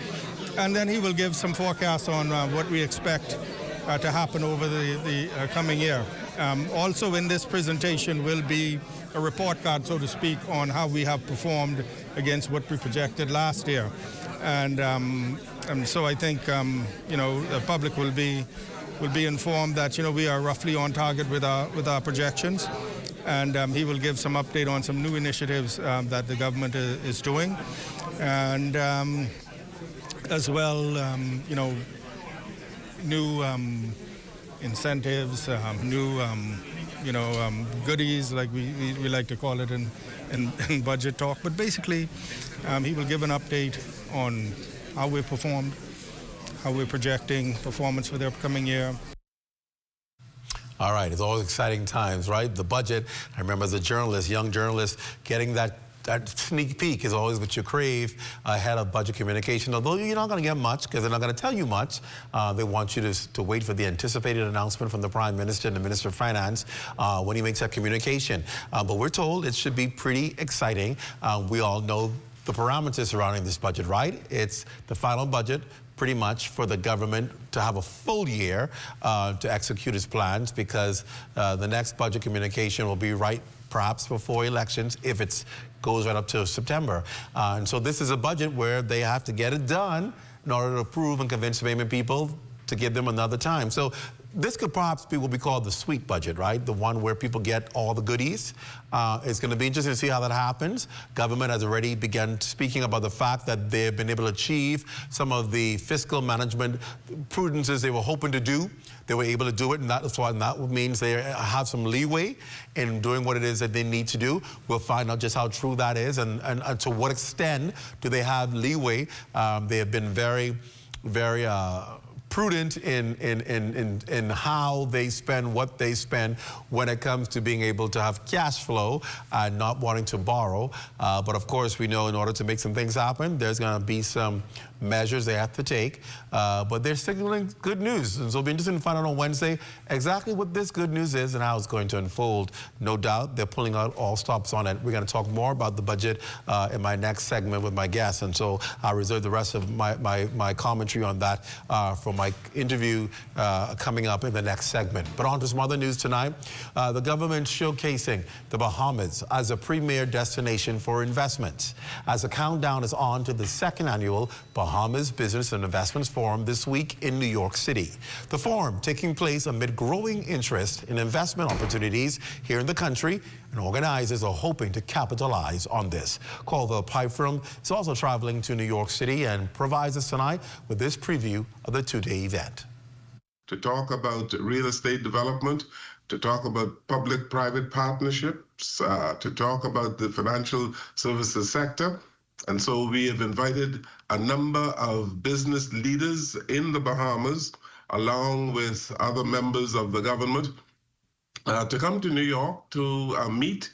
And then he will give some forecasts on what we expect to happen over the coming year. Also in this presentation will be a report card, so to speak, on how we have performed against what we projected last year. And so I think, the public will be informed that, we are roughly on target with our projections. And he will give some update on some new initiatives that the government is doing. And as well, new incentives, new, goodies, like we like to call it in budget talk. But basically, he will give an update on how we performed, how we're projecting performance for the upcoming year. All right, it's always exciting times, right? The budget, I remember as a journalist, young journalist, getting that sneak peek is always what you crave ahead of budget communication. Although you're not going to get much because they're not going to tell you much. They want you to wait for the anticipated announcement from the Prime Minister and the Minister of Finance when he makes that communication. But we're told it should be pretty exciting. We all know the parameters surrounding this budget, right? It's the final budget pretty much for the government to have a full year to execute its plans, because the next budget communication will be right perhaps before elections if it goes right up to September. And so this is a budget where they have to get it done in order to approve and convince Bahamian people to give them another time. So this could perhaps be what we call the sweet budget, right? The one where people get all the goodies. It's going to be interesting to see how that happens. Government has already begun speaking about the fact that they've been able to achieve some of the fiscal management prudences they were hoping to do. They were able to do it, and that means they have some leeway in doing what it is that they need to do. We'll find out just how true that is and to what extent do they have leeway. They have been very prudent in how they spend what they spend when it comes to being able to have cash flow and not wanting to borrow. But of course, we know in order to make some things happen, there's going to be some measures they have to take. But they're signaling good news. And so it'll be interesting to find out on Wednesday exactly what this good news is and how it's going to unfold. No doubt they're pulling out all stops on it. We're going to talk more about the budget in my next segment with my guests. And so I'll reserve the rest of my commentary on that for my interview coming up in the next segment. But on to some other news tonight. The government showcasing the Bahamas as a premier destination for investments as the countdown is on to the second annual Bahamas Business and Investments Forum this week in New York City. The forum taking place amid growing interest in investment opportunities here in the country, and organizers are hoping to capitalize on this. Colville Pipe Firm is also traveling to New York City and provides us tonight with this preview of the two-day event. To talk about real estate development, to talk about public-private partnerships, to talk about the financial services sector. And so we have invited a number of business leaders in the Bahamas, along with other members of the government, to come to New York to meet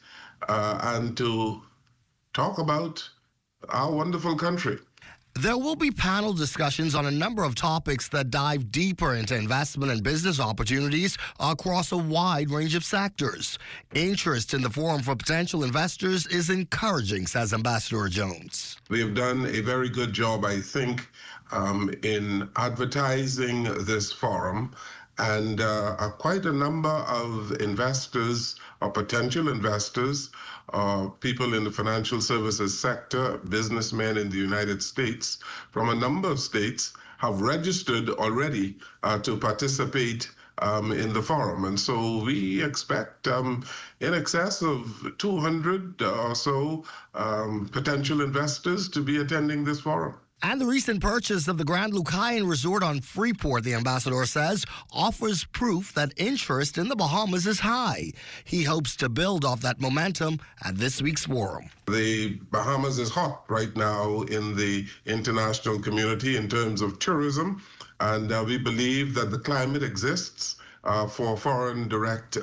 and to talk about our wonderful country. There will be panel discussions on a number of topics that dive deeper into investment and business opportunities across a wide range of sectors. Interest in the forum for potential investors is encouraging, says Ambassador Jones. We have done a very good job, I think, in advertising this forum, and quite a number of investors or potential investors, people in the financial services sector, businessmen in the United States from a number of states have registered already to participate in the forum. And so we expect in excess of 200 or so potential investors to be attending this forum. And the recent purchase of the Grand Lucayan Resort on Freeport, the ambassador says, offers proof that interest in the Bahamas is high. He hopes to build off that momentum at this week's forum. The Bahamas is hot right now in the international community in terms of tourism, and we believe that the climate exists for foreign direct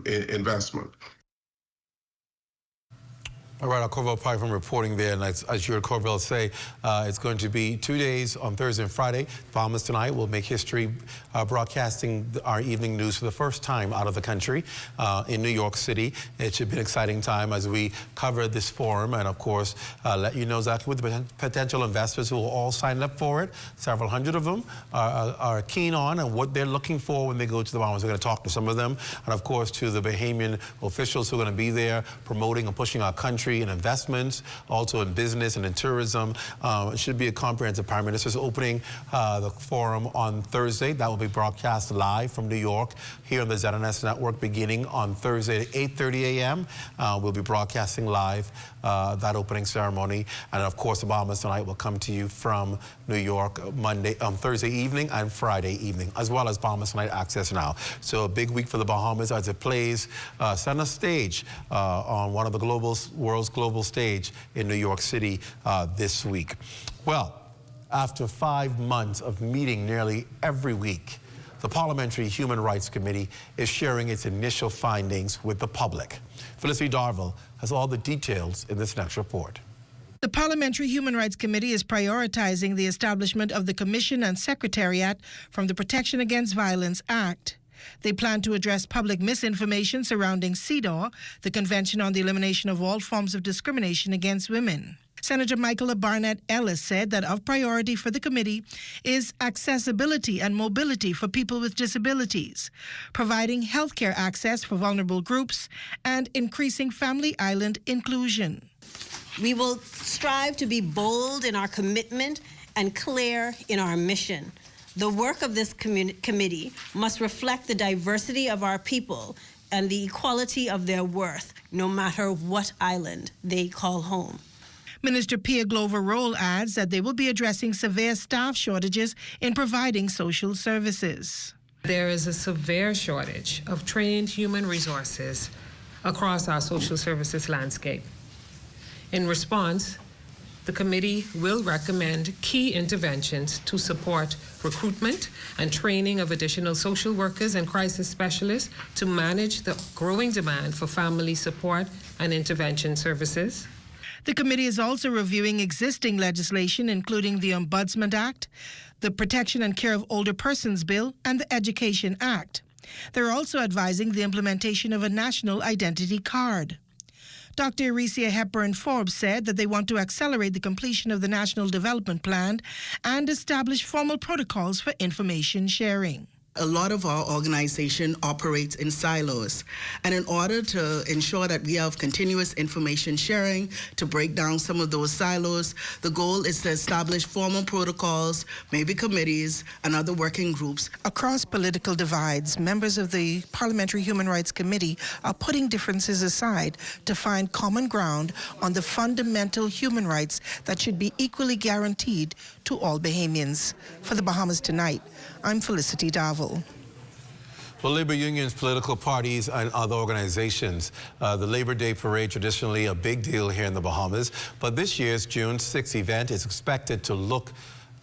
investment. All right, Colville Pipe from reporting there, and as you heard Colville say, it's going to be 2 days on Thursday and Friday. Bahamas Tonight will make history broadcasting our evening news for the first time out of the country in New York City. It should be an exciting time as we cover this forum and, of course, let you know exactly what the potential investors who will all sign up for it. Several hundred of them are keen on and what they're looking for when they go to the Bahamas. We're going to talk to some of them, and, of course, to the Bahamian officials who are going to be there promoting and pushing our country in investments, also in business and in tourism. It should be a comprehensive. Prime Minister's opening the forum on Thursday. That will be broadcast live from New York here on the ZNS Network beginning on Thursday at 8:30 a.m. We'll be broadcasting live that opening ceremony. And of course, the Bahamas Tonight will come to you from New York Thursday evening and Friday evening, as well as Bahamas Tonight Access Now. So a big week for the Bahamas as it plays center stage on one of the world's global stage in New York City this week. Well, after 5 months of meeting nearly every week, the Parliamentary Human Rights Committee is sharing its initial findings with the public. Felicity Darville has all the details in this next report. The Parliamentary Human Rights Committee is prioritizing the establishment of the Commission and Secretariat from the Protection Against Violence Act. They plan to address public misinformation surrounding CEDAW, the Convention on the Elimination of All Forms of Discrimination Against Women. Senator Michaela Barnett Ellis said that of priority for the committee is accessibility and mobility for people with disabilities, providing healthcare access for vulnerable groups, and increasing Family Island inclusion. We will strive to be bold in our commitment and clear in our mission. The work of this committee must reflect the diversity of our people and the equality of their worth, no matter what island they call home. Minister Pierre Glover-Roll adds that they will be addressing severe staff shortages in providing social services. There is a severe shortage of trained human resources across our social services landscape. In response, the committee will recommend key interventions to support recruitment and training of additional social workers and crisis specialists to manage the growing demand for family support and intervention services. The committee is also reviewing existing legislation, including the Ombudsman Act, the Protection and Care of Older Persons Bill, and the Education Act. They're also advising the implementation of a national identity card. Dr. Aricia Hepburn-Forbes said that they want to accelerate the completion of the National Development Plan and establish formal protocols for information sharing. A lot of our organization operates in silos, and in order to ensure that we have continuous information sharing to break down some of those silos, the goal is to establish formal protocols, maybe committees and other working groups. Across political divides, members of the Parliamentary Human Rights Committee are putting differences aside to find common ground on the fundamental human rights that should be equally guaranteed to all Bahamians. For the Bahamas Tonight, I'm Felicity Davil. Well, labor unions, political parties, and other organizations. The Labor Day Parade, traditionally a big deal here in the Bahamas, but this year's June 6th event is expected to look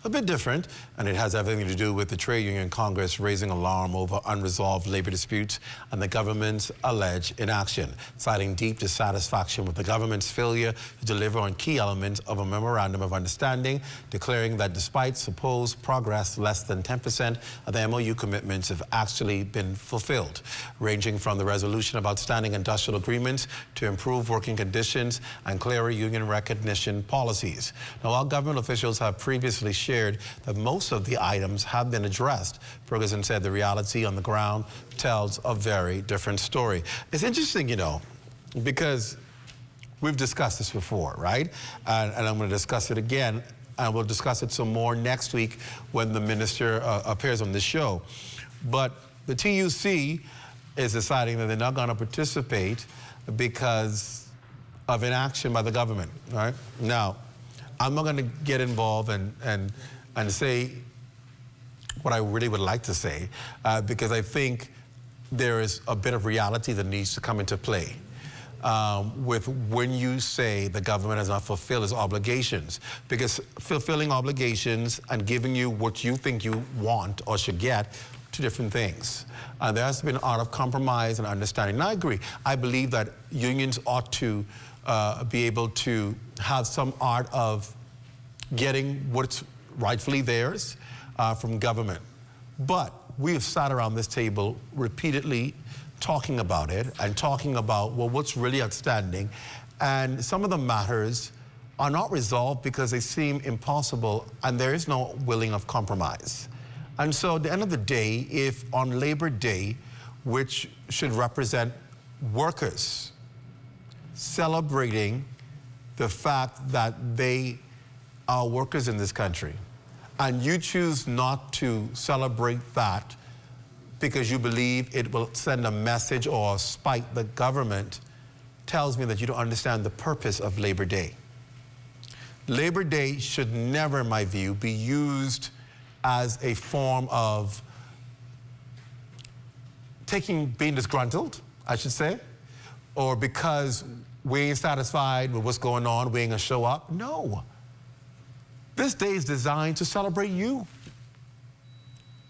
a bit different, and it has everything to do with the Trade Union Congress raising alarm over unresolved labor disputes and the government's alleged inaction, citing deep dissatisfaction with the government's failure to deliver on key elements of a memorandum of understanding, declaring that despite supposed progress, less than 10% of the MOU commitments have actually been fulfilled, ranging from the resolution of outstanding industrial agreements to improve working conditions and clearer union recognition policies. Now, while government officials have previously shared that most of the items have been addressed, Ferguson said the reality on the ground tells a very different story. It's interesting, you know, because we've discussed this before, right? And I'm going to discuss it again, and we'll discuss it some more next week when the minister appears on the show. But the TUC is deciding that they're not going to participate because of inaction by the government, right? Now, I'm not going to get involved and say what I really would like to say, because I think there is a bit of reality that needs to come into play with when you say the government has not fulfilled its obligations, because fulfilling obligations and giving you what you think you want or should get, two different things. There has to be an art of compromise and understanding. And I agree. I believe that unions ought to be able to have some art of getting what's rightfully theirs from government. But we've sat around this table repeatedly talking about it and talking about, well, what's really outstanding. And some of the matters are not resolved because they seem impossible and there is no willing of compromise. And so at the end of the day, if on Labor Day, which should represent workers celebrating the fact that they are workers in this country, and you choose not to celebrate that because you believe it will send a message or spite the government, tells me that you don't understand the purpose of Labor Day. Labor Day should never, in my view, be used as a form of being disgruntled, I should say, or because we ain't satisfied with what's going on, we ain't gonna show up. No. This day is designed to celebrate you.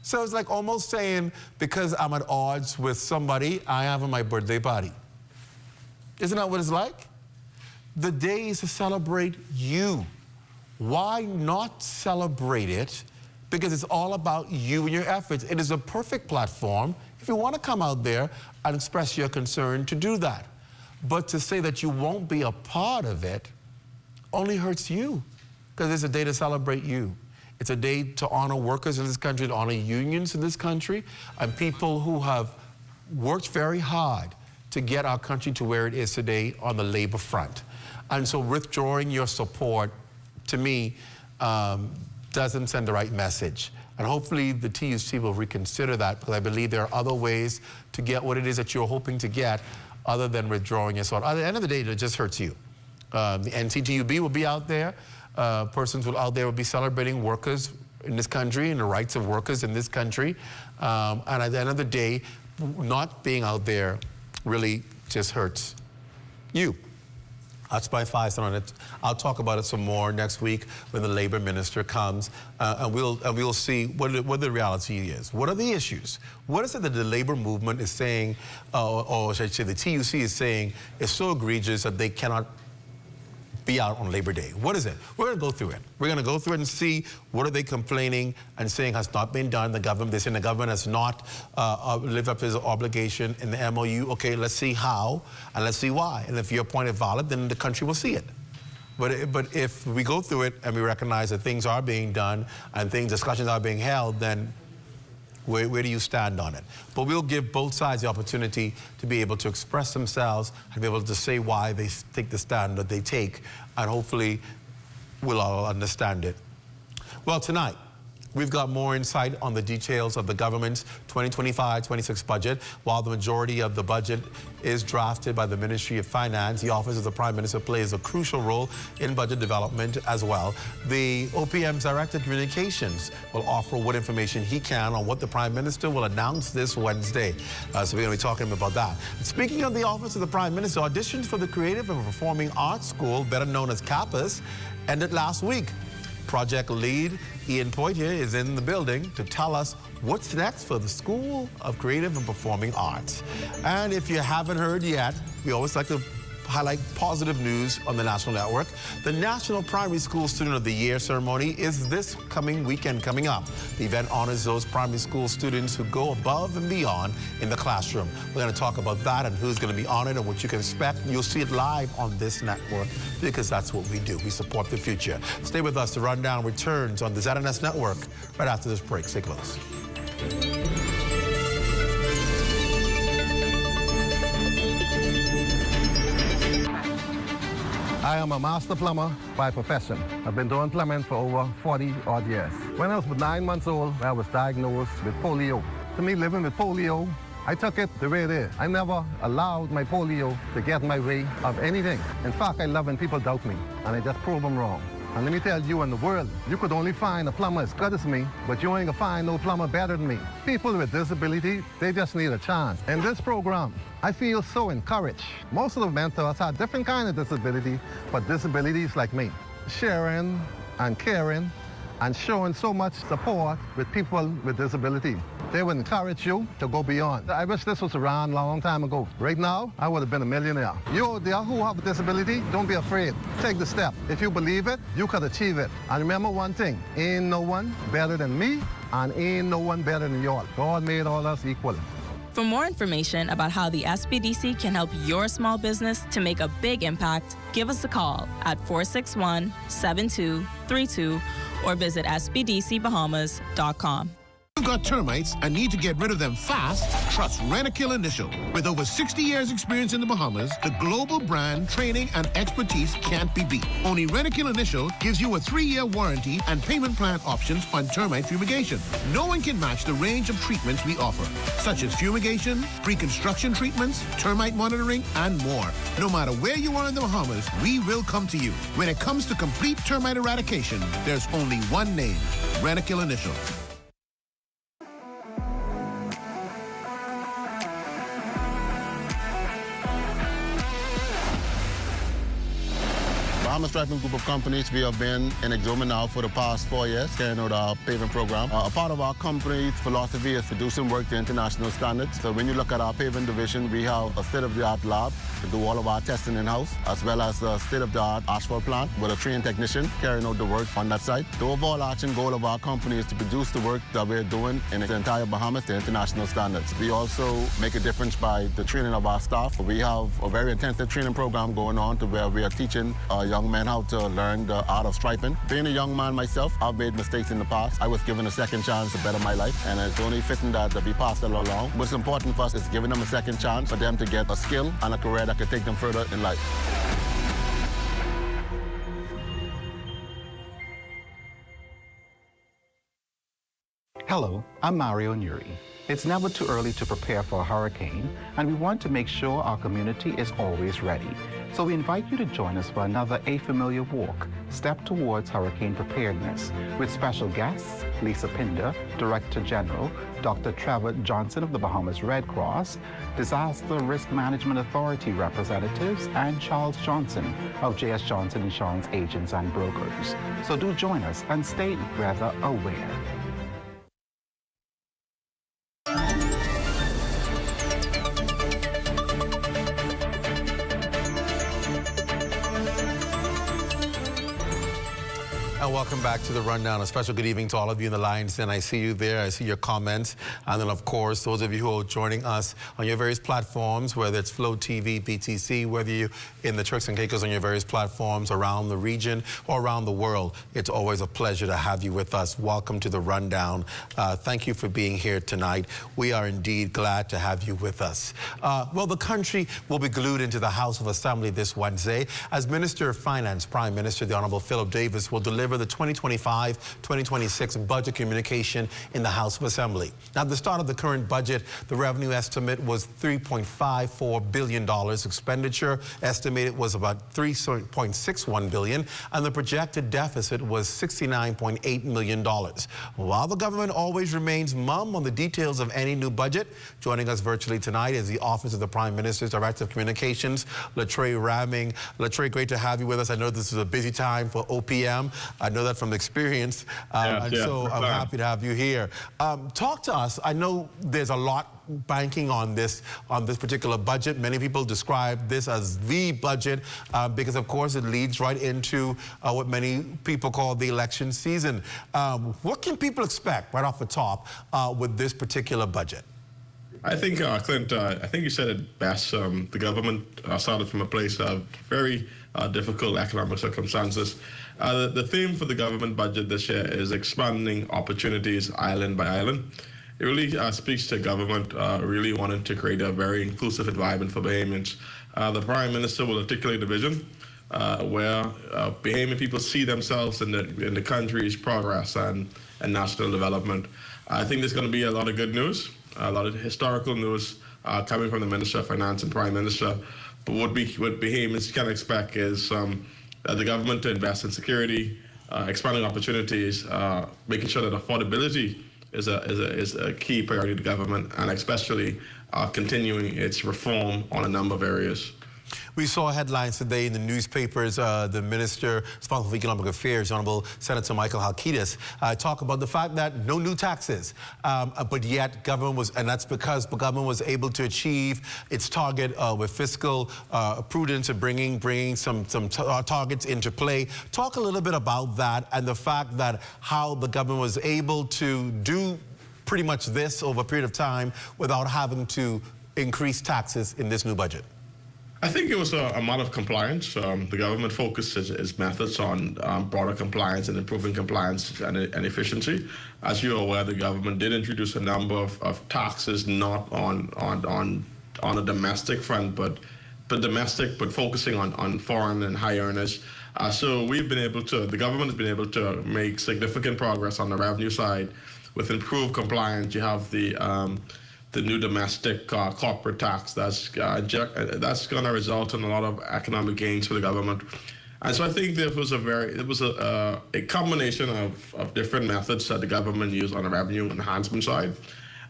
So it's like almost saying, because I'm at odds with somebody, I have my birthday party. Isn't that what it's like? The day is to celebrate you. Why not celebrate it? Because it's all about you and your efforts. It is a perfect platform if you want to come out there and express your concern to do that. But to say that you won't be a part of it only hurts you, because it's a day to celebrate you. It's a day to honor workers in this country, to honor unions in this country, and people who have worked very hard to get our country to where it is today on the labor front. And so withdrawing your support, to me, doesn't send the right message. And hopefully the TUC will reconsider that, because I believe there are other ways to get what it is that you're hoping to get other than withdrawing your sword. At the end of the day, it just hurts you. The NCTUB will be out there. Persons out there will be celebrating workers in this country and the rights of workers in this country. And at the end of the day, not being out there really just hurts you. That's my 5 cents on it. I'll talk about it some more next week when the labor minister comes, and we'll see what the reality is. What are the issues? What is it that the labor movement is saying, or should I say the TUC is saying, is so egregious that they cannot be out on Labor Day? What is it? We're going to go through it. We're going to go through it and see what are they complaining and saying has not been done. They're saying the government has not lived up to its obligation in the MOU. Okay, let's see how and let's see why. And if your point is valid, then the country will see it. But if we go through it and we recognize that things are being done and discussions are being held, then where do you stand on it? But we'll give both sides the opportunity to be able to express themselves and be able to say why they take the stand that they take, and hopefully we'll all understand it. Well, tonight, we've got more insight on the details of the government's 2025-26 budget. While the majority of the budget is drafted by the Ministry of Finance, the Office of the Prime Minister plays a crucial role in budget development as well. The OPM's Director of Communications will offer what information he can on what the Prime Minister will announce this Wednesday. So we're going to be talking about that. Speaking of the Office of the Prime Minister, auditions for the Creative and Performing Arts School, better known as CAPAS, ended last week. Project lead Ian Poitier is in the building to tell us what's next for the School of Creative and Performing Arts. And if you haven't heard yet, we always like to highlight positive news on the national network. The National Primary School Student of the Year ceremony is this coming weekend coming up. The event honors those primary school students who go above and beyond in the classroom. We're going to talk about that and who's going to be honored and what you can expect. You'll see it live on this network because that's what we do. We support the future. Stay with us. The Rundown returns on the ZNS Network right after this break. Stay close. I am a master plumber by profession. I've been doing plumbing for over 40 odd years. When I was 9 months old, I was diagnosed with polio. To me, living with polio, I took it the way it is. I never allowed my polio to get in my way of anything. In fact, I love when people doubt me, and I just prove them wrong. And let me tell you, in the world, you could only find a plumber as good as me, but you ain't gonna find no plumber better than me. People with disability, they just need a chance. In this program, I feel so encouraged. Most of the mentors have different kind of disability, but disabilities like me. Sharing and caring and showing so much support with people with disability. They would encourage you to go beyond. I wish this was around a long time ago. Right now, I would have been a millionaire. You there who have a disability, don't be afraid. Take the step. If you believe it, you can achieve it. And remember one thing, ain't no one better than me, and ain't no one better than y'all. God made all us equal. For more information about how the SBDC can help your small business to make a big impact, give us a call at 461-7232 or visit sbdcbahamas.com. You've got termites and need to get rid of them fast? Trust Rent-A-Kill Initial. With over 60 years experience in the Bahamas, the global brand, training, and expertise can't be beat. Only Rent-A-Kill Initial gives you a 3-year warranty and payment plan options on termite fumigation. No one can match the range of treatments we offer, such as fumigation, pre-construction treatments, termite monitoring, and more. No matter where you are in the Bahamas, we will come to you. When it comes to complete termite eradication, there's only one name, Rent-A-Kill Initial. Bahamas Striping Group of companies, we have been in Exoma now for the past 4 years, carrying out our paving program. A part of our company's philosophy is producing work to international standards. So when you look at our paving division, we have a state-of-the-art lab to do all of our testing in-house, as well as a state-of-the-art asphalt plant with a trained technician carrying out the work on that site. The overarching goal of our company is to produce the work that we're doing in the entire Bahamas to international standards. We also make a difference by the training of our staff. We have a very intensive training program going on to where we are teaching young men how to learn the art of striping. Being a young man myself, I've made mistakes in the past. I was given a second chance to better my life, and it's only fitting that we pass that along. What's important for us is giving them a second chance for them to get a skill and a career that could take them further in life. Hello, I'm Mario Nuri. It's never too early to prepare for a hurricane, and we want to make sure our community is always ready. So we invite you to join us for another A Familiar Walk, Step Towards Hurricane Preparedness, with special guests, Lisa Pinder, Director General, Dr. Trevor Johnson of the Bahamas Red Cross, Disaster Risk Management Authority representatives, and Charles Johnson of J.S. Johnson Insurance Agents and Brokers. So do join us and stay weather aware. And welcome back to the Rundown. A special good evening to all of you in the lines, and I see you there. I see your comments. And then, of course, those of you who are joining us on your various platforms, whether it's Flow TV, BTC, whether you're in the Turks and Caicos on your various platforms around the region or around the world, it's always a pleasure to have you with us. Welcome to the Rundown. Thank you for being here tonight. We are indeed glad to have you with us. Well, the country will be glued into the House of Assembly this Wednesday as Minister of Finance, Prime Minister, the Honorable Philip Davis, will deliver the 2025-2026 budget communication in the House of Assembly. Now, at the start of the current budget, the revenue estimate was $3.54 billion. Expenditure estimated was about $3.61 billion, and the projected deficit was $69.8 million. While the government always remains mum on the details of any new budget, joining us virtually tonight is the Office of the Prime Minister's Director of Communications, Latreille Ramming. Latreille, great to have you with us. I know this is a busy time for OPM. I know that from experience, so I'm happy to have you here. Talk to us. I know there's a lot banking on this particular budget. Many people describe this as the budget because, of course, it leads right into what many people call the election season. What can people expect right off the top with this particular budget? I think, Clint, I think you said it best. The government started from a place of very difficult economic circumstances. The theme for the government budget this year is expanding opportunities island by island. It really speaks to government really wanting to create a very inclusive environment for Bahamians. The Prime Minister will articulate a vision where Bahamian people see themselves in the country's progress and national development. I think there's going to be a lot of good news, a lot of historical news coming from the Minister of Finance and Prime Minister. But what Bahamians can expect is the government to invest in security, expanding opportunities, making sure that affordability is a key priority to government, and especially continuing its reform on a number of areas. We saw headlines today in the newspapers. The Minister responsible for Economic Affairs, Honorable Senator Michael Halkitis, talk about the fact that no new taxes, but yet government was, and that's because the government was able to achieve its target with fiscal prudence and bringing some targets into play. Talk a little bit about that and the fact that how the government was able to do pretty much this over a period of time without having to increase taxes in this new budget. I think it was a matter of compliance. The government focused its methods on broader compliance and improving compliance and efficiency. As you're aware, the government did introduce a number of taxes, not on a domestic front, but focusing on foreign and high earners. So the government has been able to make significant progress on the revenue side with improved compliance. You have the new domestic corporate tax that's going to result in a lot of economic gains for the government. And so I think it was a combination of different methods that the government used on the revenue enhancement side,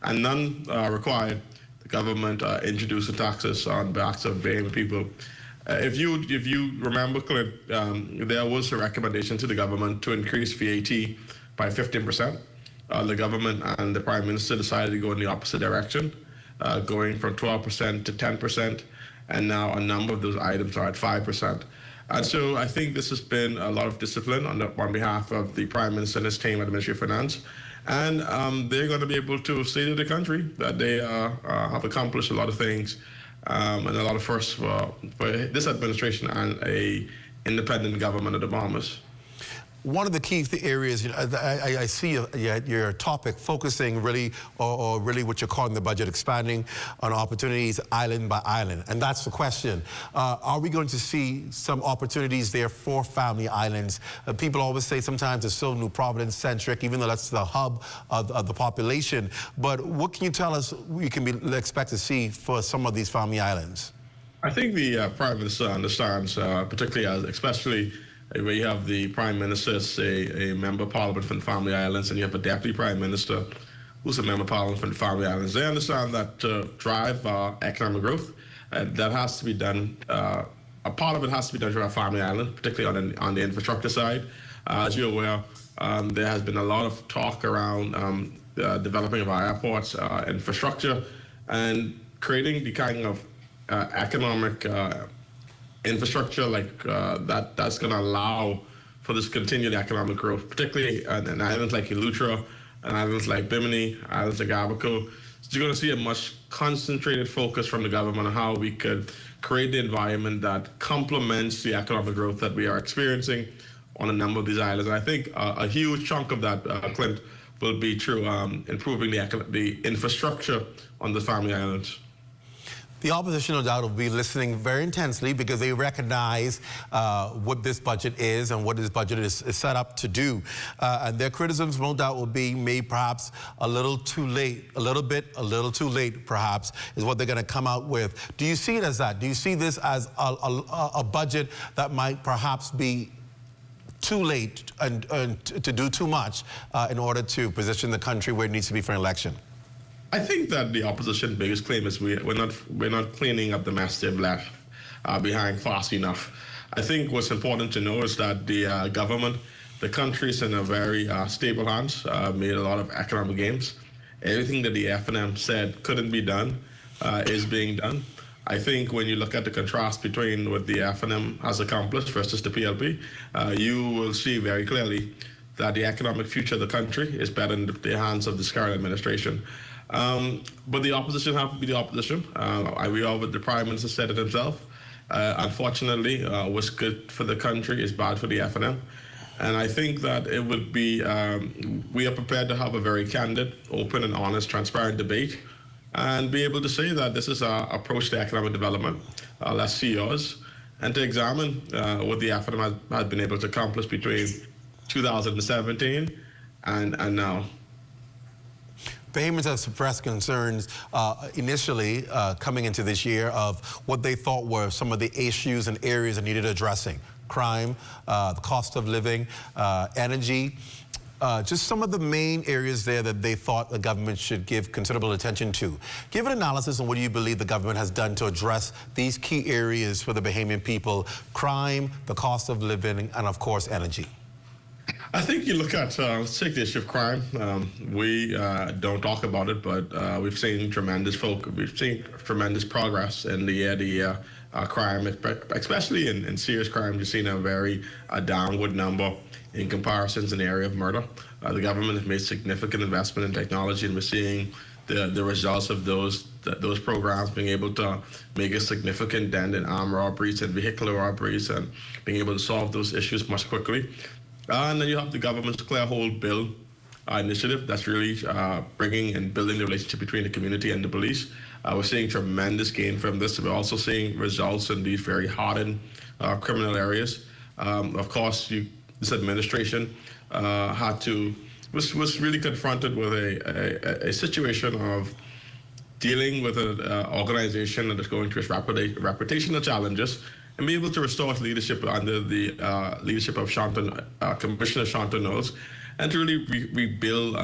and none required the government introduce the taxes on backs of Bahamian people. If you remember, Clint, there was a recommendation to the government to increase VAT by 15%. The government and the Prime Minister decided to go in the opposite direction, going from 12% to 10%, and now a number of those items are at 5%. And so I think this has been a lot of discipline on behalf of the Prime Minister and his team at the Ministry of Finance. And they're going to be able to say to the country that they have accomplished a lot of things and a lot of firsts for this administration and a independent government of the Bahamas. One of the key areas, I see your topic focusing really, or really what you're calling the budget, expanding on opportunities island by island. And that's the question. Are we going to see some opportunities there for family islands? People always say sometimes it's so New Providence-centric, even though that's the hub of the population. But what can you tell us we can expect to see for some of these family islands? I think the Prime Minister understands, especially where you have the Prime Minister, say, a member of Parliament from the Family Islands, and you have a Deputy Prime Minister who's a member of Parliament from the Family Islands. They understand that to drive economic growth, that has to be done, a part of it has to be done through our Family Island, particularly on the infrastructure side. As you're aware, there has been a lot of talk around developing of our airports, infrastructure, and creating the kind of economic infrastructure that's going to allow for this continued economic growth, particularly in islands like Eleuthera, and islands like Bimini, islands like Abaco. So you're going to see a much concentrated focus from the government on how we could create the environment that complements the economic growth that we are experiencing on a number of these islands. And I think a huge chunk of that, Clint, will be through improving the infrastructure on the family islands. The opposition, no doubt, will be listening very intensely because they recognize what this budget is and what this budget is set up to do. And their criticisms, no doubt, will be made perhaps a little too late, a little too late, perhaps, is what they're going to come out with. Do you see it as that? Do you see this as a budget that might perhaps be too late and to do too much in order to position the country where it needs to be for an election? I think that the opposition's biggest claim is we're not cleaning up the mess they've left behind fast enough. I think what's important to know is that the government, the country's in a very stable hands, made a lot of economic gains. Everything that the FNM said couldn't be done is being done. I think when you look at the contrast between what the FNM has accomplished versus the PLP, you will see very clearly that the economic future of the country is better in the hands of this current administration. But the opposition have to be the opposition. We all, the Prime Minister said it himself. Unfortunately, what's good for the country is bad for the FNM. And I think that it would be, we are prepared to have a very candid, open and honest, transparent debate and be able to say that this is our approach to economic development. Let's see yours, and to examine what the FNM has been able to accomplish between 2017 and now. Bahamians have suppressed concerns initially coming into this year of what they thought were some of the issues and areas that needed addressing. Crime, the cost of living, energy, just some of the main areas there that they thought the government should give considerable attention to. Give an analysis on what you believe the government has done to address these key areas for the Bahamian people: crime, the cost of living, and of course, energy. I think you look at, let's take the issue of crime. We don't talk about it, but we've seen tremendous progress in the crime, especially in serious crime. You've seen a very downward number in comparisons in the area of murder. The government has made significant investment in technology, and we're seeing the results of those programs being able to make a significant dent in armed robberies and vehicular robberies and being able to solve those issues much quickly. And then you have the government's Clear Hold Bill initiative that's really bringing and building the relationship between the community and the police. We're seeing tremendous gain from this. We're also seeing results in these very hardened criminal areas. Of course, this administration was really confronted with a situation of dealing with an organization that is going through its reputational challenges, and be able to restore its leadership under the leadership of Commissioner Chantal Knowles, and to really rebuild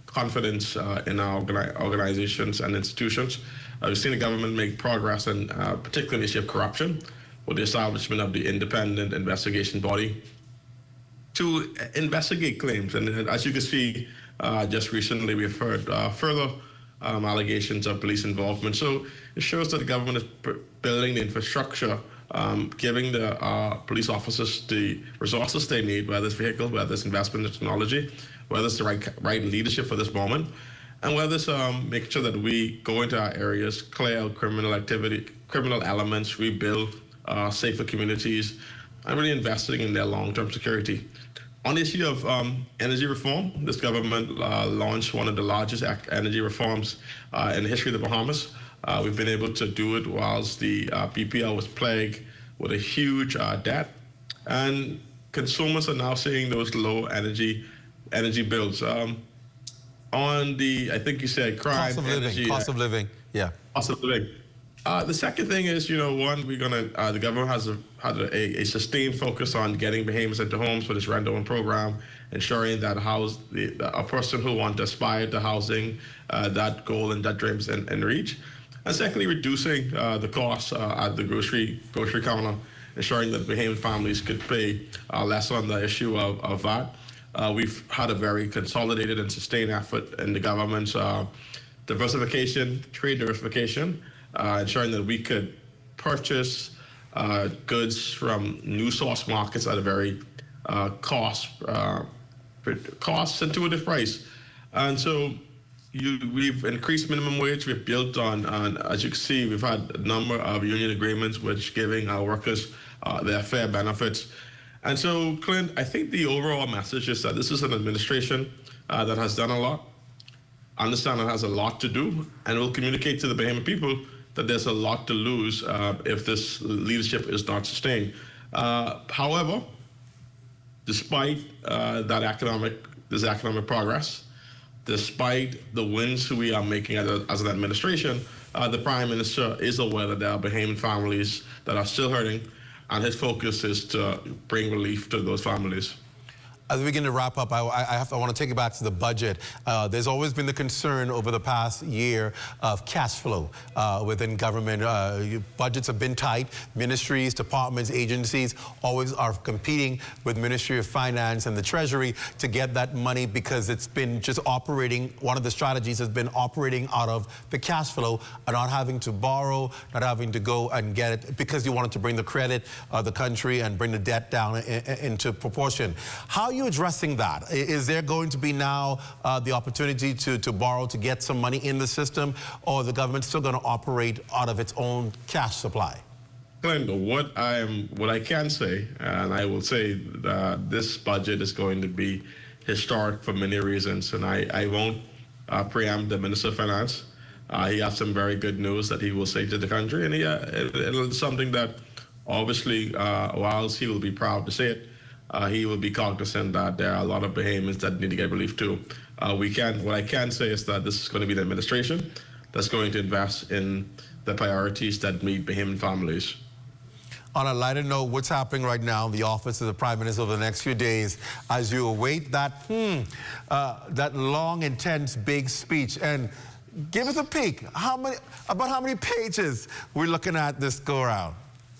confidence in our organizations and institutions. We've seen the government make progress in particularly the issue of corruption, with the establishment of the independent investigation body to investigate claims. And as you can see, just recently we've heard further allegations of police involvement. So it shows that the government is building the infrastructure, giving the police officers the resources they need, whether it's vehicles, whether it's investment in technology, whether it's the right leadership for this moment, and whether it's making sure that we go into our areas, clear out criminal activity, criminal elements, rebuild safer communities, and really investing in their long-term security. On the issue of energy reform, this government launched one of the largest energy reforms in the history of the Bahamas. We've been able to do it whilst the PPL was plagued with a huge debt, and consumers are now seeing those low energy bills. On the, I think you said crime, cost of living, cost of living, yeah. Cost of living. The second thing is, one, we're gonna, the government has had a sustained focus on getting Bahamians into homes for this rent-own program, ensuring that a person who wants to aspire to housing, that goal and that dreams and reach. And secondly, reducing the costs at the grocery counter, ensuring that Bahamian families could pay less on the issue of VAT. We've had a very consolidated and sustained effort in the government's diversification, trade diversification, ensuring that we could purchase goods from new source markets at a very cost-intuitive price. And so we've increased minimum wage. We've built on, as you can see, we've had a number of union agreements which giving our workers their fair benefits. And so, Clint, I think the overall message is that this is an administration that has done a lot, understand it has a lot to do, and will communicate to the Bahamian people that there's a lot to lose if this leadership is not sustained. However, despite this economic progress, despite the wins we are making as an administration, the Prime Minister is aware that there are Bahamian families that are still hurting, and his focus is to bring relief to those families. As we begin to wrap up, I want to take it back to the budget. There's always been the concern over the past year of cash flow within government. Budgets have been tight. Ministries, departments, agencies always are competing with Ministry of Finance and the Treasury to get that money because it's been just operating. One of the strategies has been operating out of the cash flow and not having to borrow, not having to go and get it because you wanted to bring the credit of the country and bring the debt down into proportion. How are you addressing that? Is there going to be now the opportunity to borrow to get some money in the system, or the government's still going to operate out of its own cash supply? Glenn, what I can say, and I will say that this budget is going to be historic for many reasons, and I won't preempt the Minister of Finance. He has some very good news that he will say to the country, and it's something that obviously, whilst he will be proud to say it, he will be cognizant that there are a lot of Bahamians that need to get relief too. What I can say is that this is going to be the administration that's going to invest in the priorities that meet Bahamian families. On a lighter note, what's happening right now in the office of the Prime Minister over the next few days as you await that long, intense, big speech? And give us a peek. About how many pages we're looking at this go-around?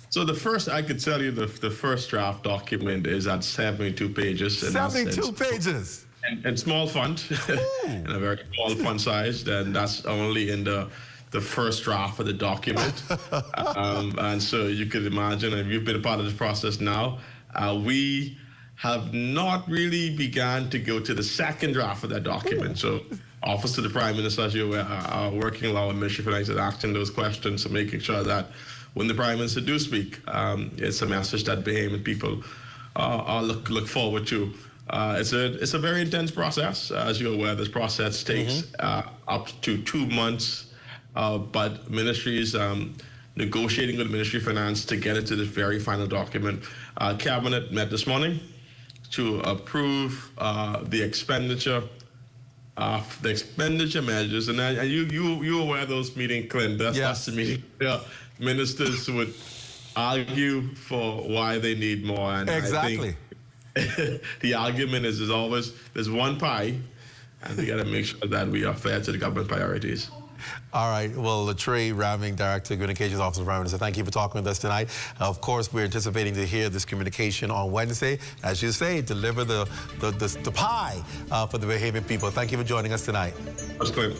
So I could tell you the first draft document is at 72 pages. And 72 pages? And small font, in a very small font size, and that's only in the first draft of the document. And so you could imagine, and you've been a part of this process now, we have not really begun to go to the second draft of that document. So Office of the Prime Minister, as you're aware, are working along with Ministry of Finance and asking those questions, so making sure that when the Prime Minister do speak, it's a message that Bahamian people look forward to. It's a very intense process. As you're aware, this process takes up to 2 months, but ministries negotiating with the Ministry of Finance to get it to the very final document. Cabinet met this morning to approve the expenditure measures, and you aware of those meetings, Clint? That's the meeting. Yeah. Ministers would argue for why they need more, and exactly. I think the argument is always there's one pie, and we got to make sure that we are fair to the government priorities. All right. Well, Trey Ramming, Director of Communications Office of Prime Minister, thank you for talking with us tonight. Of course, we're anticipating to hear this communication on Wednesday. As you say, deliver the pie for the Bahamian people. Thank you for joining us tonight. That's clear.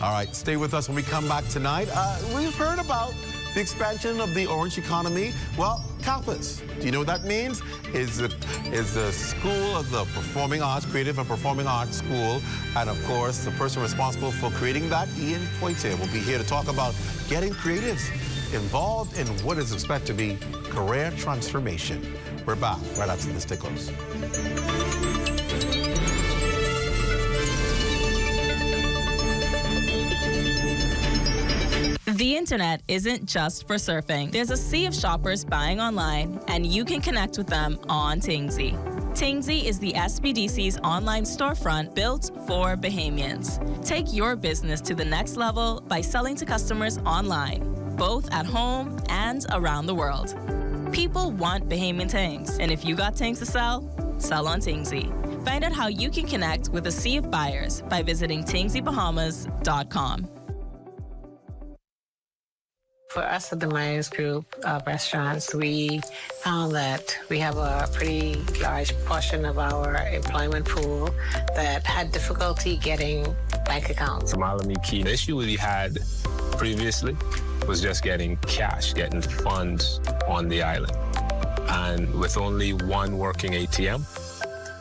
All right. Stay with us when we come back tonight. We've heard about the expansion of the orange economy. Well, CAPAS, do you know what that means? Is the School of the Performing Arts, Creative and Performing Arts School. And of course, the person responsible for creating that, Ian Poitier, will be here to talk about getting creatives involved in what is expected to be career transformation. We're back right after this tickles. The internet isn't just for surfing. There's a sea of shoppers buying online, and you can connect with them on Tingsy. Tingsy is the SBDC's online storefront built for Bahamians. Take your business to the next level by selling to customers online, both at home and around the world. People want Bahamian things, and if you got things to sell, sell on Tingsy. Find out how you can connect with a sea of buyers by visiting tingsybahamas.com. For us at the Myers Group of restaurants, we found that we have a pretty large portion of our employment pool that had difficulty getting bank accounts. The issue we had previously was just getting cash, getting funds on the island. And with only one working ATM,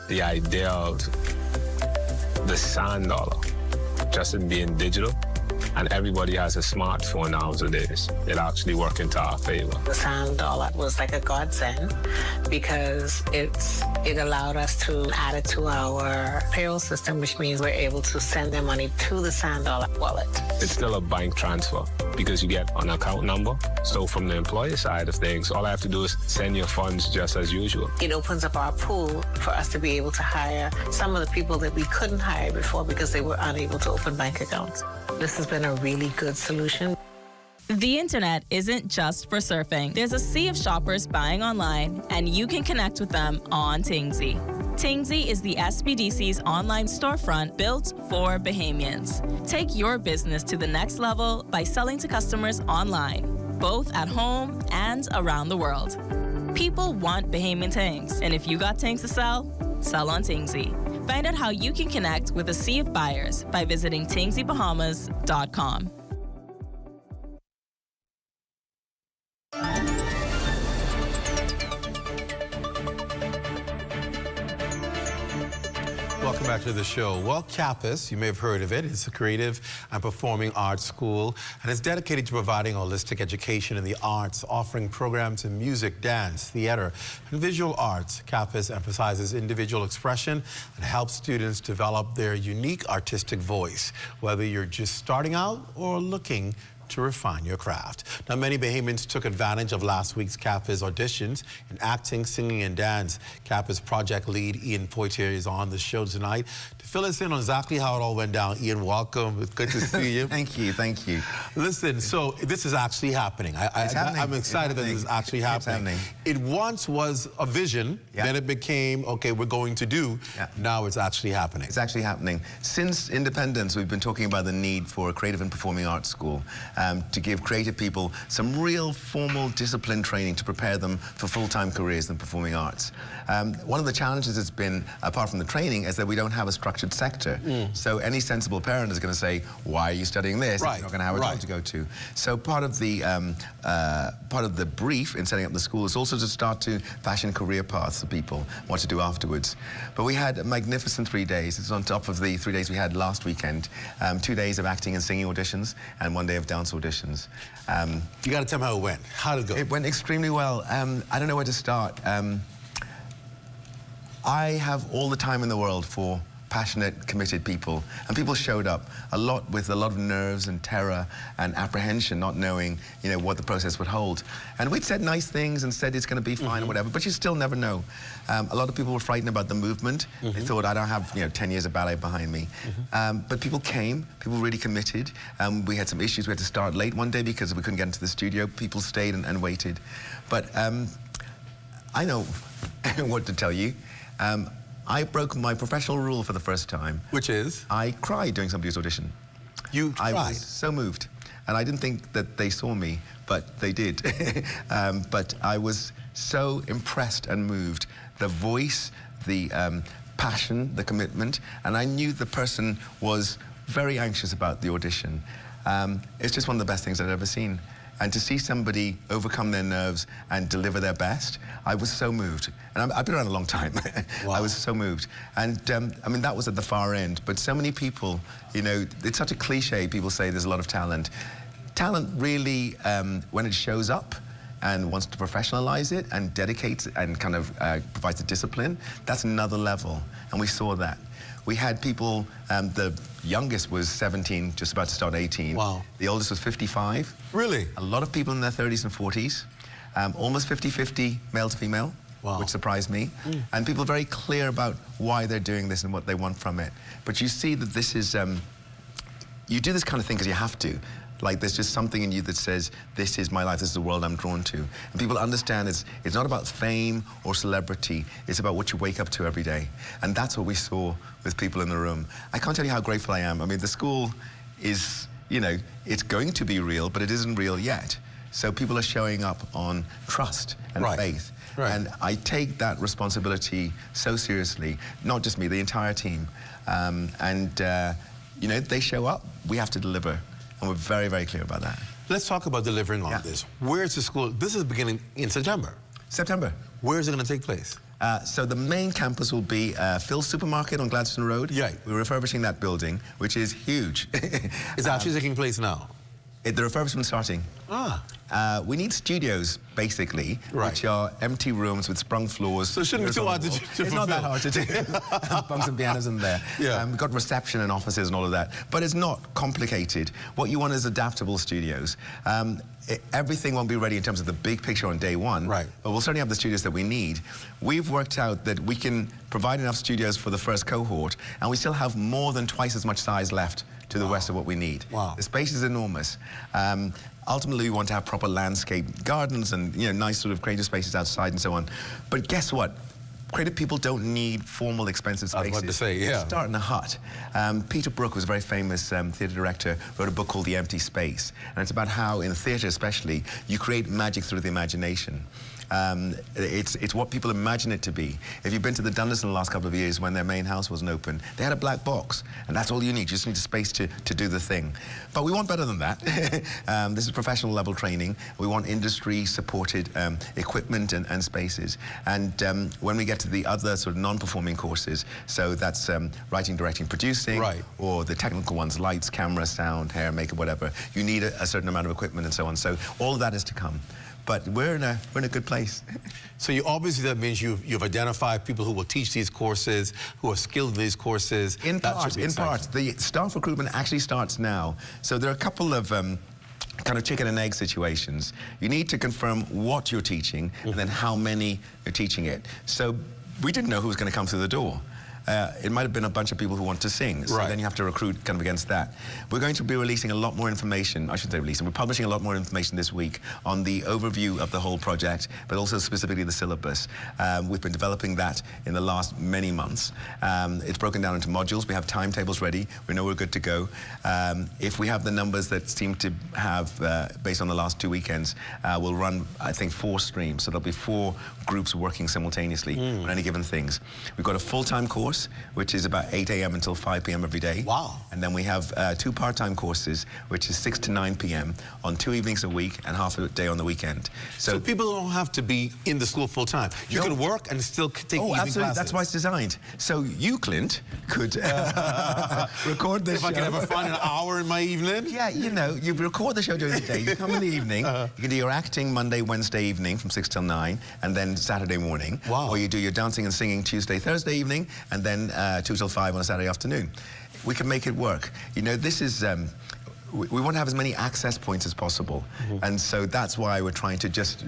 the idea of the sand dollar just in being digital, and everybody has a smartphone nowadays, it actually worked into our favor. The sand dollar was like a godsend because it allowed us to add it to our payroll system, which means we're able to send their money to the sand dollar wallet. It's still a bank transfer because you get an account number. So from the employer side of things, all I have to do is send your funds just as usual. It opens up our pool for us to be able to hire some of the people that we couldn't hire before because they were unable to open bank accounts. This has been a really good solution. The internet isn't just for surfing. There's a sea of shoppers buying online, and you can connect with them on Tingsy. Tingsy is the SBDC's online storefront built for Bahamians. Take your business to the next level by selling to customers online, both at home and around the world. People want Bahamian things, and if you got things to sell, sell on Tingsy. Find out how you can connect with a sea of buyers by visiting tingsybahamas.com. Welcome back to the show. Well, CAPAS, you may have heard of it. It's a creative and performing arts school, and it's dedicated to providing holistic education in the arts, offering programs in music, dance, theater, and visual arts. CAPAS emphasizes individual expression and helps students develop their unique artistic voice, whether you're just starting out or looking to refine your craft. Now, many Bahamians took advantage of last week's CAPAS auditions in acting, singing, and dance. CAPAS project lead Ian Poitier is on the show tonight to fill us in on exactly how it all went down. Ian, welcome. It's good to see you. Thank you, thank you. Listen, so this is actually happening. I'm excited that this is actually happening. It once was a vision, then it became, okay, we're going to do. Now it's actually happening. It's actually happening. Since independence, we've been talking about the need for a creative and performing arts school. To give creative people some real formal discipline training to prepare them for full-time careers in performing arts. One of the challenges has been, apart from the training, is that we don't have a structured sector. So any sensible parent is going to say, why are you studying this? You're not going to have a job to go to. So part of the brief in setting up the school is also to start to fashion career paths for people, what to do afterwards. But we had a magnificent 3 days. It's on top of the 3 days we had last weekend. 2 days of acting and singing auditions and 1 day of dance auditions. You got to tell me how it went. How did it go? It went extremely well. I don't know where to start. I have all the time in the world for passionate, committed people, and people showed up with a lot of nerves and terror and apprehension, not knowing, what the process would hold. And we'd said nice things and said it's going to be fine or whatever, but you still never know. A lot of people were frightened about the movement. They thought, I don't have 10 years of ballet behind me. But people came, people really committed. We had some issues. We had to start late one day because we couldn't get into the studio. People stayed and waited. But I know what to tell you. I broke my professional rule for the first time. Which is? I cried during somebody's audition. You cried? I was so moved. And I didn't think that they saw me, but they did. But I was so impressed and moved. The voice, the passion, the commitment, and I knew the person was very anxious about the audition. It's just one of the best things I've ever seen. And to see somebody overcome their nerves and deliver their best, I was so moved. And I've been around a long time. Wow. I was so moved. And I mean, that was at the far end. But so many people, it's such a cliche, people say there's a lot of talent. Talent really, when it shows up, and wants to professionalize it and dedicate and kind of provides the discipline, that's another level. And we saw that. We had people, the youngest was 17, just about to start 18. Wow. The oldest was 55. Really? A lot of people in their 30s and 40s. Almost 50-50 male to female, which surprised me. And people are very clear about why they're doing this and what they want from it. But you see that this is, you do this kind of thing because you have to. Like there's just something in you that says, this is my life, this is the world I'm drawn to. And people understand it's not about fame or celebrity, it's about what you wake up to every day. And that's what we saw with people in the room. I can't tell you how grateful I am. I mean, the school is, you know, it's going to be real, but it isn't real yet. So people are showing up on trust and faith. And I take that responsibility so seriously, not just me, the entire team. You know, they show up, we have to deliver. And we're very, very clear about that. Let's talk about delivering on this. Where's the school? This is beginning in September. September. Where is it going to take place? So the main campus will be Phil's Supermarket on Gladstone Road. Yeah. We're refurbishing that building, which is huge. It's actually taking place now? The refurbishment's starting. We need studios, basically, which are empty rooms with sprung floors. So it shouldn't be too hard to do. It's not that hard to do. Bunks and pianos in there. We've got reception and offices and all of that. But it's not complicated. What you want is adaptable studios. Everything won't be ready in terms of the big picture on day one. But we'll certainly have the studios that we need. We've worked out that we can provide enough studios for the first cohort, and we still have more than twice as much size left to the rest of what we need. The space is enormous. Ultimately, we want to have proper landscape gardens and, you know, nice sort of creative spaces outside and so on. But guess what? Creative people don't need formal, expensive spaces. I was about to say, yeah. Start in a hut. Peter Brook was a very famous theatre director, wrote a book called The Empty Space. And it's about how, in theatre especially, you create magic through the imagination. It's what people imagine it to be. If you've been to the Dundas in the last couple of years when their main house wasn't open, they had a black box, and that's all you need. You just need a space to do the thing. But we want better than that. This is professional level training. We want industry-supported equipment and spaces. And when we get to the other sort of non-performing courses, so that's writing, directing, producing, or the technical ones, lights, camera, sound, hair, makeup, whatever, you need a certain amount of equipment and so on. So all of that is to come. But we're in a good place. So you obviously, that means you've identified people who will teach these courses, who are skilled in these courses. In part. The staff recruitment actually starts now. So there are a couple of kind of chicken and egg situations. You need to confirm what you're teaching and then how many you're teaching it. So we didn't know who was going to come through the door. It might have been a bunch of people who want to sing, so then you have to recruit kind of against that. We're going to be releasing a lot more information, I shouldn't say releasing, we're publishing a lot more information this week on the overview of the whole project, but also specifically the syllabus. We've been developing that in the last many months. It's broken down into modules. We have timetables ready. We know we're good to go. If we have the numbers that seem to have, based on the last 2 weekends, we'll run, I think, 4 streams. So there'll be 4 groups working simultaneously on any given things. We've got a full-time course, which is about 8 a.m. until 5 p.m. every day. Wow. And then we have 2 part-time courses, which is 6 to 9 p.m. on 2 evenings a week and half a day on the weekend. So people don't have to be in the school full-time. You can work and still take evening absolutely. classes. That's why it's designed. So you, Clint, could record this show. If I can ever find an hour in my evening? Yeah, you know, you record the show during the day, you come in the evening, you can do your acting Monday, Wednesday evening from 6 till 9, and then Saturday morning. Wow. Or you do your dancing and singing Tuesday, Thursday evening, and then 2 till 5 on a Saturday afternoon. We can make it work. You know, this is... we want to have as many access points as possible. And so that's why we're trying to just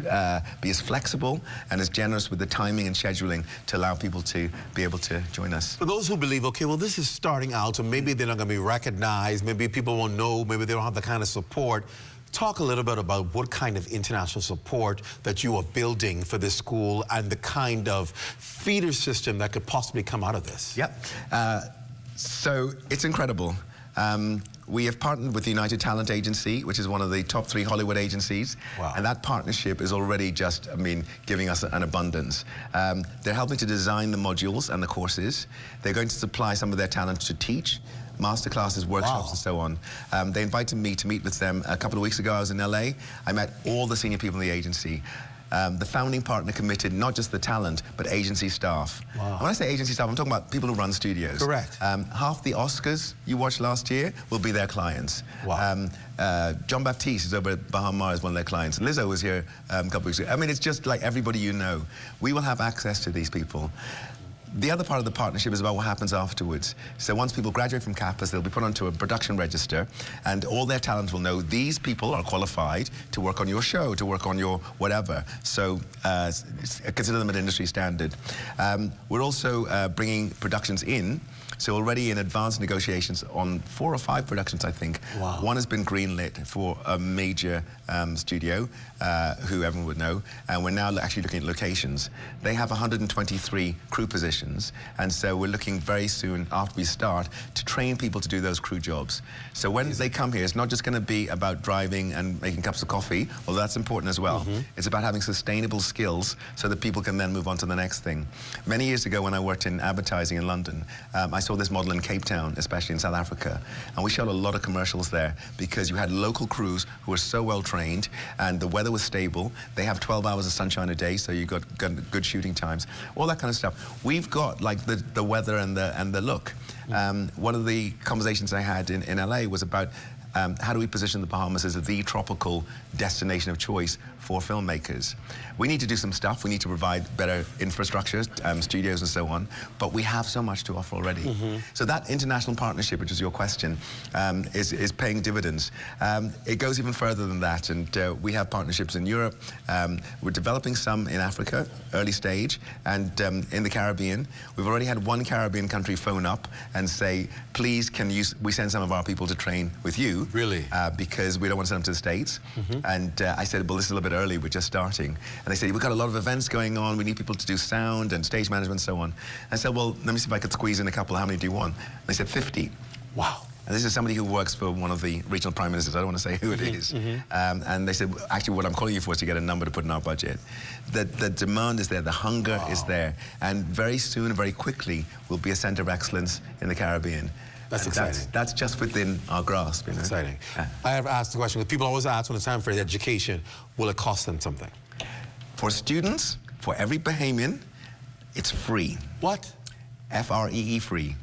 be as flexible and as generous with the timing and scheduling to allow people to be able to join us. For those who believe, okay, well, this is starting out, so maybe they're not going to be recognized, maybe people won't know, maybe they don't have the kind of support. Talk a little bit about what kind of international support that you are building for this school and the kind of feeder system that could possibly come out of this. Yep. So it's incredible. We have partnered with the United Talent Agency, which is one of the top 3 Hollywood agencies. Wow. And that partnership is already just, I mean, giving us an abundance. They're helping to design the modules and the courses. They're going to supply some of their talent to teach, masterclasses, workshops, and so on. They invited me to meet with them a couple of weeks ago. I was in LA. I met all the senior people in the agency. The founding partner committed not just the talent, but agency staff. Wow. And when I say agency staff, I'm talking about people who run studios. Correct. Half the Oscars you watched last year will be their clients. Wow. John Baptiste is over at Bahama as one of their clients. Lizzo was here a couple weeks ago. I mean, it's just like everybody you know. We will have access to these people. The other part of the partnership is about what happens afterwards. So once people graduate from campus, they'll be put onto a production register, and all their talent will know these people are qualified to work on your show, to work on your whatever. So consider them an industry standard. We're also bringing productions in. So already in advanced negotiations on 4 or 5 productions, I think. Wow. One has been greenlit for a major studio, who everyone would know, and we're now actually looking at locations. They have 123 crew positions, and so we're looking very soon after we start to train people to do those crew jobs. So when they come here, it's not just going to be about driving and making cups of coffee, although that's important as well. It's about having sustainable skills so that people can then move on to the next thing. Many years ago when I worked in advertising in London, I saw this model in Cape Town, especially in South Africa, and we shot a lot of commercials there because you had local crews who were so well trained and the weather was stable. They have 12 hours of sunshine a day, so you got good shooting times, all that kind of stuff. We've got like the weather and the look. One of the conversations I had in LA was about how do we position the Bahamas as the tropical destination of choice for filmmakers. We need to do some stuff. We need to provide better infrastructure, studios and so on, but we have so much to offer already. So that international partnership, which was your question, is paying dividends. It goes even further than that, and we have partnerships in Europe. We're developing some in Africa, early stage, and in the Caribbean. We've already had one Caribbean country phone up and say, please, can we send some of our people to train with you? Really? Because we don't want to send them to the States. And I said, well, this is a little bit early, we're just starting. And they said, we've got a lot of events going on, we need people to do sound and stage management and so on. I said, well, let me see if I could squeeze in a couple. How many do you want? And they said 50. Wow. And this is somebody who works for one of the regional prime ministers. I don't want to say who it is. And they said, actually, what I'm calling you for is to get a number to put in our budget. The demand is there, the hunger is there. And very soon, very quickly, we'll be a center of excellence in the Caribbean. That's exciting. That's just within our grasp, you know. Exciting. Yeah. I have asked the question, because people always ask when it's time for education, will it cost them something? For students, for every Bahamian, it's free. What? F-R-E-E free.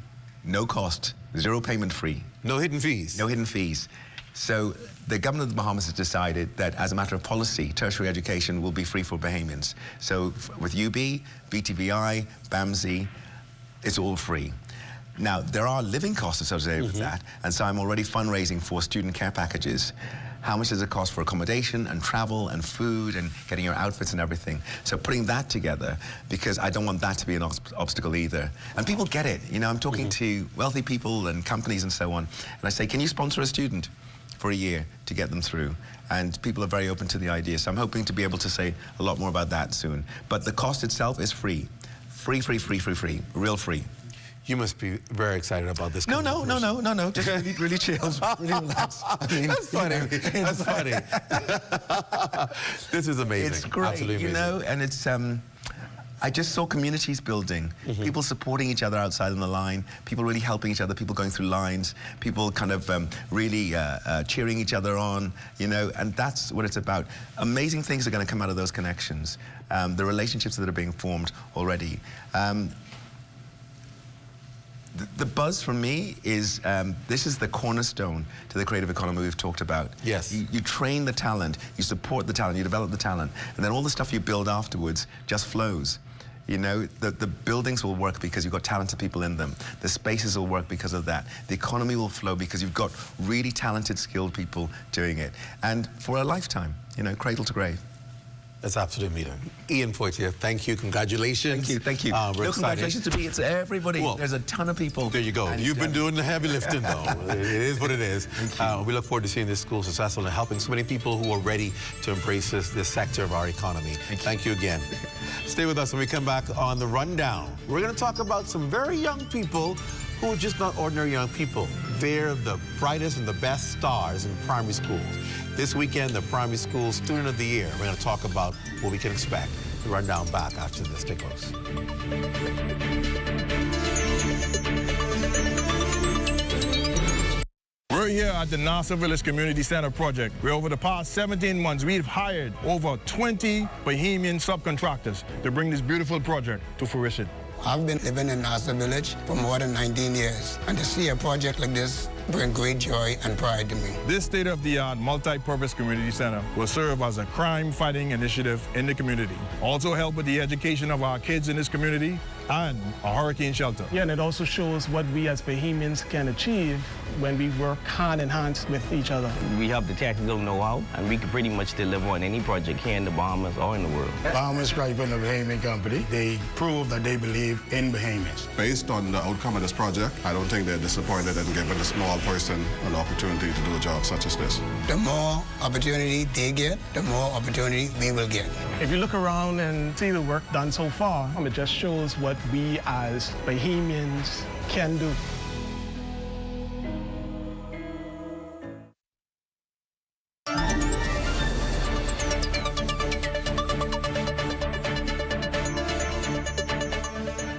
No cost, 0 payment free. No hidden fees? No hidden fees. So the government of the Bahamas has decided that as a matter of policy, tertiary education will be free for Bahamians. So with UB, BTVI, BAMSI, it's all free. Now, there are living costs associated with that, and so I'm already fundraising for student care packages. How much does it cost for accommodation and travel and food and getting your outfits and everything? So putting that together, because I don't want that to be an obstacle either. And people get it. You know, I'm talking to wealthy people and companies and so on, and I say, can you sponsor a student for a year to get them through? And people are very open to the idea. So I'm hoping to be able to say a lot more about that soon. But the cost itself is free. Free, free, free, free, free. Real free. You must be very excited about this. No. Just really chill, really relax. I mean, that's funny. That's funny. This is amazing. It's great, absolutely amazing. You know, and it's. I just saw communities building, people supporting each other outside on the line, people really helping each other, people going through lines, people kind of really cheering each other on, you know, and that's what it's about. Amazing things are going to come out of those connections, the relationships that are being formed already. The buzz for me is, this is the cornerstone to the creative economy we've talked about. Yes. You train the talent, you support the talent, you develop the talent, and then all the stuff you build afterwards just flows. You know, the buildings will work because you've got talented people in them. The spaces will work because of that. The economy will flow because you've got really talented, skilled people doing it. And for a lifetime, you know, cradle to grave. That's absolutely amazing. Ian Fortier, thank you, congratulations. Thank you. No, congratulations to me, it's everybody. Well, there's a ton of people. There you go. And you've been doing the heavy lifting, though. It is what it is. We look forward to seeing this school successful and helping so many people who are ready to embrace this sector of our economy. Thank you again. Stay with us when we come back on The Rundown. We're going to talk about some very young people who are just not ordinary young people. They're the brightest and the best stars in primary schools. This weekend, the Primary School Student of the Year. We're going to talk about what we can expect. The Rundown back after this. Stay close. We're here at the Nassau Village Community Center project, where over the past 17 months, we've hired over 20 Bahamian subcontractors to bring this beautiful project to fruition. I've been living in Nassau Village for more than 19 years, and to see a project like this bring great joy and pride to me. This state-of-the-art multi-purpose community center will serve as a crime-fighting initiative in the community. Also help with the education of our kids in this community and a hurricane shelter. Yeah, and it also shows what we as Bahamians can achieve when we work hand in hand with each other. We have the technical know-how, and we can pretty much deliver on any project here in the Bahamas or in the world. Bahamas Rundown, the Bahamian company, they prove that they believe in Bahamians. Based on the outcome of this project, I don't think they're disappointed in giving a small person an opportunity to do a job such as this. The more opportunity they get, the more opportunity we will get. If you look around and see the work done so far, it just shows what we as Bahamians can do.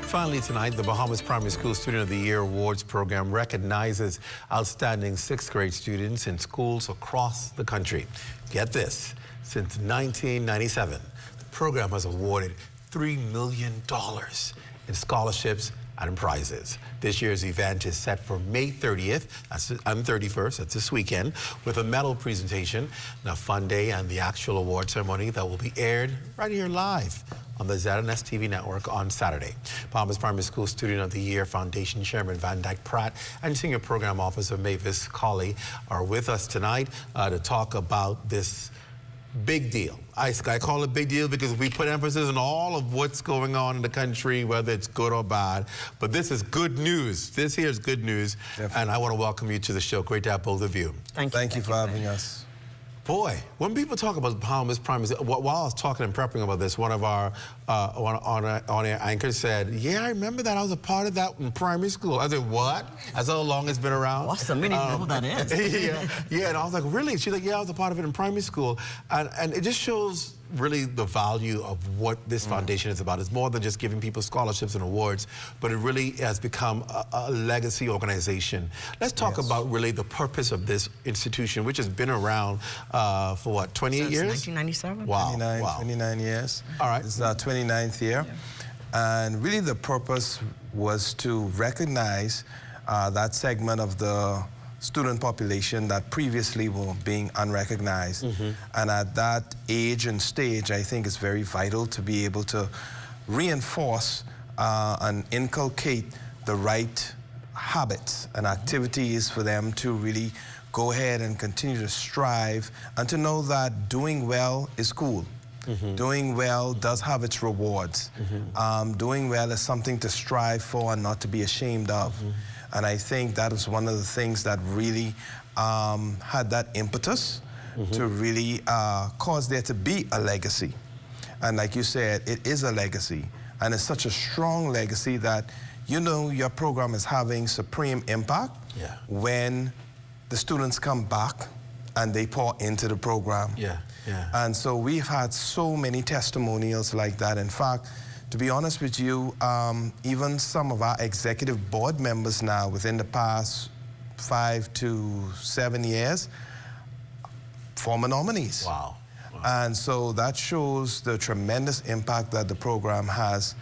Finally tonight, the Bahamas Primary School Student of the Year Awards program recognizes outstanding 6th grade students in schools across the country. Get this, since 1997, the program has awarded $3 million in scholarships and prizes. This year's event is set for May 30th and 31st, that's this weekend, with a medal presentation, a fun day, and the actual award ceremony that will be aired right here live on the ZNS TV network on Saturday. Bahamas Primary School Student of the Year Foundation Chairman Van Dyke Pratt and Senior Program Officer Mavis Colley are with us tonight to talk about this big deal. I call it big deal because we put emphasis on all of what's going on in the country, whether it's good or bad. But this is good news. This here is good news. Definitely. And I want to welcome you to the show. Great to have both of you. Thank you for having us. Boy, when people talk about Bahamas Primary, while I was talking and prepping about this, one of our on-air anchors said, "Yeah, I remember that. I was a part of that in primary school." I said, "What? That's how long it's been around?" What's the minute know that is? yeah, and I was like, "Really?" She's like, "Yeah, I was a part of it in primary school," and it just shows really the value of what this foundation is about. It's more than just giving people scholarships and awards, but it really has become a legacy organization. Let's talk about really the purpose of this institution, which has been around for what, 28 years? 1997. Wow. 29 years. All right. It's our 29th year. And really the purpose was to recognize that segment of the student population that previously were being unrecognized. And at that age and stage, I think it's very vital to be able to reinforce and inculcate the right habits and activities for them to really go ahead and continue to strive and to know that doing well is cool. Doing well does have its rewards. Doing well is something to strive for and not to be ashamed of. And I think that was one of the things that really had that impetus to really cause there to be a legacy. And like you said, it is a legacy. And it's such a strong legacy that, you know, your program is having supreme impact when the students come back and they pour into the program. And so we've had so many testimonials like that. In fact, to be honest with you, even some of our executive board members now within the past 5 to 7 years, former nominees. Wow. And so that shows the tremendous impact that the program has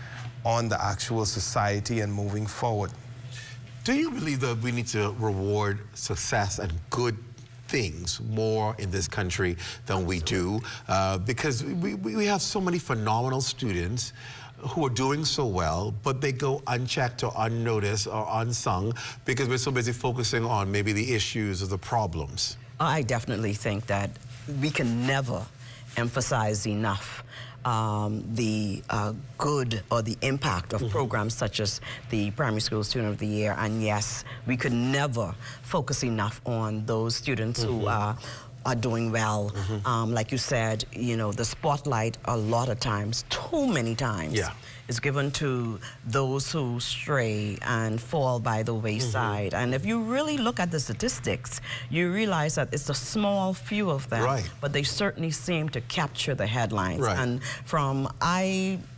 on the actual society and moving forward. Do you believe that we need to reward success and good things more in this country than we do? Because we have so many phenomenal students who are doing so well, but they go unchecked or unnoticed or unsung because we're so busy focusing on maybe the issues or the problems. I definitely think that we can never emphasize enough the good or the impact of programs such as the Primary School Student of the Year. And yes, we could never focus enough on those students who are doing well. Like you said, you know, the spotlight a lot of times, too many times, is given to those who stray and fall by the wayside. And if you really look at the statistics, you realize that it's a small few of them, but they certainly seem to capture the headlines. And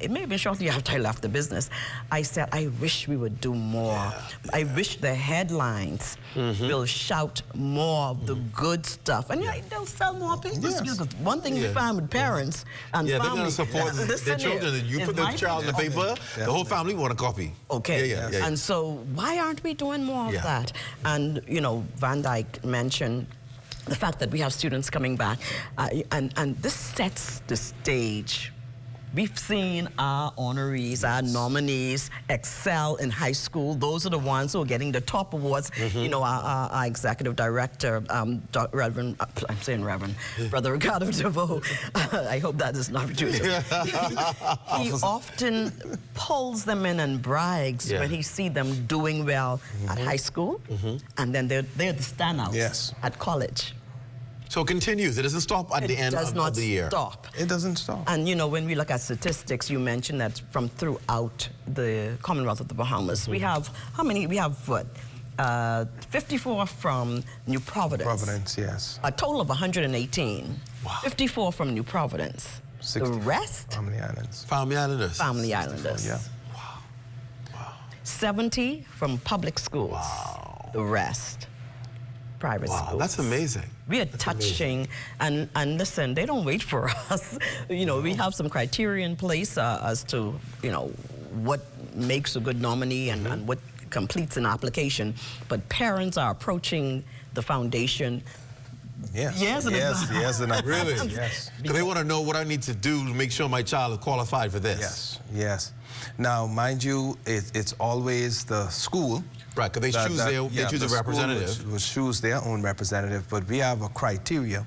it may have been shortly after I left the business, I said, I wish we would do more. I wish the headlines will shout more of the good stuff. And they'll sell more papers. One thing we find with parents and they're family, going to support their children. You put their child in the paper, the whole family want a copy. And so why aren't we doing more of that? And, you know, Van Dyke mentioned the fact that we have students coming back, and this sets the stage. We've seen our honorees, our nominees excel in high school. Those are the ones who are getting the top awards. You know, our executive director, Brother Ricardo DeVoe, I hope that is not true. He often pulls them in and brags when he sees them doing well at high school, and then they're the standouts at college. So it continues. It doesn't stop at the end of the year. It doesn't stop. And you know, when we look at statistics, you mentioned that from throughout the Commonwealth of the Bahamas, we have how many? We have what? 54 from New Providence. Providence, yes. A total of 118. Wow. 54 from New Providence. 60 the rest? Family Islanders. Family Islanders. Family Islanders. Yeah. Wow. 70 from public schools. Wow. The rest. Private schools. That's amazing. We are touching, and listen, they don't wait for us. You know, we have some criteria in place as to, you know, what makes a good nominee and what completes an application. But parents are approaching the foundation. Yes, really? Yes. Because they want to know what I need to do to make sure my child is qualified for this. Yes. Now, mind you, it's always the school. Right, because they choose a representative. Will choose their own representative, but we have a criteria,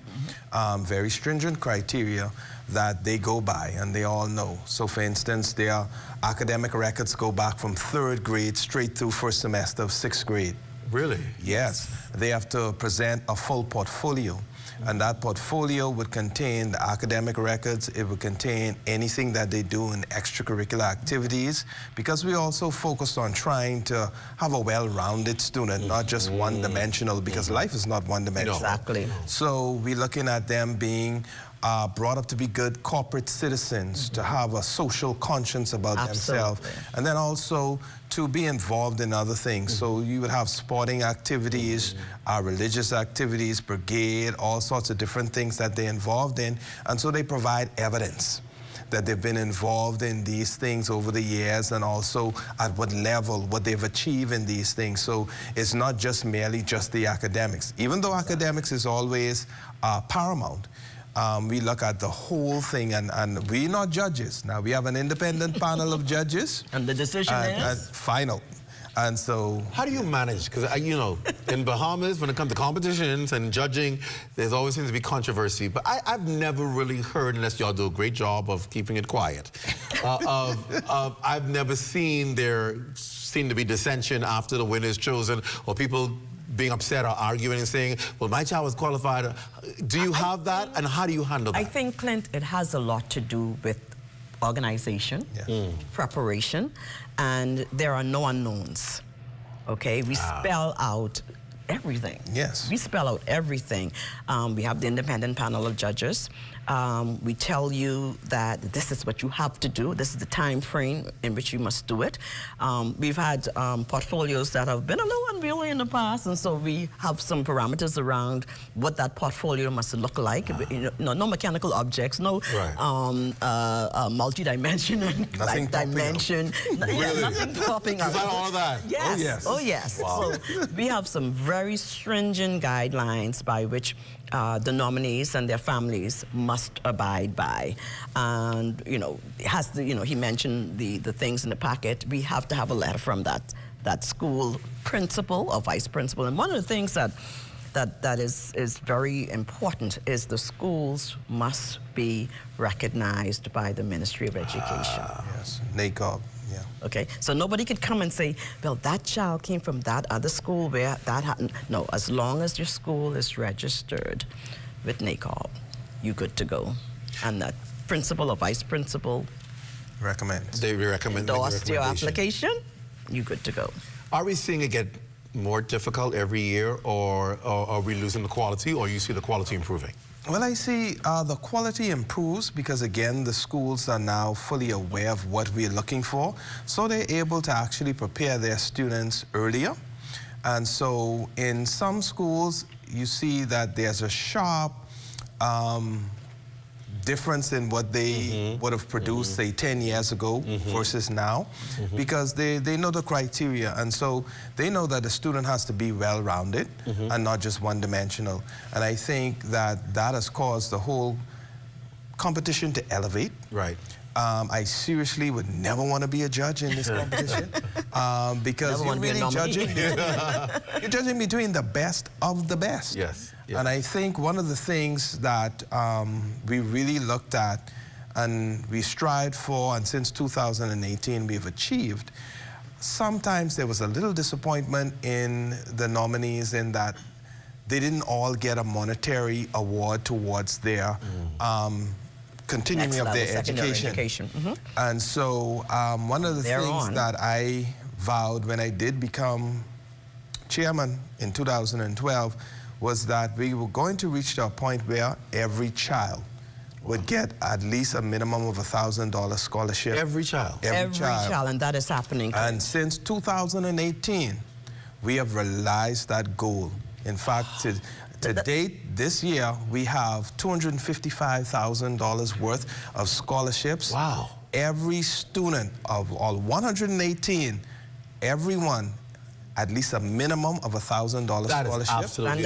very stringent criteria that they go by, and they all know. So, for instance, their academic records go back from 3rd grade straight through first semester of 6th grade. Really? Yes. They have to present a full portfolio. And that portfolio would contain the academic records. It would contain anything that they do in extracurricular activities, because we also focused on trying to have a well-rounded student, not just one-dimensional, because life is not one-dimensional. Exactly. So we're looking at them being brought up to be good corporate citizens, to have a social conscience about themselves, and then also to be involved in other things. So you would have sporting activities, religious activities, brigade, all sorts of different things that they're involved in, and so they provide evidence that they've been involved in these things over the years, and also at what level, what they've achieved in these things. So it's not just merely just the academics. Even though academics is always paramount, we look at the whole thing, and we're not judges. Now, we have an independent panel of judges. And the decision is? Final. And so... How do you manage? Because, you know, in Bahamas, when it comes to competitions and judging, there's always seems to be controversy. But I've never really heard, unless y'all do a great job of keeping it quiet, I've never seen there seem to be dissension after the winner is chosen, or people being upset or arguing and saying, well, my child was qualified. Do you have that, and how do you handle that? I think, Clint, it has a lot to do with organization, preparation, and there are no unknowns, okay? We spell out everything. Yes. We spell out everything. We have the independent panel of judges. We tell you that this is what you have to do. This is the time frame in which you must do it. We've had portfolios that have been a little unwieldy in the past, and so we have some parameters around what that portfolio must look like. You know, no mechanical objects, no multi-dimension, like dimension. Really? Nothing popping out. Is that all of that? Yes. Oh, yes. Oh, yes. Wow. So we have some very stringent guidelines by which the nominees and their families must abide by. And, you know, it has to, you know, he mentioned the things in the packet. We have to have a letter from that school principal or vice principal. And one of the things that is very important is the schools must be recognized by the Ministry of Education. Yes, NACOB. Yeah. Okay, so nobody could come and say, well, that child came from that other school where that happened. No, as long as your school is registered with NACOB, you're good to go. And that principal or vice principal recommends. They recommend endorsed your application, you're good to go. Are we seeing it get more difficult every year, or are we losing the quality, or you see the quality improving? Well, I see the quality improves because, again, the schools are now fully aware of what we're looking for, so they're able to actually prepare their students earlier. And so in some schools, you see that there's a sharp difference in what they would have produced, say, 10 years ago versus now, because they know the criteria, and so they know that the student has to be well-rounded and not just one-dimensional. And I think that that has caused the whole competition to elevate. Right. I seriously would never want to be a judge in this competition because you're really you're judging between the best of the best. Yes. And I think one of the things that we really looked at and we strived for, and since 2018 we've achieved, sometimes there was a little disappointment in the nominees in that they didn't all get a monetary award towards their continuing of their education. And so one of the things that I vowed when I did become chairman in 2012 was that we were going to reach to a point where every child would get at least a minimum of $1,000 scholarship. Every child? Every child, and that is happening. And since 2018, we have realized that goal. In fact, to date, this year, we have $255,000 worth of scholarships. Wow. Every student of all 118, everyone, at least a minimum of $1,000 scholarship. Let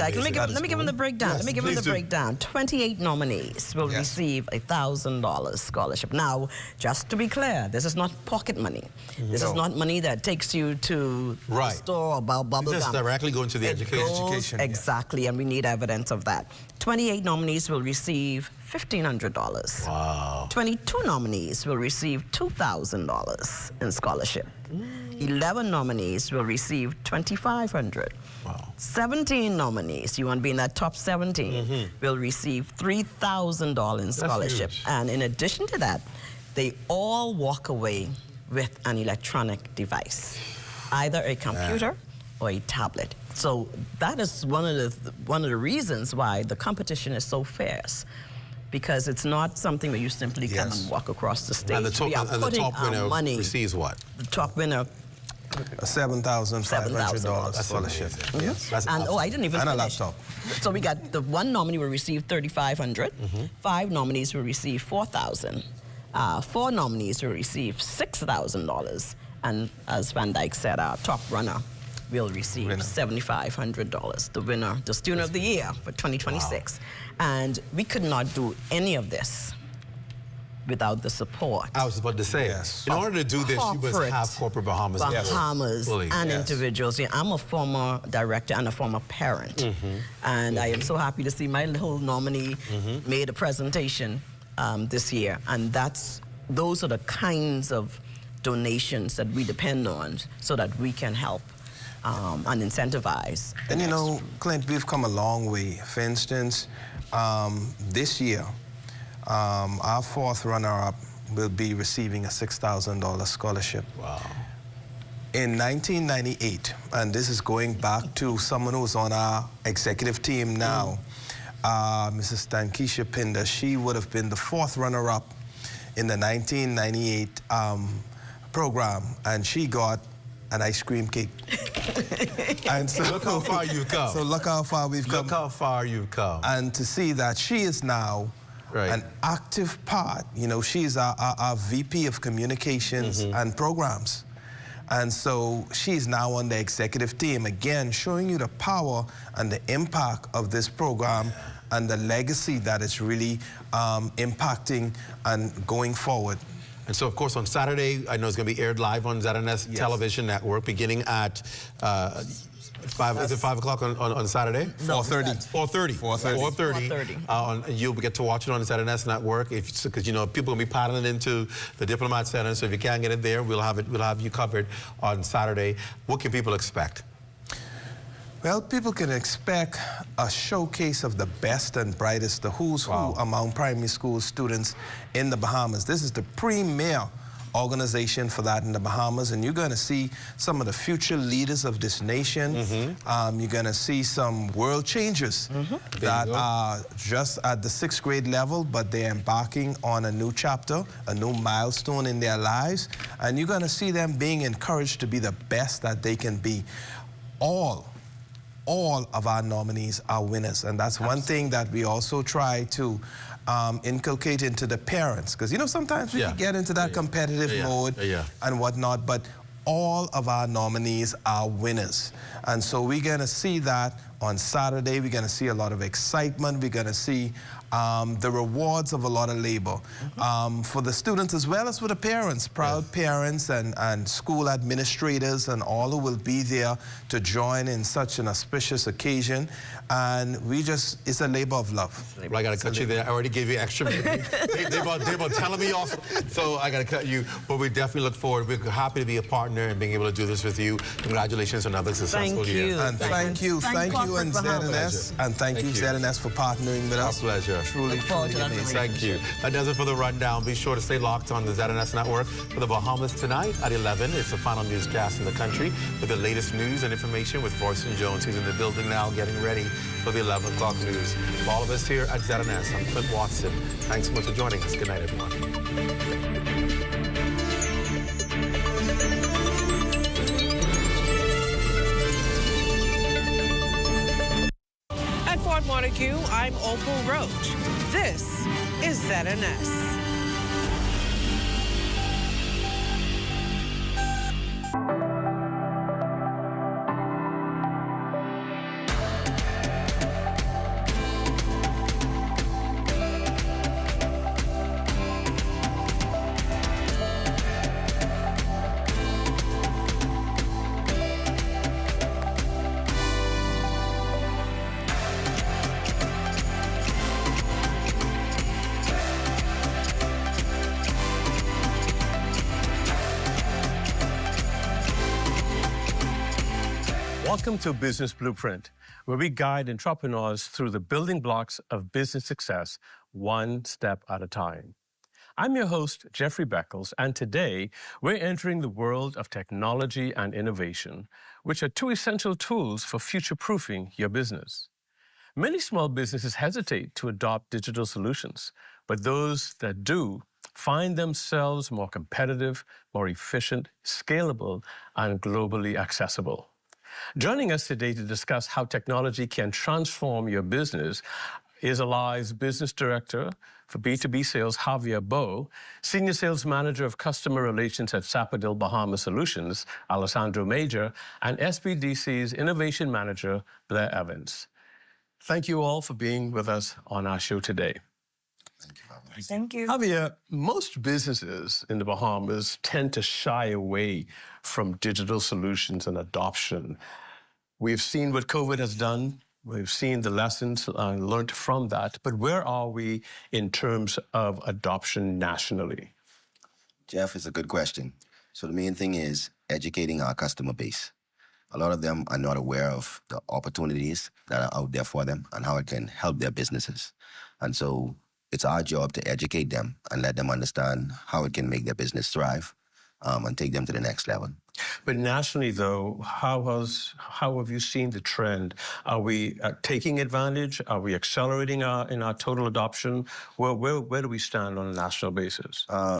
me give them the breakdown. Let me give them the breakdown. 28 nominees will receive a $1,000 scholarship. Now, just to be clear, this is not pocket money. This is not money that takes you to the store or bubble This is gum. directly going to the education. Exactly, and we need evidence of that. 28 nominees will receive $1,500. Wow. 22 nominees will receive $2,000 in scholarship. 11 nominees will receive $2,500. Wow. 17 nominees, you want to be in that top 17, will receive $3,000 in scholarship. And in addition to that, they all walk away with an electronic device, either a computer or a tablet. So that is one of the reasons why the competition is so fierce, because it's not something where you simply come and walk across the stage. And the top winner receives what? The top winner, a $7,500 scholarship. Yes. And I didn't even finish. A laptop. So we got the one nominee will receive $3,500. 5 nominees will receive $4,000. 4 nominees will receive $6,000. And as Van Dyke said, our top runner will receive $7,500. The winner, the student of the year for 2026. Wow. And we could not do any of this without the support. I was about to say, in order to do this, you must have corporate Bahamas. And individuals. Yeah, I'm a former director and a former parent. And I am so happy to see my little nominee made a presentation this year. And those are the kinds of donations that we depend on so that we can help and incentivize. And you know, Clint, we've come a long way. For instance, this year, our 4th runner-up will be receiving a $6,000 scholarship. Wow. In 1998, and this is going back to someone who's on our executive team now, Mrs. Tankisha Pinder, she would have been the 4th runner-up in the 1998 program, and she got an ice cream cake. And so look how far you've come. So look how far we've come. Look how far you've come. And to see that she is now an active part, you know, she's our VP of communications and programs. And so she's now on the executive team, again, showing you the power and the impact of this program and the legacy that it's really impacting and going forward. And so, of course, on Saturday, I know it's going to be aired live on ZNS Television Network, beginning at 5 o'clock on Saturday? 4:30. 4:30. You'll get to watch it on ZNS Network, because you know people will be paddling into the Diplomat Center. So if you can't get it there, we'll have you covered on Saturday. What can people expect? Well, people can expect a showcase of the best and brightest, the who's who among primary school students in the Bahamas. This is the premier organization for that in the Bahamas, and you're going to see some of the future leaders of this nation. You're going to see some world changers that are just at the 6th grade level, but they're embarking on a new chapter, a new milestone in their lives, and you're going to see them being encouraged to be the best that they can be. All of our nominees are winners, and that's one thing that we also try to inculcate into the parents, because, you know, sometimes we get into that competitive mode and whatnot, but all of our nominees are winners. And so we're going to see that on Saturday. We're going to see a lot of excitement. We're going to see the rewards of a lot of labor for the students as well as for the parents, proud parents and school administrators and all who will be there to join in such an auspicious occasion. And it's a labor of love. Well, I got to cut you there. I already gave you extra. They're about telling me off, so I got to cut you. But we definitely look forward. We're happy to be a partner and being able to do this with you. Congratulations on another successful year. And thank you, and ZNS, and thank you, ZNS, for partnering with us. Our pleasure. Truly amazing. Thank you. That does it for the rundown. Be sure to stay locked on the ZNS network for the Bahamas tonight at 11. It's the final newscast in the country with the latest news and information with Royston Jones. He's in the building now getting ready for the 11 o'clock news. For all of us here at ZNS, I'm Clint Watson. Thanks so much for joining us. Good night, everyone. Fort Montague, I'm Opal Roach. This is ZNS. Welcome to Business Blueprint, where we guide entrepreneurs through the building blocks of business success, one step at a time. I'm your host, Jeffrey Beckles, and today we're entering the world of technology and innovation, which are two essential tools for future-proofing your business. Many small businesses hesitate to adopt digital solutions, but those that do find themselves more competitive, more efficient, scalable, and globally accessible. Joining us today to discuss how technology can transform your business is Alive's Business Director for B2B Sales, Javier Bo, Senior Sales Manager of Customer Relations at Sapodil Bahama Solutions, Alessandro Major, and SBDC's Innovation Manager, Blair Evans. Thank you all for being with us on our show today. Thank you. Javier, most businesses in the Bahamas tend to shy away from digital solutions and adoption. We've seen what COVID has done. We've seen the lessons learned from that. But where are we in terms of adoption nationally? Jeff, it's a good question. So the main thing is educating our customer base. A lot of them are not aware of the opportunities that are out there for them and how it can help their businesses. And so it's our job to educate them and let them understand how it can make their business thrive and take them to the next level. But nationally, though, how have you seen the trend? Are we taking advantage? Are we accelerating in our total adoption? Where do we stand on a national basis?